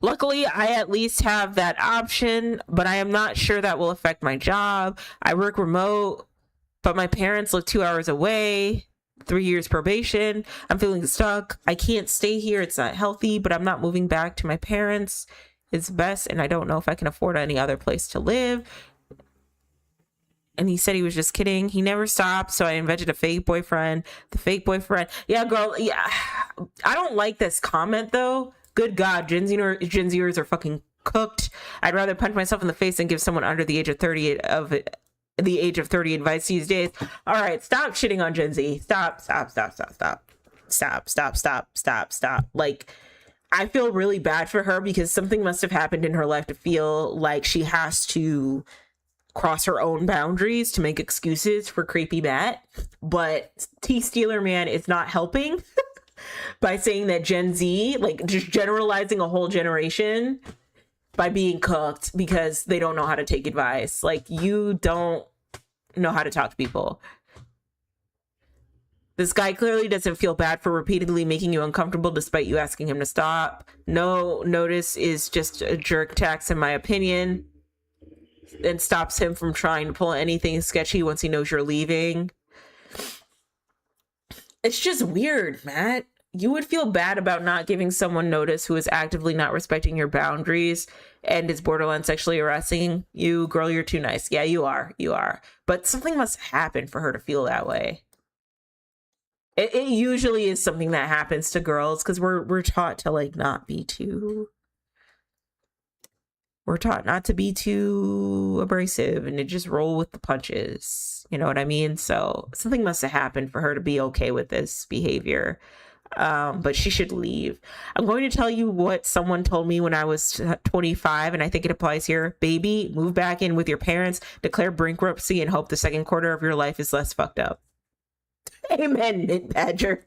Speaker 1: Luckily, I at least have that option, but I am not sure that will affect my job. I work remote, but my parents live 2 hours away. 3 years probation. I'm feeling stuck. I can't stay here. It's not healthy, but I'm not moving back to my parents. It's best, and I don't know if I can afford any other place to live. And he said he was just kidding. He never stopped, so I invented a fake boyfriend. The fake boyfriend. Yeah, girl, yeah. I don't like this comment, though. Good God, Gen Zers are fucking cooked. I'd rather punch myself in the face than give someone under the age of 30 advice these days. All right, stop shitting on Gen Z. Stop. Like, I feel really bad for her because something must have happened in her life to feel like she has to cross her own boundaries to make excuses for creepy Matt. But T Stealer Man is not helping by saying that Gen Z, like just generalizing a whole generation by being cooked because they don't know how to take advice. Like, you don't know how to talk to people. This guy clearly doesn't feel bad for repeatedly making you uncomfortable despite you asking him to stop. No notice is just a jerk tax in my opinion, and stops him from trying to pull anything sketchy once he knows you're leaving. It's just weird, Matt. You would feel bad about not giving someone notice who is actively not respecting your boundaries and is borderline sexually harassing you. Girl, you're too nice. Yeah, you are. But something must happen for her to feel that way. It usually is something that happens to girls because we're taught to like not be too. We're taught not to be too abrasive and to just roll with the punches. You know what I mean? So something must have happened for her to be okay with this behavior. But she should leave. I'm going to tell you what someone told me when I was 25, and I think it applies here. Baby, move back in with your parents, declare bankruptcy, and hope the second quarter of your life is less fucked up. Amen, Knit Badger.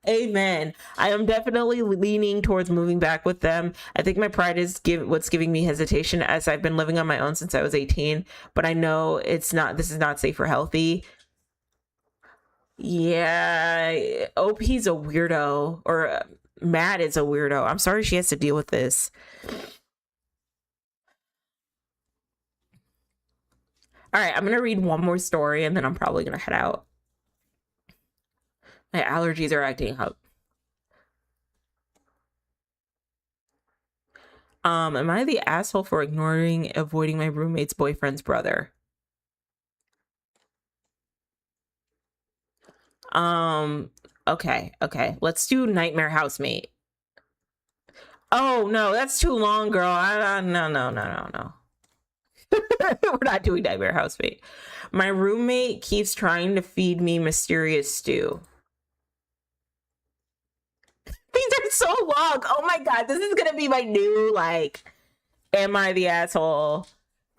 Speaker 1: Amen. I am definitely leaning towards moving back with them. I think my pride is what's giving me hesitation, as I've been living on my own since I was 18, but I know this is not safe or healthy. Yeah, OP's a weirdo, or Matt is a weirdo. I'm sorry she has to deal with this. All right, I'm gonna read one more story and then I'm probably gonna head out. My allergies are acting up. Am I the asshole for avoiding my roommate's boyfriend's brother? Okay. Let's do Nightmare Housemate. Oh no, that's too long, girl. No. We're not doing Nightmare Housemate. My roommate keeps trying to feed me mysterious stew. These are so long. Oh my God, this is gonna be my new, like, am I the asshole?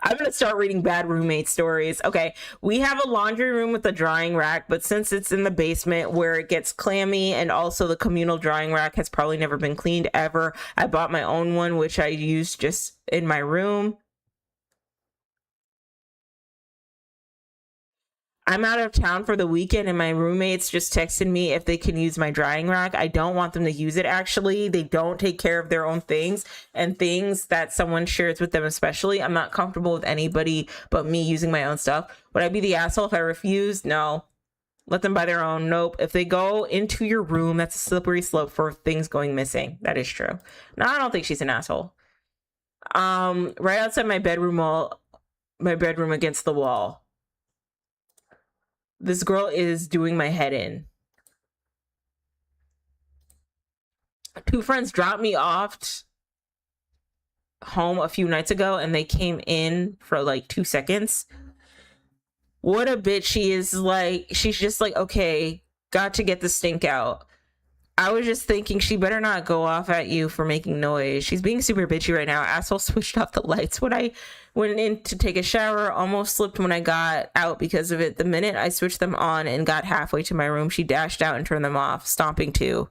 Speaker 1: I'm gonna start reading bad roommate stories. Okay, we have a laundry room with a drying rack, but since it's in the basement where it gets clammy, and also the communal drying rack has probably never been cleaned ever, I bought my own one, which I use just in my room. I'm out of town for the weekend and my roommates just texted me if they can use my drying rack. I don't want them to use it, actually. They don't take care of their own things, and things that someone shares with them especially. I'm not comfortable with anybody but me using my own stuff. Would I be the asshole if I refused? No. Let them buy their own. Nope. If they go into your room, that's a slippery slope for things going missing. That is true. No, I don't think she's an asshole. Right outside my bedroom against the wall. This girl is doing my head in. Two friends dropped me off home a few nights ago and they came in for like 2 seconds. What a bitch she is. Like, she's just like, okay, got to get the stink out. I was just thinking she better not go off at you for making noise. She's being super bitchy right now. Asshole switched off the lights when I went in to take a shower. Almost slipped when I got out because of it. The minute I switched them on and got halfway to my room, she dashed out and turned them off, stomping too.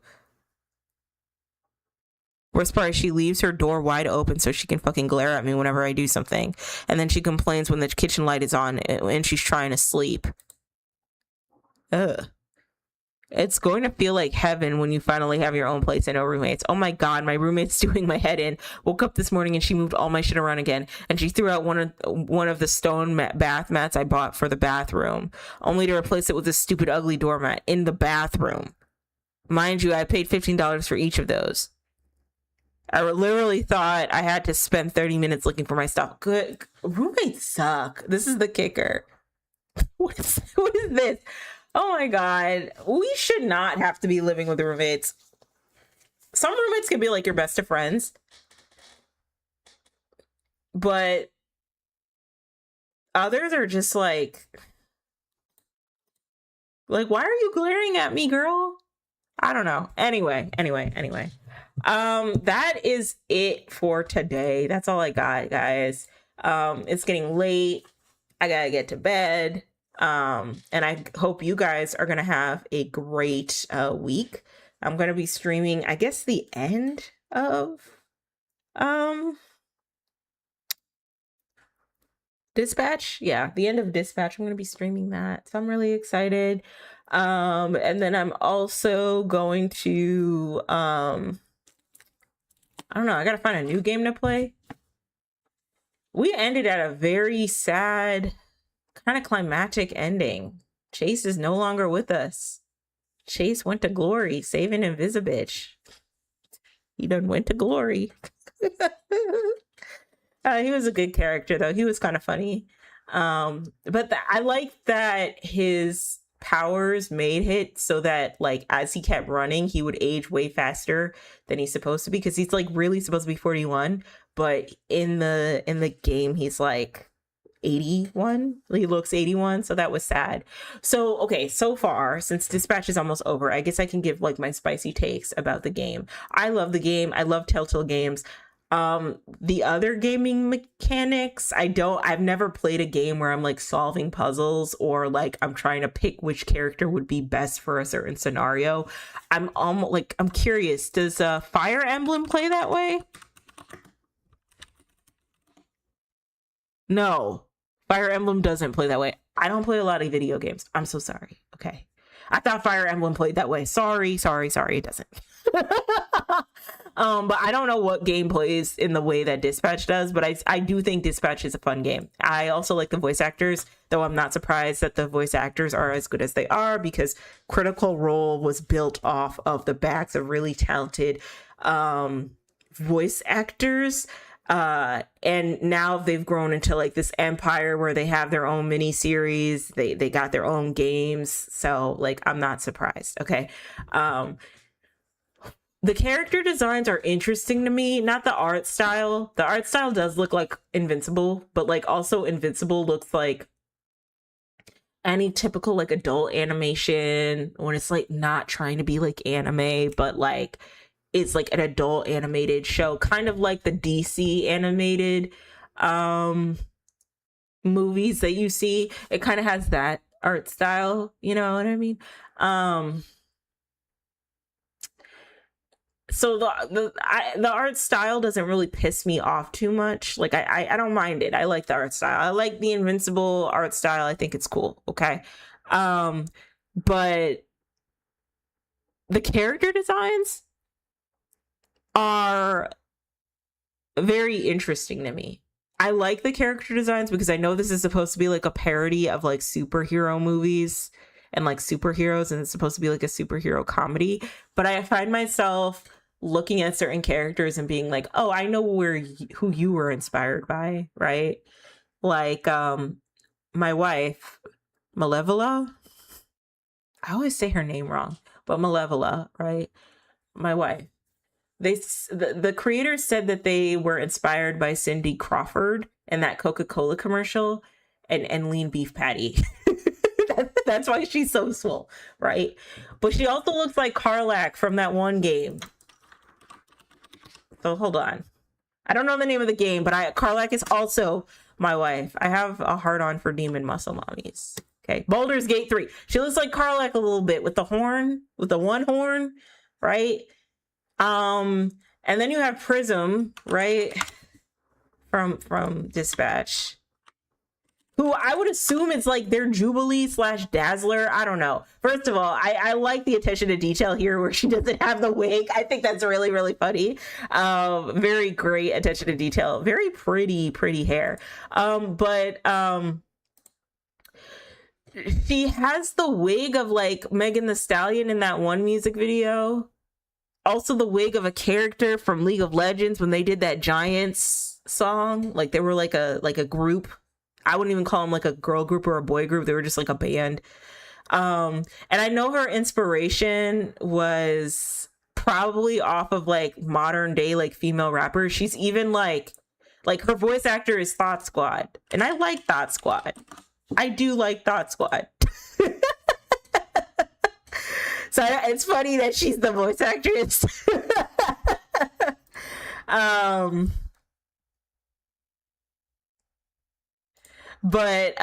Speaker 1: Worst part is she leaves her door wide open so she can fucking glare at me whenever I do something. And then she complains when the kitchen light is on and she's trying to sleep. Ugh. It's going to feel like heaven when you finally have your own place and no roommates. Oh my god, my roommate's doing my head in. Woke up this morning and she moved all my shit around again, and she threw out one of the stone bath mats I bought for the bathroom, only to replace it with a stupid ugly doormat in the bathroom. Mind you, I paid $15 for each of those. I literally thought I had to spend 30 minutes looking for my stuff. Good roommates suck. This is the kicker. What is this? Oh my god, we should not have to be living with roommates. Some roommates can be like your best of friends, but others are just like, why are you glaring at me, girl? I don't know. Anyway. That is it for today. That's all I got, guys. It's getting late. I gotta get to bed. And I hope you guys are gonna have a great week. I'm gonna be streaming, I guess, the end of Dispatch. Yeah, the end of Dispatch. I'm gonna be streaming that, so I'm really excited. And then I'm also going to I don't know, I gotta find a new game to play. We ended at a very sad, kind of climactic ending. Chase is no longer with us. Chase went to glory, saving Invisibitch. He done went to glory. He was a good character, though. He was kind of funny. But I like that his powers made it so that, like, as he kept running, he would age way faster than he's supposed to be, because he's like really supposed to be 41, but in the game he's like 81. He looks 81, so that was sad. So okay, so far, since Dispatch is almost over, I guess I can give like my spicy takes about the game. I love the game. I love Telltale games. The other gaming mechanics, I've never played a game where I'm like solving puzzles or like I'm trying to pick which character would be best for a certain scenario. I'm almost like, I'm curious, does Fire Emblem play that way? No, Fire Emblem doesn't play that way. I don't play a lot of video games. I'm so sorry. Okay. I thought Fire Emblem played that way. Sorry, it doesn't. But I don't know what game plays in the way that Dispatch does, but I do think Dispatch is a fun game. I also like the voice actors, though I'm not surprised that the voice actors are as good as they are, because Critical Role was built off of the backs of really talented voice actors. And now they've grown into like this empire where they have their own mini series. They got their own games. So like, I'm not surprised. Okay. The character designs are interesting to me, not the art style. The art style does look like Invincible, but like also Invincible looks like any typical like adult animation when it's like not trying to be like anime, but like it's like an adult animated show, kind of like the DC animated movies that you see. It kind of has that art style, you know what I mean? So the art style doesn't really piss me off too much. Like I don't mind it. I like the art style. I like the Invincible art style. I think it's cool. Okay. But the character designs are very interesting to me. I like the character designs because I know this is supposed to be like a parody of like superhero movies and like superheroes, and it's supposed to be like a superhero comedy. But I find myself looking at certain characters and being like, oh, I know who you were inspired by, right? Like my wife, Malevola. I always say her name wrong, but Malevola, right? My wife. The creators said that they were inspired by Cindy Crawford and that Coca-Cola commercial and lean beef patty. That's why she's so swole, right? But she also looks like Karlach from that one game. So hold on. I don't know the name of the game, but Karlach is also my wife. I have a hard on for demon muscle mommies. Okay, Baldur's Gate 3. She looks like Karlach a little bit with the horn, with the one horn, right? And then you have Prism, right? From Dispatch, who I would assume it's like their Jubilee / Dazzler. I don't know. First of all, I like the attention to detail here where she doesn't have the wig. I think that's really, really funny. Very great attention to detail. Very pretty hair. But she has the wig of like Megan Thee Stallion in that one music video. Also the wig of a character from League of Legends when they did that Giants song. Like they were like a group. I wouldn't even call them like a girl group or a boy group. They were just like a band. And I know her inspiration was probably off of like modern day like female rappers. She's even like her voice actor is Thought Squad, and I like Thought Squad. I do like Thought Squad. So it's funny that she's the voice actress. But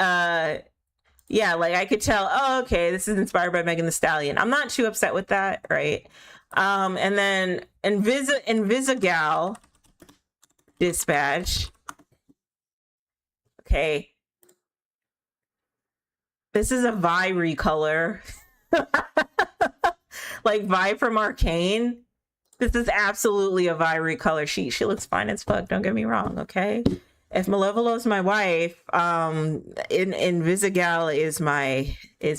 Speaker 1: yeah, like I could tell, oh, okay, this is inspired by Megan Thee Stallion. I'm not too upset with that, right? And then Invisigal Dispatch. Okay. This is a Vi recolor. Like Vi from Arcane. This is absolutely a Vi recolor. She looks fine as fuck, don't get me wrong, okay? If Malevolous my wife, Invisigal is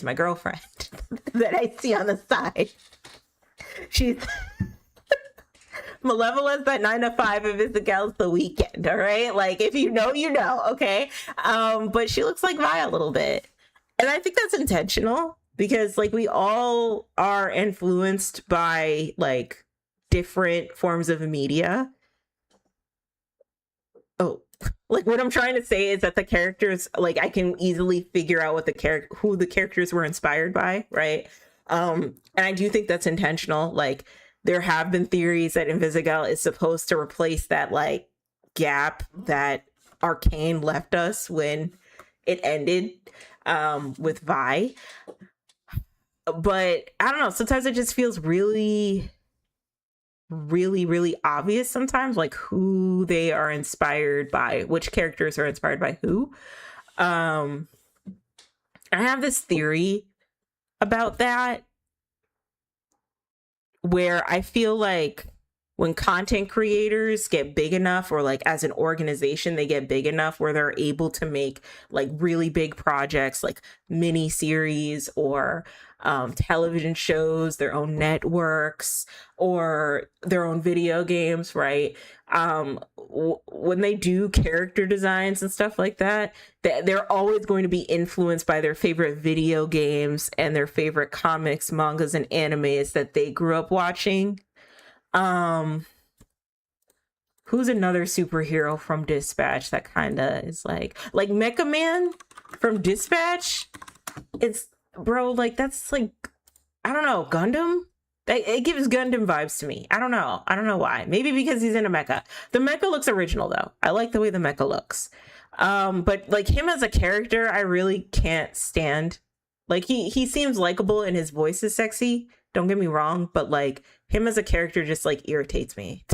Speaker 1: my girlfriend that I see on the side. She's Malevolous at 9 to 5, Invisigal's the weekend, all right? Like if you know, you know, okay? But she looks like Vi a little bit. And I think that's intentional because like we all are influenced by like different forms of media. Oh, like what I'm trying to say is that the characters, like I can easily figure out what who the characters were inspired by, right? And I do think that's intentional. Like there have been theories that Invisigal is supposed to replace that like gap that Arcane left us when it ended with Vi. But I don't know, sometimes it just feels really obvious sometimes, like who they are inspired by, which characters are inspired by who. I have this theory about that where I feel like when content creators get big enough, or like as an organization they get big enough where they're able to make like really big projects like mini series or television shows, their own networks, or their own video games, right? When they do character designs and stuff like that, they're always going to be influenced by their favorite video games and their favorite comics, mangas, and animes that they grew up watching. Who's another superhero from Dispatch that kind of is like Mecha Man from Dispatch? It's bro, like that's like, I don't know, Gundam. It gives Gundam vibes to me. I don't know why. Maybe because he's in a mecha. The mecha looks original though. I like the way the mecha looks. But like him as a character, I really can't stand. Like he seems likable and his voice is sexy. Don't get me wrong, but like him as a character just like irritates me.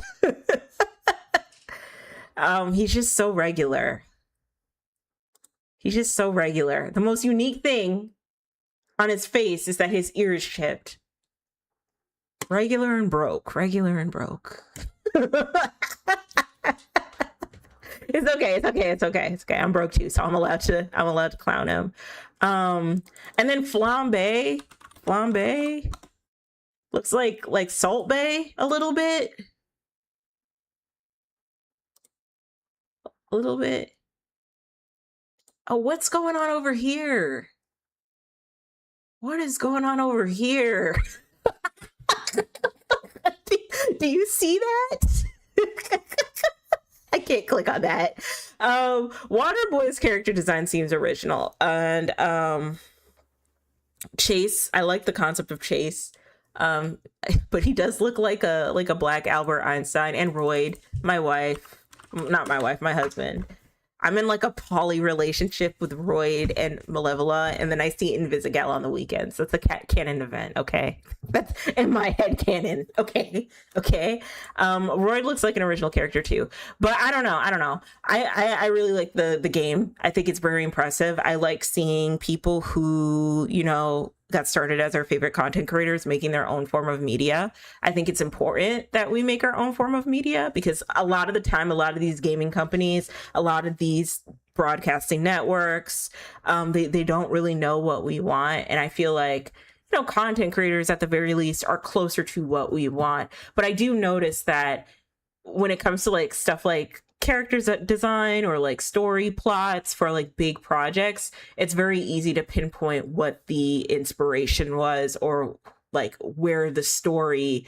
Speaker 1: He's just so regular. He's just so regular. The most unique thing on his face is that his ear is chipped. Regular and broke. It's okay. I'm broke too, so I'm allowed to clown him. And then Flambe looks like Salt Bae a little bit. Oh, what's going on over here? What is going on over here? Do you see that? I can't click on that. Waterboy's character design seems original, and Chase, I like the concept of Chase. Um, but he does look like a black Albert Einstein. And Royd, my wife, not my wife, my husband. I'm in like a poly relationship with Royd and Malevola, and then I see Invisigal on the weekends. That's a canon event, okay? That's in my head canon, okay? Okay. Royd looks like an original character too, but I don't know. I really like the game. I think it's very impressive. I like seeing people who got started as our favorite content creators making their own form of media. I think it's important that we make our own form of media because a lot of the time, a lot of these gaming companies, a lot of these broadcasting networks, they don't really know what we want. And I feel like, content creators at the very least are closer to what we want. But I do notice that when it comes to like stuff like characters design or like story plots for like big projects, it's very easy to pinpoint what the inspiration was or like where the story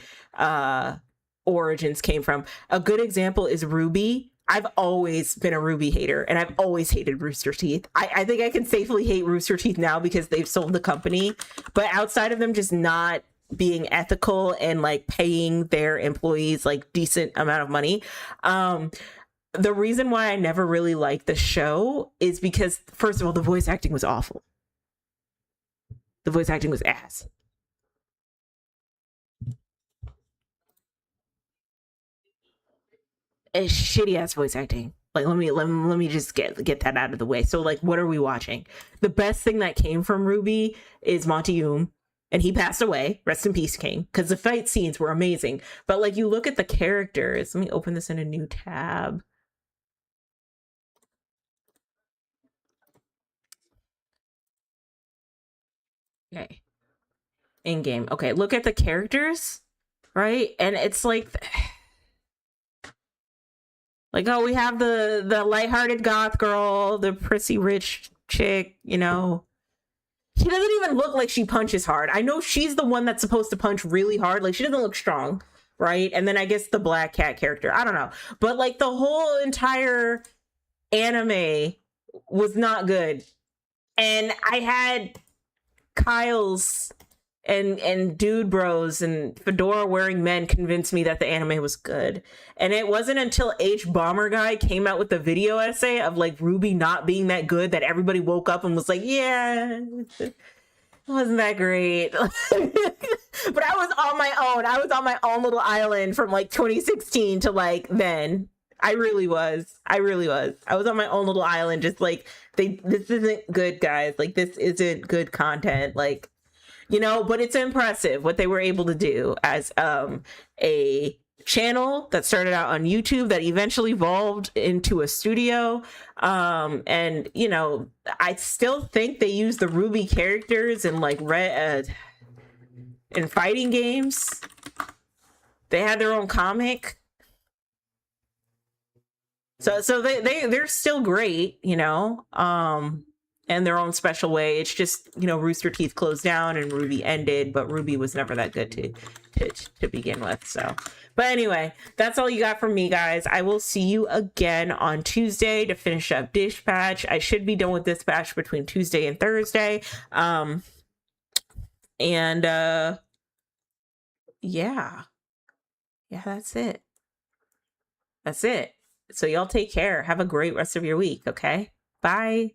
Speaker 1: origins came from. A good example is RWBY. I've always been a RWBY hater and I've always hated Rooster Teeth. I think I can safely hate Rooster Teeth now because they've sold the company, but outside of them just not being ethical and like paying their employees like decent amount of money, the reason why I never really liked the show is because, first of all, the voice acting was awful. The voice acting was ass. It's shitty ass voice acting. Like, let me just get that out of the way. So, like, what are we watching? The best thing that came from RWBY is Monty Youm, and he passed away. Rest in peace, King. Because the fight scenes were amazing. But like, you look at the characters. Let me open this in a new tab. Okay. In game. Okay, look at the characters, right? And it's like oh, we have the lighthearted goth girl, the prissy rich chick, She doesn't even look like she punches hard. I know she's the one that's supposed to punch really hard. Like, she doesn't look strong, right? And then I guess the black cat character, I don't know. But like, the whole entire anime was not good. And I had Kyle's and dude bros and fedora wearing men convinced me that the anime was good. And it wasn't until Hbomberguy came out with the video essay of like RWBY not being that good that everybody woke up and was like, yeah, it wasn't that great. But I was on my own. I was on my own little island from like 2016 to like then. I really was. I was on my own little island, just like, this isn't good, guys. Like, this isn't good content. Like, but it's impressive what they were able to do as a channel that started out on YouTube that eventually evolved into a studio. And I still think they use the RWBY characters in like in fighting games. They had their own comic. So they're still great, in their own special way. It's just, Rooster Teeth closed down and RWBY ended, but RWBY was never that good to begin with. So, but anyway, that's all you got from me, guys. I will see you again on Tuesday to finish up Dispatch. I should be done with Dispatch between Tuesday and Thursday. Yeah, that's it. So y'all take care. Have a great rest of your week. Okay. Bye.